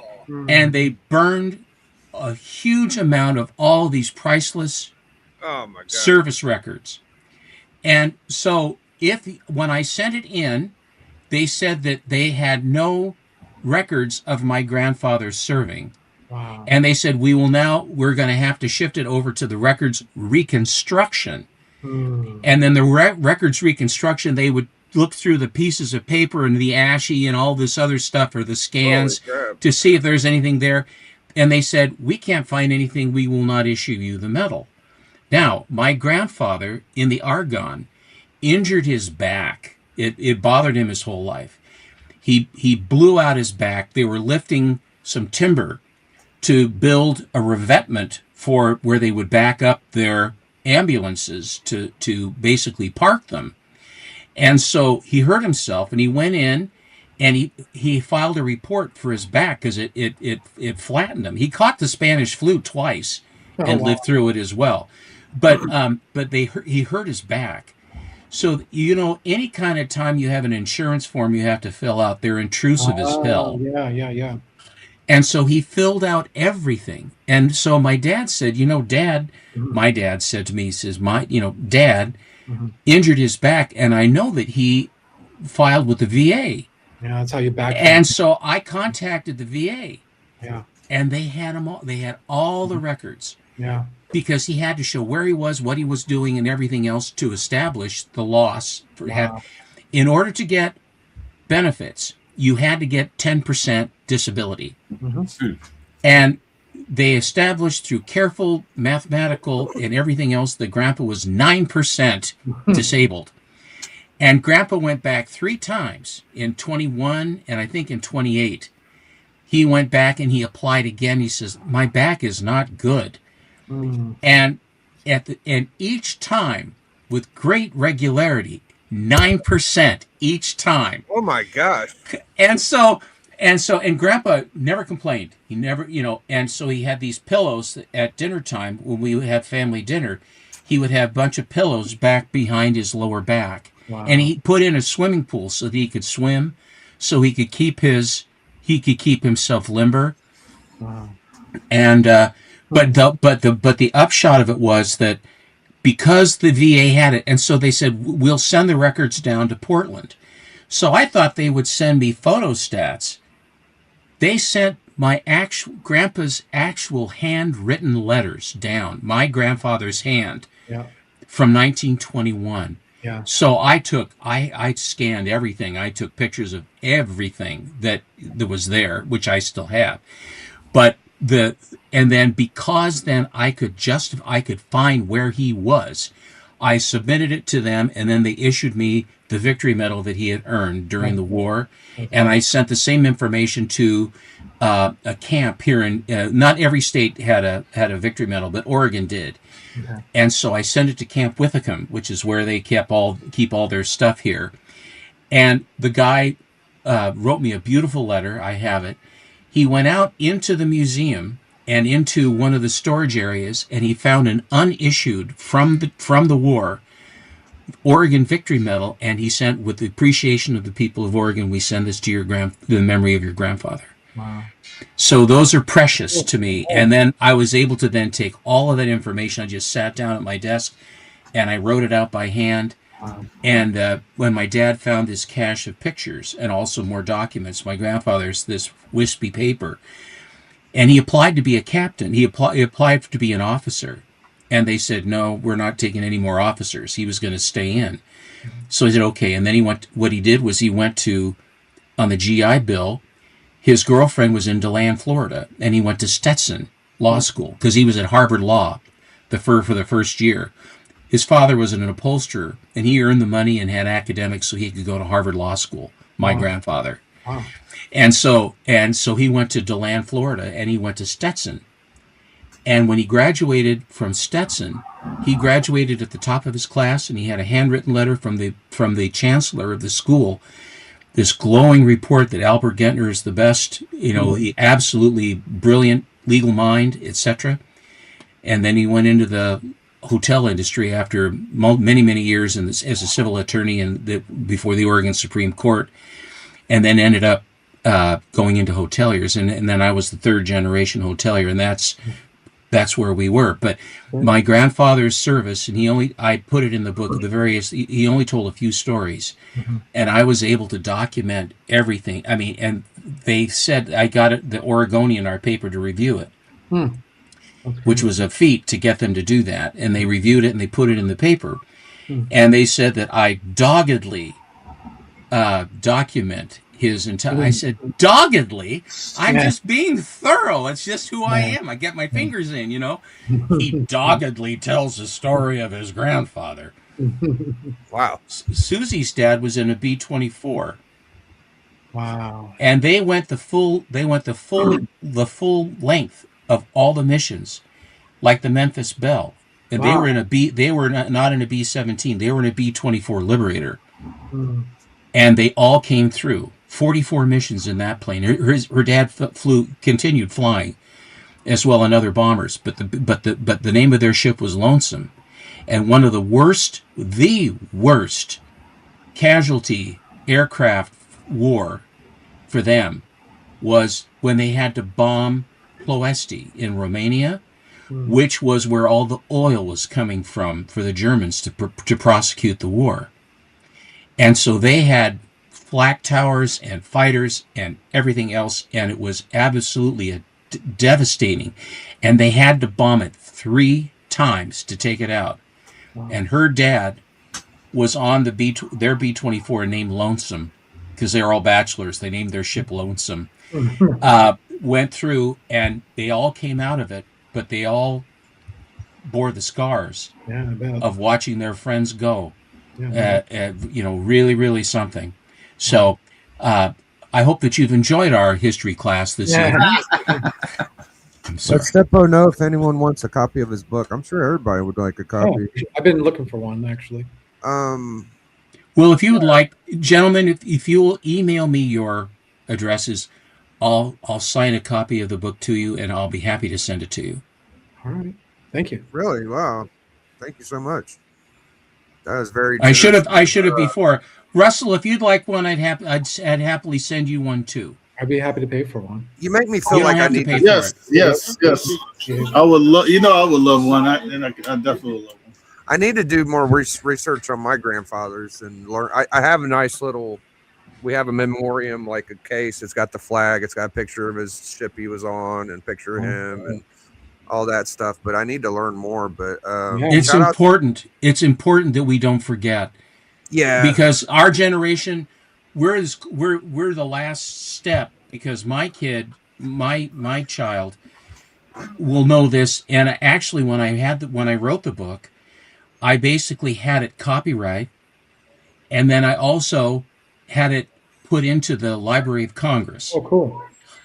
And they burned a huge amount of all these priceless Oh my God. service records. And so when I sent it in, they said that they had no records of my grandfather serving. Wow. And they said, we're going to have to shift it over to the records reconstruction. And then the records reconstruction, they would look through the pieces of paper and the ASHI and all this other stuff, or the scans, to see if there's anything there. And they said, we can't find anything. We will not issue you the medal. Now, my grandfather in the Argonne injured his back. It bothered him his whole life. He blew out his back. They were lifting some timber to build a revetment for where they would back up their ambulances to basically park them. And so he hurt himself, and he went in and he filed a report for his back because it flattened him. He caught the Spanish flu twice and lived through it as well. But he hurt his back. So, any kind of time you have an insurance form you have to fill out, they're intrusive as hell. Yeah. And so he filled out everything. And so my dad said, Dad, my dad said to me, he says, Dad injured his back, and I know that he filed with the VA. Yeah, that's how you back. And so I contacted the VA. Yeah. And they had them all. They had all the records. Yeah. Because he had to show where he was, what he was doing, and everything else to establish the loss. In order to get benefits, you had to get 10% disability. And they established through careful mathematical and everything else that Grandpa was 9% disabled. And Grandpa went back 3 times, in 21 and I think in 28. He went back and he applied again. He says, my back is not good. And each time, with great regularity, 9% each time. Oh my gosh. And Grandpa never complained. He never, and so he had these pillows at dinner time when we would have family dinner. He would have a bunch of pillows back behind his lower back. Wow. And he put in a swimming pool so that he could swim, so he could keep himself limber. Wow. And but the upshot of it was that because the VA had it, and so they said, we'll send the records down to Portland. So I thought they would send me photostats. They sent my grandpa's actual handwritten letters down, my grandfather's hand, from 1921. Yeah. So I scanned everything. I took pictures of everything that was there, which I still have. And then because then I could find where he was, I submitted it to them, and then they issued me the victory medal that he had earned during the war. And I sent the same information to a camp here in, not every state had a victory medal, but Oregon did. Okay. And so I sent it to Camp Withicum, which is where they keep all their stuff here. And the guy wrote me a beautiful letter. I have it. He went out into the museum and into one of the storage areas, and he found an unissued from the war Oregon Victory Medal, and he sent, with the appreciation of the people of Oregon, we send this to the memory of your grandfather. Wow. So those are precious to me. And then I was able to then take all of that information. I just sat down at my desk and I wrote it out by hand. Wow. And when my dad found this cache of pictures and also more documents, my grandfather's this wispy paper, and he applied to be a captain. He applied to be an officer. And they said, no, we're not taking any more officers. He was going to stay in. So he said, okay. And then what he did was he went to, on the GI Bill, his girlfriend was in DeLand, Florida, and he went to Stetson law school because he was at Harvard Law for the first year. His father was an upholsterer, and he earned the money and had academics so he could go to Harvard Law School. My grandfather. Wow. And so he went to DeLand, Florida, and he went to Stetson. And when he graduated from Stetson, he graduated at the top of his class, and he had a handwritten letter from the chancellor of the school, this glowing report that Albert Gentner is the best, he absolutely brilliant legal mind, etc. And then he went into the hotel industry after many, many years as a civil attorney before the Oregon Supreme Court, and then ended up going into hoteliers. And then I was the third generation hotelier, and that's where we were. But my grandfather's service, and I put it in the book, he only told a few stories, and I was able to document everything. I mean, and they said I got the Oregonian, our paper, to review it. Which was a feat to get them to do that. And they reviewed it and they put it in the paper. And they said that I doggedly document his entire... I said, doggedly? I'm just being thorough. It's just who I am. I get my fingers in, He doggedly tells the story of his grandfather. Wow. Susie's dad was in a B-24. Wow. And they went the full length of all the missions, like the Memphis Belle. And they were not in a B-17, they were in a B-24 Liberator. And they all came through. 44 missions in that plane. Her dad continued flying as well in other bombers, but the name of their ship was Lonesome. And one of the worst casualty aircraft war for them was when they had to bomb Ploesti in Romania, which was where all the oil was coming from for the Germans to prosecute the war. And so they had flak towers and fighters and everything else, and it was absolutely devastating. And they had to bomb it 3 times to take it out. Wow. And her dad was on their B-24 named Lonesome, because they're all bachelors. They named their ship Lonesome. Went through, and they all came out of it, but they all bore the scars of watching their friends go. Really, really something. So I hope that you've enjoyed our history class this evening. Let Steppo know if anyone wants a copy of his book. I'm sure everybody would like a copy. I've been looking for one, actually. Well, if you would like, gentlemen, if you will email me your addresses, I'll sign a copy of the book to you, and I'll be happy to send it to you. All right. Thank you. Really? Wow. Thank you so much. That was very. I should have before. Russell, if you'd like one, I'd happily send you one too. I'd be happy to pay for one. You make me feel like I need to. Yes. I would love. I would love one. I definitely would love one. I need to do more research on my grandfathers and learn. I have a nice little. We have a memoriam, like a case. It's got the flag. It's got a picture of his ship he was on, and picture of him, and all that stuff. But I need to learn more. But it's important. It's important that we don't forget. Yeah, because our generation, we're the last step. Because my kid, my child, will know this. And actually, when I wrote the book, I basically had it copyright, and then I also had it put into the Library of Congress. Oh, cool.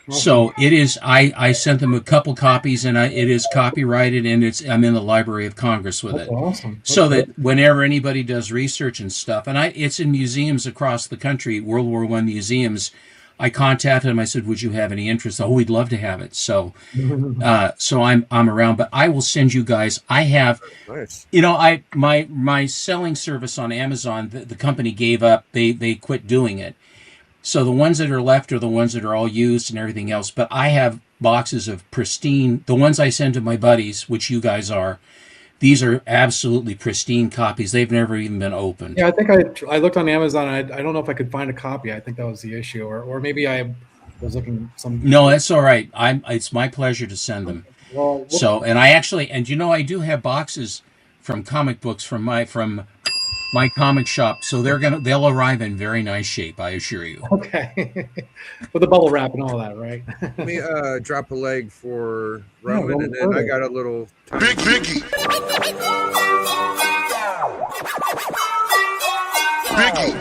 Awesome. So it is. I sent them a couple copies, and it is copyrighted, and I'm in the Library of Congress with it. Awesome. So that whenever anybody does research and stuff, and it's in museums across the country, World War I museums. I contacted them. I said, "Would you have any interest?" Oh, we'd love to have it. So, so I'm around, but I will send you guys. I have, nice. My selling service on Amazon. The company gave up. They quit doing it. So the ones that are left are the ones that are all used and everything else. But I have boxes of pristine, the ones I send to my buddies, which you guys are. These are absolutely pristine copies. They've never even been opened. Yeah, I think I looked on Amazon. And I don't know if I could find a copy. I think that was the issue, or maybe I was looking some. No, that's all right. It's my pleasure to send them. Well, so, and I actually, I do have boxes from comic books from my comic shop. So they'll arrive in very nice shape, I assure you. Okay. With the bubble wrap and all that, right? Let me drop a leg for Yeah, Roman, roll and then I further. got a little Big Biggie. Biggie.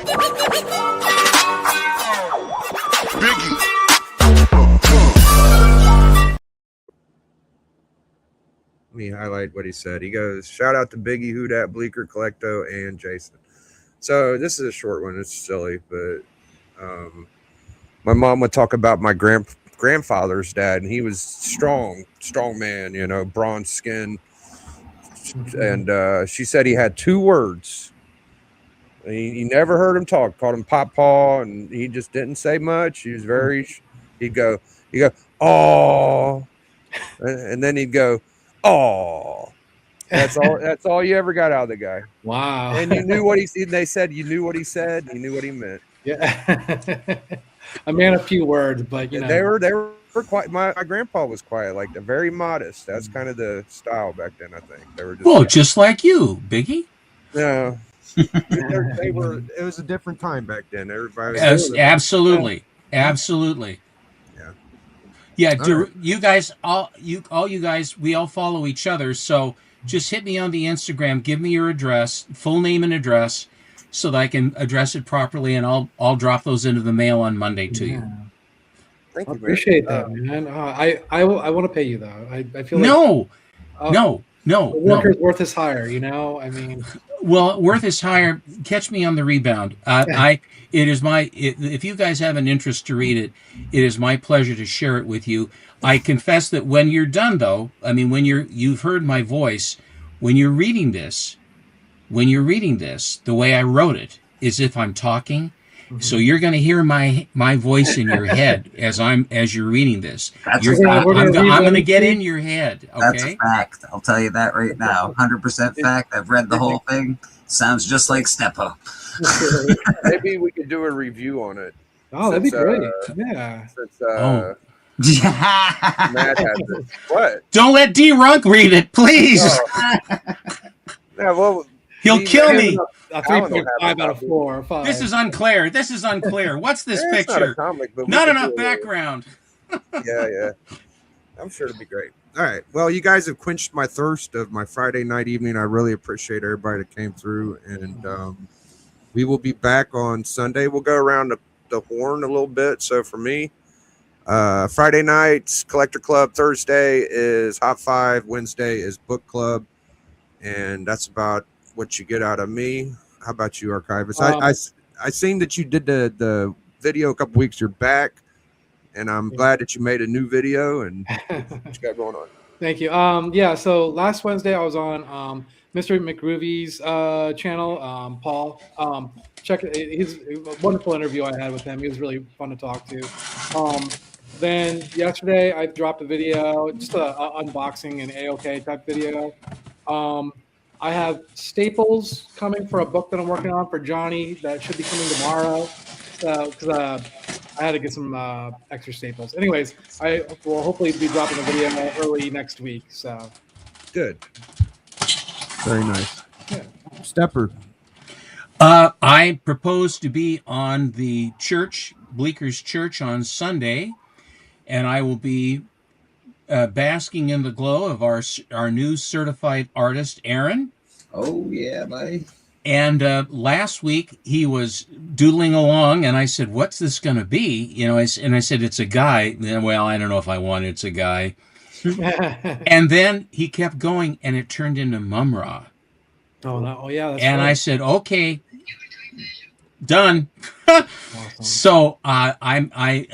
Biggie. Let me highlight what he said. He goes, shout out to Biggie, Who Dat, Bleeker, Collecto, and Jason. So this is a short one. It's silly, but my mom would talk about my grandfather's dad, and he was strong man, you know, bronze skin. And she said he had 2 words. He never heard him talk, called him Papa, and he just didn't say much. He was he'd go, oh, and then he'd go, oh. That's all you ever got out of the guy. Wow. And you knew what they said, you knew what he said, you knew what he meant. Yeah. A man of few words, but you know. They were quite, my grandpa was quiet, like very modest. That's kind of the style back then, I think. They were just Just like you, Biggie. Yeah. It was a different time back then. Everybody was Absolutely. Absolutely. Yeah, All right. you guys, all you guys, we all follow each other. So just hit me on the Instagram. Give me your address, full name and address, so that I can address it properly, and I'll drop those into the mail on Monday to you. Thank I you, appreciate that, man. I want to pay you though. I feel like No. the worker's worth his hire. You know, I mean. Well, worth is higher. Catch me on the rebound. If you guys have an interest to read it, it is my pleasure to share it with you. I confess that when you're done, though, I mean, when you've heard my voice, when you're reading this, the way I wrote it is if I'm talking. So you're going to hear my voice in your head as you're reading this. That's I'm going to get in your head. Okay. That's a fact. I'll tell you that right now. 100% fact. I've read the whole thing. Sounds just like Steppo. Maybe we could do a review on it. Oh, that'd be Since, great. Yeah. Since Yeah. Matt has it. What? Don't let D-Runk read it, please. Oh. Yeah, well, He'll kill me. A 3.5 out of 4 or 5. This is unclear. What's this it's not a picture? comic, but we Not could enough do a- background. Yeah. I'm sure it'll be great. All right. Well, you guys have quenched my thirst of my Friday night evening. I really appreciate everybody that came through, and we will be back on Sunday. We'll go around the horn a little bit. So for me, Friday nights Collector Club, Thursday is Hot 5, Wednesday is Book Club, and that's about what you get out of me. How about you, Archivist? I seen that you did the video a couple weeks. You're back, and I'm glad that you made a new video. And what you got going on? Thank you. Yeah. So last Wednesday I was on Mr. McGroovy's channel. Paul, check it. He's a wonderful interview I had with him. He was really fun to talk to. Then yesterday I dropped a video, just a unboxing and AOK type video. I have staples coming for a book that I'm working on for Johnny that should be coming tomorrow. Because I had to get some extra staples. Anyways, I will hopefully be dropping a video early next week. So Good. Very nice. Yeah. Stepper. I propose to be on the church, Bleeker's Church, on Sunday, and I will be basking in the glow of our new certified artist, Aaron. Oh, yeah, buddy. And last week he was doodling along, and I said, "What's this going to be?" You know, I said, "It's a guy." Well, I don't know if I want it's a guy. And then he kept going, and it turned into Mumra. Oh, no. Oh, yeah. That's And right. I said, "Okay, done." Awesome. So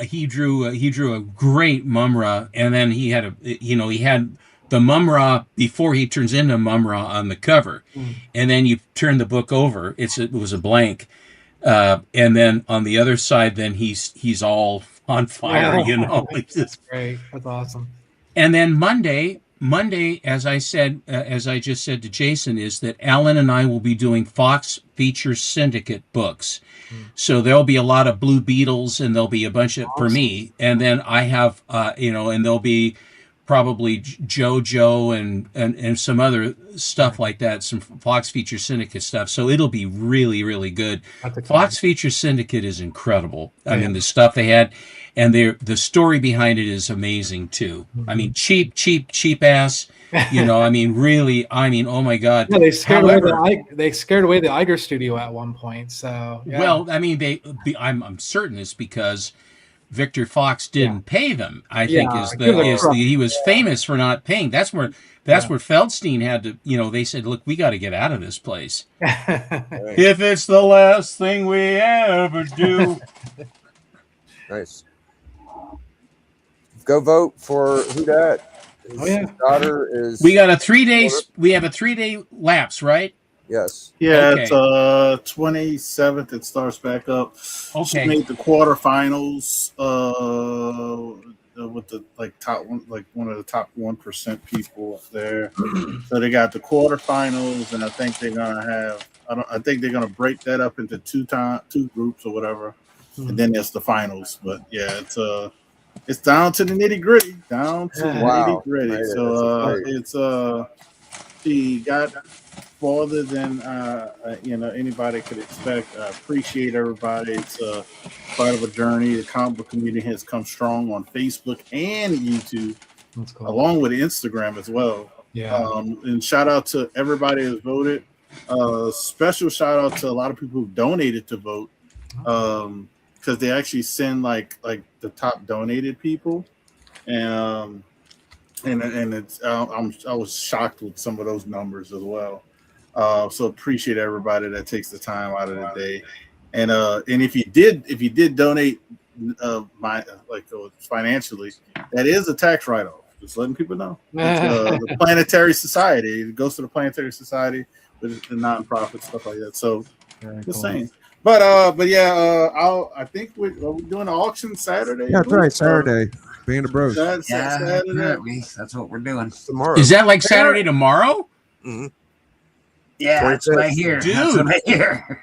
he drew a great Mumra, and then he had he had the Mumra before he turns into Mumra on the cover, and then you turn the book over. It was a blank, and then on the other side, then he's all on fire, you know. It's just- Great. That's awesome. and then Monday, as I just said to Jason, is that Alan and I will be doing Fox Features Syndicate books. So there'll be a lot of Blue Beetles, and there'll be a bunch of for me, and then I have and there'll be probably JoJo and some other stuff like that, some Fox Feature Syndicate stuff. So it'll be really, really good. Fox Feature Syndicate is incredible. I mean, the stuff they had, and the story behind it is amazing too. I mean, cheap ass. You know, I mean, really, I mean, oh my God. Yeah, they scared away the Iger studio at one point. So yeah. Well, I mean, I'm certain it's because Victor Fox didn't pay them. I think he was famous for not paying. That's where Feldstein had to. You know, they said, "Look, we got to get out of this place. If it's the last thing we ever do." Nice. Go vote for who that. His daughter is. We got a 3 days. We have a 3 day lapse, right? Yes. Yeah, Okay. it's 27th. It starts back up. Okay. She made the quarterfinals with the top one, like one of the top 1% people up there. So they got the quarterfinals, and I think they're gonna have. I think they're gonna break that up into two groups or whatever, and then there's the finals. But yeah, it's down to the nitty gritty. Down to the nitty gritty. Man, so she got farther than anybody could expect. I appreciate everybody. It's part of a journey. The comic book community has come strong on Facebook and YouTube, along with Instagram as well. Yeah. And shout out to everybody who's voted. Special shout out to a lot of people who donated to vote. Because they actually send like the top donated people, and it's I was shocked with some of those numbers as well. So appreciate everybody that takes the time out of the day, and if you did donate financially, that is a tax write-off. Just letting people know. The Planetary Society, it goes to the Planetary Society with the nonprofit stuff like that. So just saying. But I think we're doing an auction Saturday. Yeah, that's right. Saturday. Band of Bros. Saturday. That's what we're doing tomorrow. Is that like Saturday tomorrow? Mm-hmm. Yeah, that's what I hear. Dude. That's what I hear.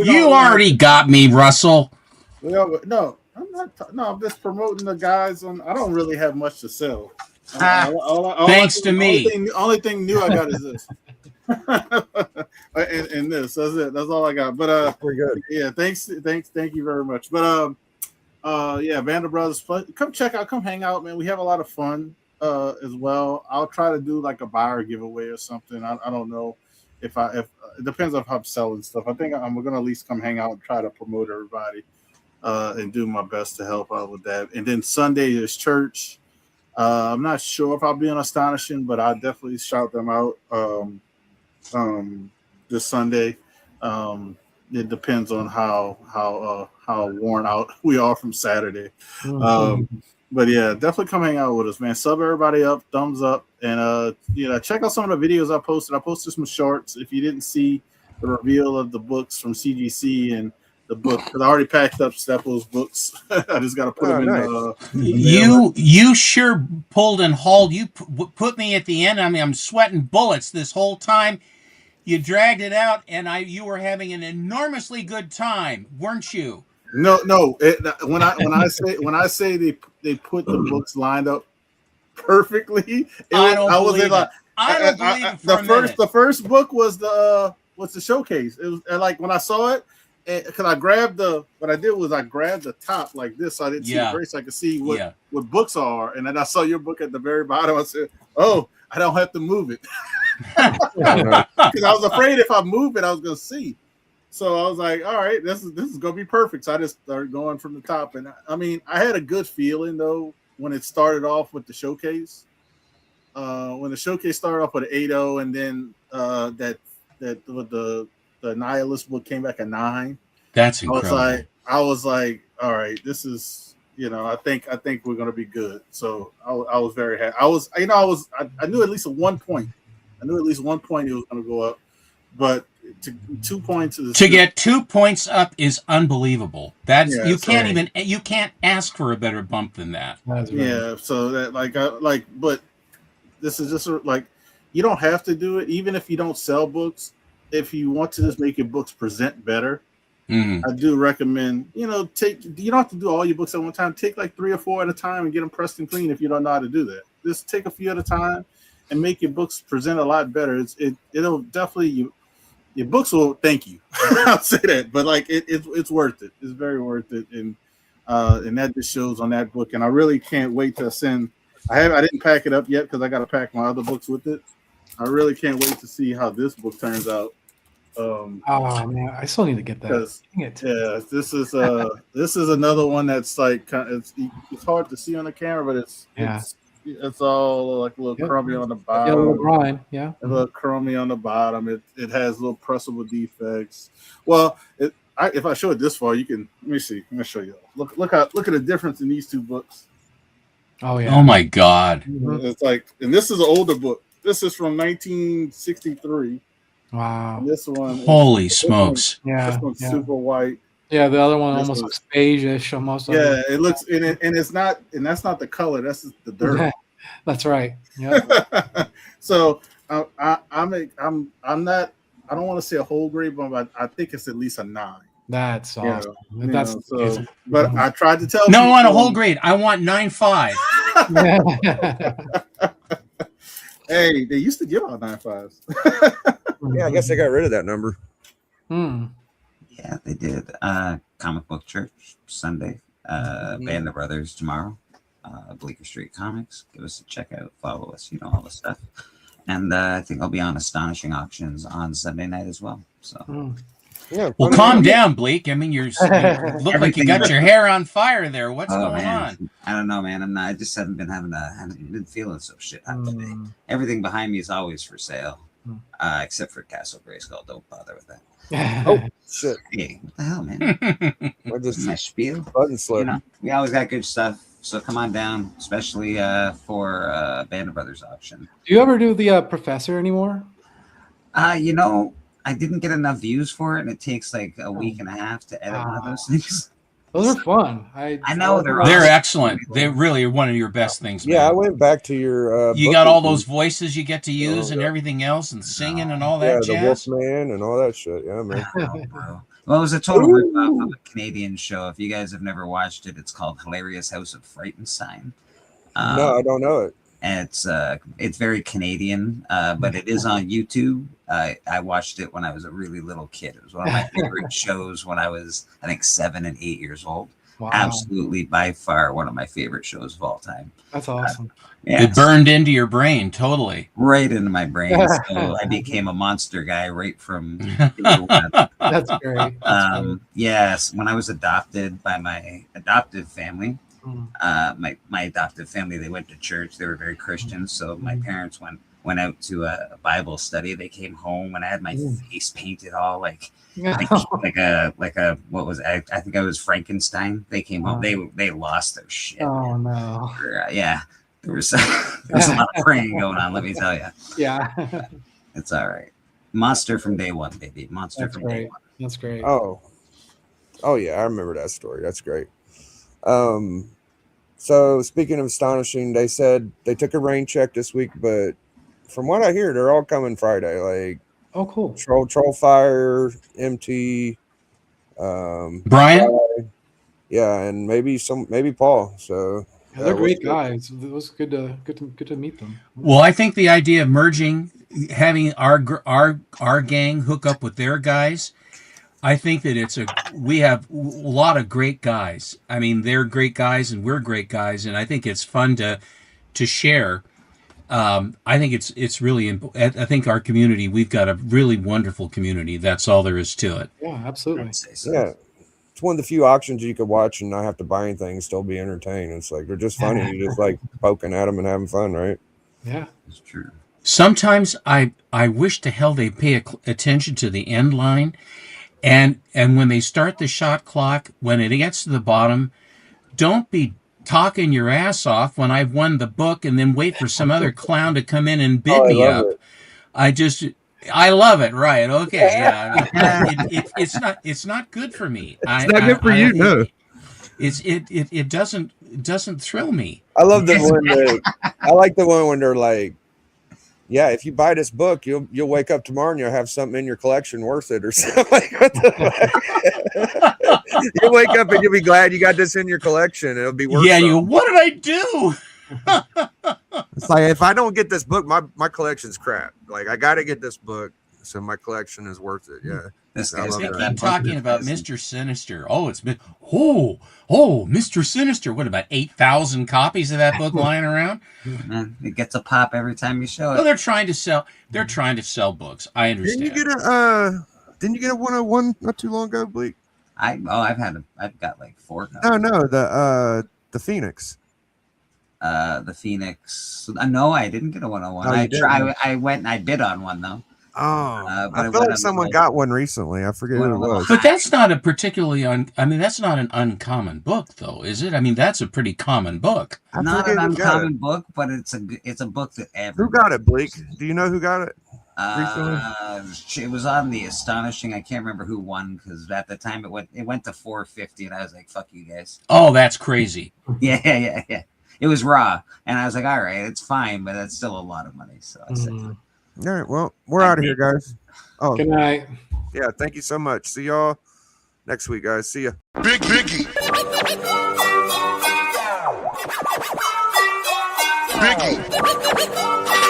You already got me, Russell. No, I'm not. No, I'm just promoting the guys. I don't really have much to sell. Thanks to me. Only thing new I got is this. and this. That's it. That's all I got. But we're good. Yeah, thank you very much. But Band of Brothers, come check out, come hang out, man. We have a lot of fun as well. I'll try to do like a buyer giveaway or something. I don't know if it depends on how I'm selling stuff. I think I'm gonna at least come hang out and try to promote everybody and do my best to help out with that. And then Sunday is church. I'm not sure if I'll be on Astonishing, but I'll definitely shout them out this Sunday. It depends on how worn out we are from Saturday. But yeah, definitely come hang out with us, man. Sub everybody up, thumbs up, and check out some of the videos I posted. I posted some shorts. If you didn't see the reveal of the books from CGC and the book, because I already packed up Steppo's books. I just got to put them in. You sure pulled and hauled. You put me at the end. I mean, I'm sweating bullets this whole time. You dragged it out, and you were having an enormously good time, weren't you? No. When I say they put the books lined up perfectly, I don't believe it. The first book was the showcase. It was like when I saw it, because I grabbed what I did was I grabbed the top like this, so I didn't see the grace. I could see what books are, and then I saw your book at the very bottom. I said, "Oh, I don't have to move it," because I was afraid if I move it, I was going to see. So I was like, "All right, this is going to be perfect." So I just started going from the top, and I mean, I had a good feeling though when it started off with the showcase. When the showcase started off with an 8.0, and then the Nihilist book came back at 9. That's incredible. I was like, all right, this is, I think we're gonna be good. So I was very happy. I knew at least at one point. I knew at least one point it was gonna go up, but 2 points to get 2 points up is unbelievable. That's you can't ask for a better bump than that. Yeah. So that but this is just like, you don't have to do it, even if you don't sell books. If you want to just make your books present better, I do recommend, you don't have to do all your books at one time. Take like 3 or 4 at a time and get them pressed and clean if you don't know how to do that. Just take a few at a time and make your books present a lot better. It'll definitely, your books will thank you. I'll say that, but like it's worth it. It's very worth it. And that just shows on that book. And I really can't wait to send. I didn't pack it up yet because I got to pack my other books with it. I really can't wait to see how this book turns out. Oh man, I still need to get that. Dang it. Yeah, this is another one that's like it's hard to see on the camera, but it's all like a little crummy on the bottom. Yeah, a little grind. Yeah, a little crummy on the bottom. It has little pressable defects. Well, if I show it this far, you can. Let me see. Let me show you. Look at the difference in these 2 books. Oh yeah. Oh my God. It's like, and this is an older book. This is from 1963. Wow. And this one. Holy smokes. This one's super white. Yeah, the other one almost looks beige-ish almost. Yeah, it looks and it's not, and that's not the color. That's just the dirt. That's right. Yeah. So I'm not. I don't want to say a whole grade, but I think it's at least a 9. That's awesome. That's but I tried to tell. No, I want a whole grade. I want 9.5. Hey, they used to give out 9.5s. Yeah, I guess they got rid of that number. Yeah, they did. Comic Book Church Sunday. Band of Brothers tomorrow. Bleecker Street Comics. Give us a check out. Follow us. All the stuff. And I think I'll be on Astonishing Auctions on Sunday night as well. So. Yeah, well, calm down, Bleak. I mean, you look like you got your hair on fire there. What's going on? I don't know, man. I just haven't been haven't been feeling so shit hot today. Everything behind me is always for sale, except for Castle Grayskull. Don't bother with that. Oh shit! Hey, what the hell, man? What is my spiel? Button slip. We always got good stuff. So come on down, especially for Band of Brothers auction. Do you ever do the Professor anymore? I didn't get enough views for it, and it takes like a week and a half to edit one of those things. Those are fun. I know they're excellent. They really are one of your best things. Man. Yeah, I went back to your. You got all those voices you get to use and everything else, and singing and all that jazz. The Wolfman and all that shit. Yeah, man. Well, it was a total rip-off of a Canadian show. If you guys have never watched it, it's called Hilarious House of Frightenstein. No, I don't know it. And it's very Canadian, but it is on YouTube. I watched it when I was a really little kid. It was one of my favorite shows when I was, I think, 7 and 8 years old. Wow. Absolutely, by far, one of my favorite shows of all time. That's awesome. It burned into your brain, totally. Right into my brain. So I became a monster guy right from That's great. Yes, when I was adopted by my adoptive family, my adoptive family, they went to church. They were very Christian. So my parents went out to a Bible study. They came home and I had my face painted all like a what was it? I think I was Frankenstein. They came home. They lost their shit. Oh no. Yeah. There was a lot of praying going on, let me tell you. Yeah. It's all right. Monster from day one, baby. Monster from day one. That's great. Oh yeah, I remember that story. That's great. So speaking of astonishing, they said they took a rain check this week, but from what I hear, they're all coming Friday. Like, oh, cool. Trollfire, MT, Brian, yeah, and maybe Paul. So yeah, they're great guys. It was good to meet them. Well, I think the idea of merging, having our gang hook up with their guys, I think that we have a lot of great guys. I mean, they're great guys and we're great guys, and I think it's fun to share. I think it's really important. I think our community, we've got a really wonderful community. That's all there is to it. Yeah, absolutely. Yeah. It's one of the few auctions you could watch and not have to buy anything and still be entertained. It's like, they're just funny. You're just like poking at them and having fun, right? Yeah, it's true. Sometimes I wish to hell they pay attention to the end line. And when they start the shot clock, when it gets to the bottom, don't be talking your ass off when I've won the book and then wait for some other clown to come in and bid me up. I love it. Right. Okay. Yeah. It's not good for me. It's not good for you. No. It doesn't thrill me. I love the one I like the one when they're like yeah, if you buy this book, you'll wake up tomorrow and you'll have something in your collection worth it or something. Like, what the fuck? You'll wake up and you'll be glad you got this in your collection. It'll be worth Yeah, something. you. What did I do? It's like if I don't get this book, my collection's crap. Like I got to get this book, so my collection is worth it. Yeah. This I guy's love They got that. keep talking about Mr. Sinister. Oh, it's been Mr. Sinister. What about 8,000 copies of that book lying around? Man, it gets a pop every time you show Well, it. they're trying to sell. They're trying to sell books. I understand. Didn't you get a 101 not too long ago, Bleak? I've got like 4 copies. No, the Phoenix. The Phoenix. No, I didn't get a 101. Oh, you didn't? I went and I bid on one though. Oh, but I it feel went like on someone like- got one recently. I forget who it was. But that's not a particularly that's not an uncommon book, though, is it? I mean, that's a pretty common book. I Not forget an who got uncommon book, but it's a book that Who got it, Bleak? Do you know who got it? it was on the Astonishing. I can't remember who won because at the time it went to 450, and I was like, "Fuck you guys." Oh, that's crazy. Yeah. It was raw, and I was like, "All right, it's fine, but that's still a lot of money." So I said, All right, well, we're out of here, guys. Oh, Good night. yeah, thank you so much. See y'all next week, guys. See ya. Biggie. Biggie.